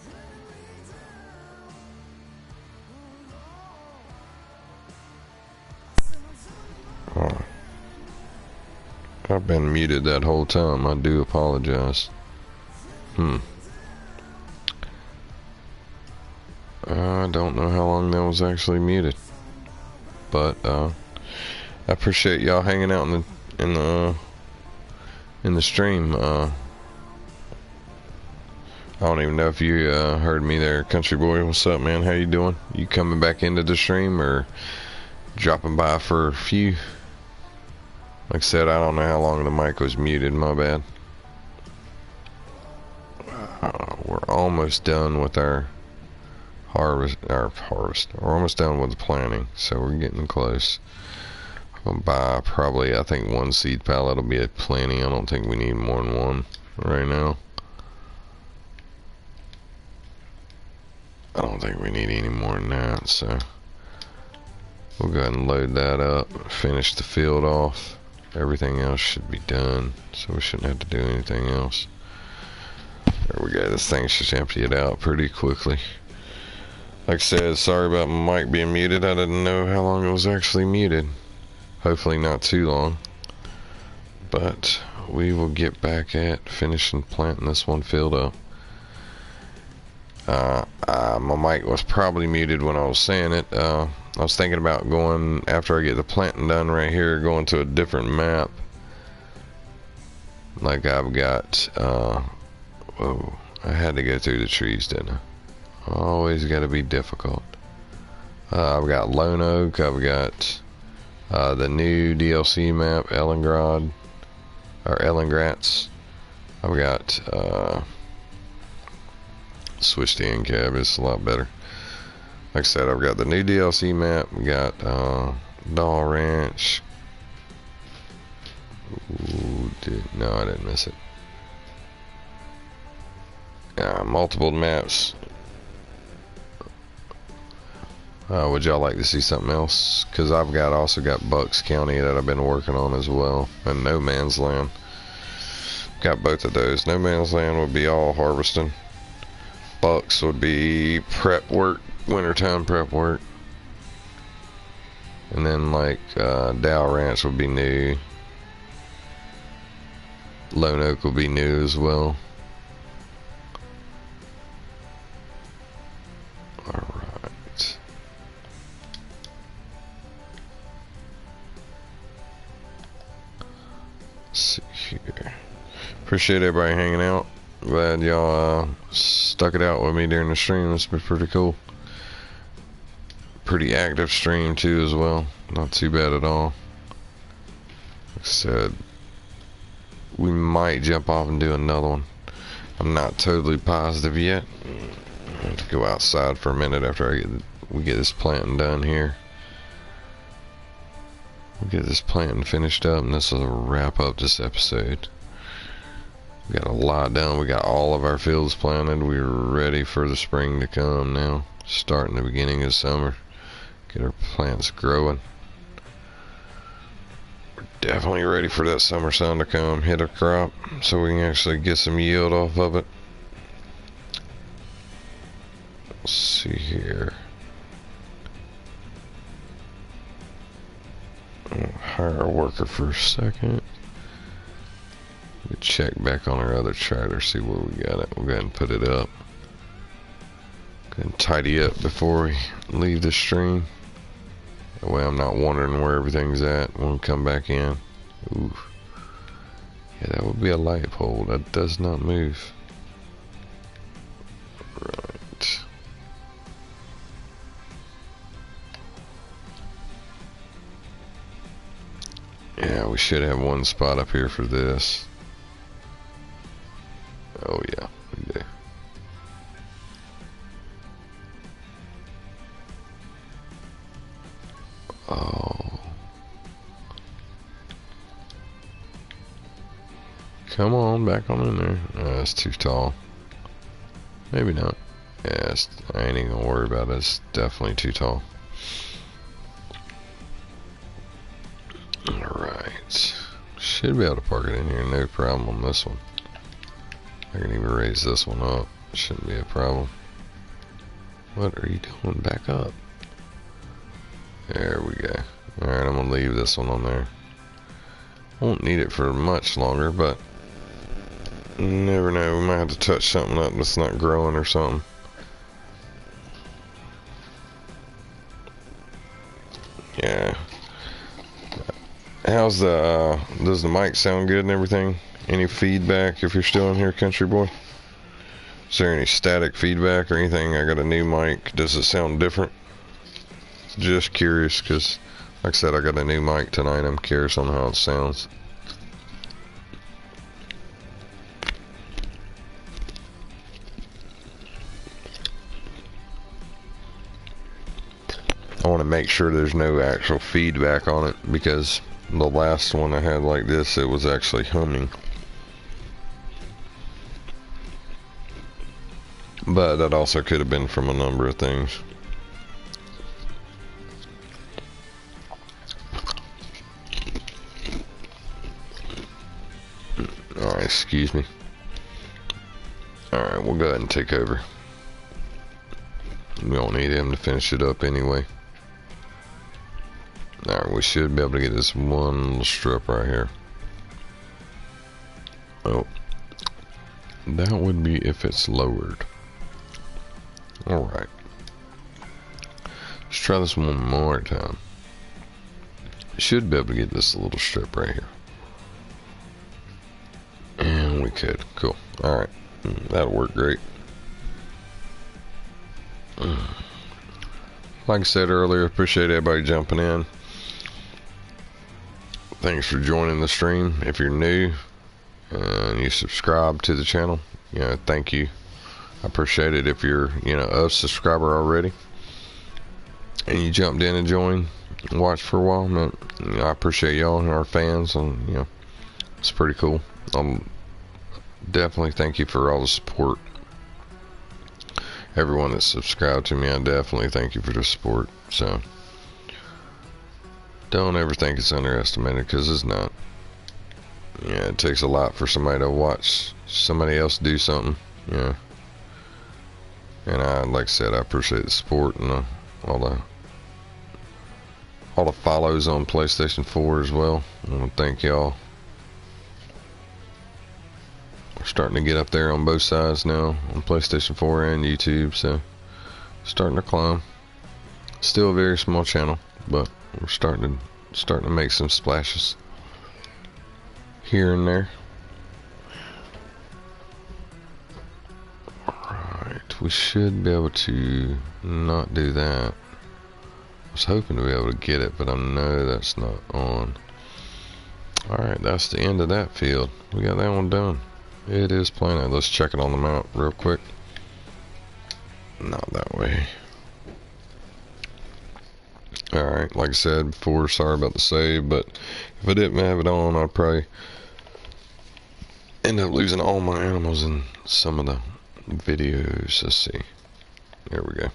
bringing me down. Oh, Lord. Oh. I've been muted that whole time. I do apologize. I don't know how long that was actually muted, but I appreciate y'all hanging out in the stream. I don't even know if you heard me there, country boy. What's up, man? How you doing? You coming back into the stream or dropping by for a few? Like I said, I don't know how long the mic was muted. My bad. We're almost done with our harvest. We're almost done with the planting, so we're getting close. I'm gonna buy probably, I think, one seed pallet will be at plenty. I don't think we need more than one right now. I don't think we need any more than that, so we'll go ahead and load that up, finish the field off. Everything else should be done, so we shouldn't have to do anything else. There we go. This thing should empty it out pretty quickly. Like I said, sorry about my mic being muted. I didn't know how long it was actually muted. Hopefully not too long. But we will get back at finishing planting this one field up. My mic was probably muted when I was saying it. I was thinking about going, after I get the planting done right here, going to a different map. Like I've got, whoa, I had to go through the trees, didn't I? Always got to be difficult. I've got Lone Oak, I've got the new DLC map, Ellengratz. I've got switch to end cab, it's a lot better. Like I said, I've got the new DLC map, we got Doll Ranch. Ooh, no, I didn't miss it. Multiple maps. Would y'all like to see something else? Because I've also got Bucks County that I've been working on as well, and No Man's Land. Got both of those. No Man's Land would be all harvesting. Bucks would be prep work, wintertime prep work. And then like Dow Ranch would be new. Lone Oak will be new as well. Alright. Let's see here. appreciate everybody hanging out. Glad y'all stuck it out with me during the stream. It's been pretty cool. Pretty active stream too as well. Not too bad at all. Like I said, we might jump off and do another one. I'm not totally positive yet. I have to go outside for a minute after we get this planting done here. We'll get this planting finished up, and this will wrap up this episode. We got a lot done. We got all of our fields planted. We're ready for the spring to come now. Starting the beginning of summer. Get our plants growing. We're definitely ready for that summer sun to come. Hit a crop so we can actually get some yield off of it. Let's see here. I'll hire a worker for a second. We check back on our other tractor, see where we got it. We'll go ahead and put it up. Go ahead and tidy up before we leave the stream. That way I'm not wondering where everything's at when we come back in. Ooh. Yeah, that would be a light pole. That does not move. Right. Yeah, we should have one spot up here for this. Oh yeah, we do. Oh. Come on, back on in there. That's too tall. Maybe not. Yeah, I ain't even gonna worry about it. It's definitely too tall. Alright. Should be able to park it in here, no problem on this one. I can even raise this one up. Shouldn't be a problem. What are you doing? Back up. There we go. Alright, I'm gonna leave this one on there. Won't need it for much longer, but you never know. We might have to touch something up that's not growing or something. Yeah. How's the, does the mic sound good and everything? Any feedback if you're still in here, country boy? Is there any static feedback or anything? I got a new mic. Does it sound different? Just curious, because like I said, I got a new mic tonight. I'm curious on how it sounds. I want to make sure there's no actual feedback on it, because the last one I had like this, it was actually humming. But that also could have been from a number of things. Alright, excuse me. Alright, we'll go ahead and take over. We don't need him to finish it up anyway. Alright, we should be able to get this one little strip right here. Oh. That would be if it's lowered. Alright. Let's try this one more time. Should be able to get this little strip right here. And we could. Cool. Alright. That'll work great. Like I said earlier, appreciate everybody jumping in. Thanks for joining the stream. If you're new and you subscribe to the channel, you know, thank you. I appreciate it. If you're, you know, a subscriber already and you jumped in and joined and watched for a while, man, you know, I appreciate y'all and our fans, and you know, it's pretty cool. Definitely thank you for all the support. Everyone that's subscribed to me, I definitely thank you for the support. So don't ever think it's underestimated, because it's not. Yeah, it takes a lot for somebody to watch somebody else do something. Yeah. And I, like I said, I appreciate the support and all the follows on PlayStation 4 as well. I want to thank y'all. We're starting to get up there on both sides now, on PlayStation 4 and YouTube, so starting to climb. Still a very small channel, but we're starting to make some splashes here and there. we should be able to not do that. I was hoping to be able to get it, but I know that's not on. Alright, that's the end of that field. We got that one done. It is planted. Let's check it on the map real quick. Not that way. Alright, like I said before, sorry about the save, but if I didn't have it on, I'd probably end up losing all my animals in some of the videos. Let's see. There we go.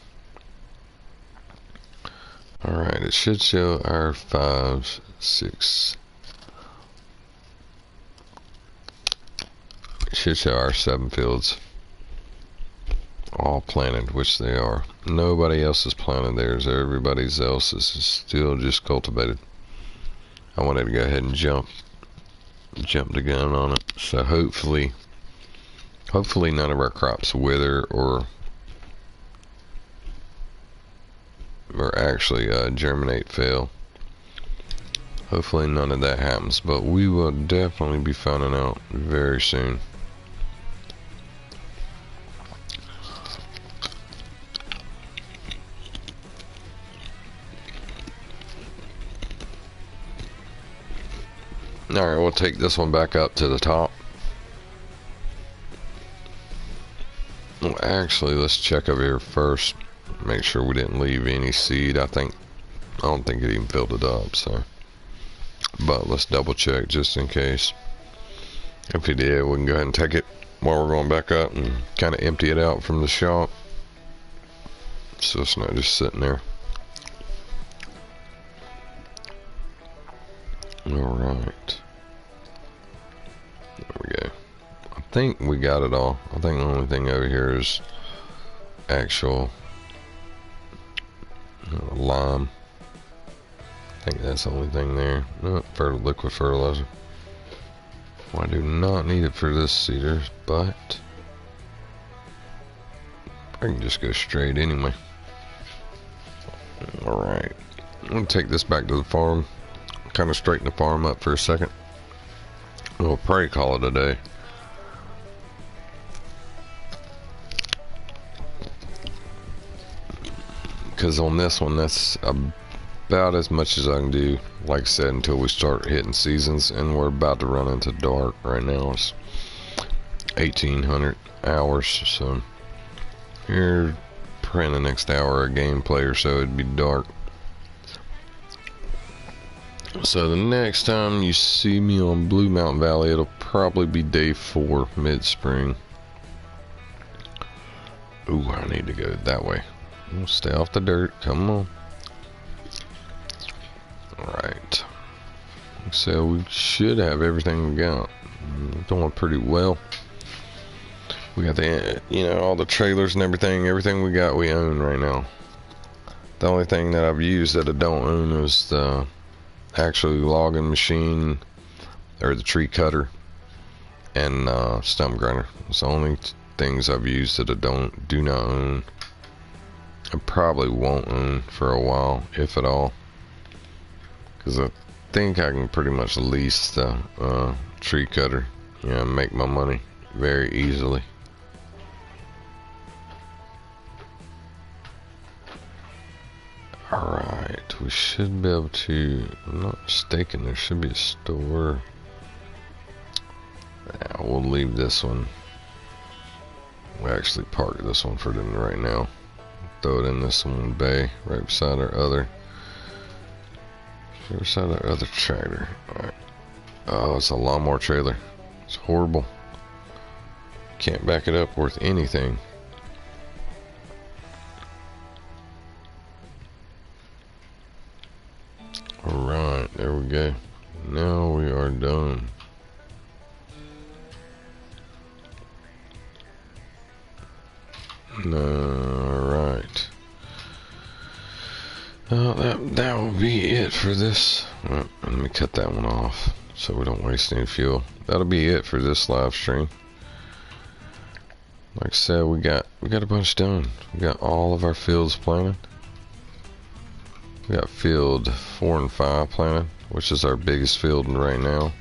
Alright, it should show our 5, 6. It should show our 7 fields all planted, which they are. Nobody else is planted theirs. Everybody else is still just cultivated. I wanted to go ahead and jump the gun on it. So hopefully none of our crops wither or actually germinate, fail. Hopefully none of that happens, but we will definitely be finding out very soon. Alright, we'll take this one back up to the top. Well, actually, let's check over here first. Make sure we didn't leave any seed. I don't think it even filled it up, so. But let's double check just in case. If it did, we can go ahead and take it while we're going back up and kind of empty it out from the shop. So it's not just sitting there. Alright. There we go. I think we got it all. I think the only thing over here is actual lime. I think that's the only thing there. No, liquid fertilizer. Well, I do not need it for this cedar, but I can just go straight anyway. Alright. I'm going to take this back to the farm. Kind of straighten the farm up for a second. We'll probably call it a day. Because on this one, that's about as much as I can do, like I said, until we start hitting seasons, and we're about to run into dark right now. It's 1800 hours, so here probably in the next hour of gameplay or so it'd be dark. So the next time you see me on Blue Mountain Valley, it'll probably be day 4, mid-spring. Ooh, I need to go that way. We'll stay off the dirt, come on. Alright. So we should have everything we got. We're doing pretty well. We got the, all the trailers and everything we got we own right now. The only thing that I've used that I don't own is the actually logging machine, or the tree cutter, and stump grinder. It's the only things I've used that I do not own. I probably won't own for a while, if at all, because I think I can pretty much lease the tree cutter, and make my money very easily. Alright, we should be able to, I'm not mistaken, there should be a store. Yeah, we'll leave this one. We actually park this one for them right now. Throw it in this one bay, right beside our other tractor. Alright. Oh, it's a lawnmower trailer. It's horrible. Can't back it up worth anything. Alright, there we go. Now we are done. Alright. That will be it for this. Well, let me cut that one off so we don't waste any fuel. That'll be it for this live stream. Like I said, we got a bunch done. We got all of our fields planted. We got field 4 and 5 planted, which is our biggest field right now.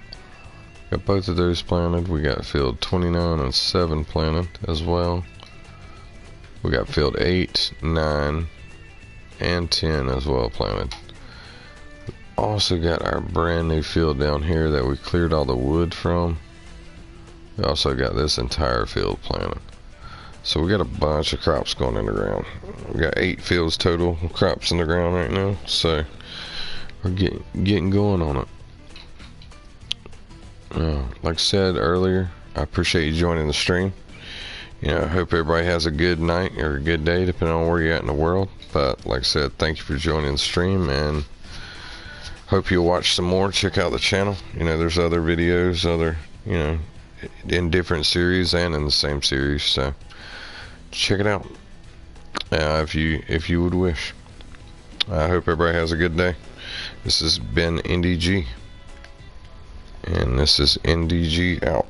Got both of those planted. We got field 29 and 7 planted as well. We got field 8, 9, and 10 as well planted. Also got our brand new field down here that we cleared all the wood from. We also got this entire field planted. So we got a bunch of crops going in the ground. We got 8 fields total of crops in the ground right now. So we're getting going on it. Like I said earlier, I appreciate you joining the stream. You know, I hope everybody has a good night or a good day depending on where you're at in the world. But like I said, thank you for joining the stream, and hope you'll watch some more. Check out the channel. You know, there's other videos, you know, in different series and in the same series. So check it out if you would wish. I hope everybody has a good day. This has been NDG, and this is NDG out.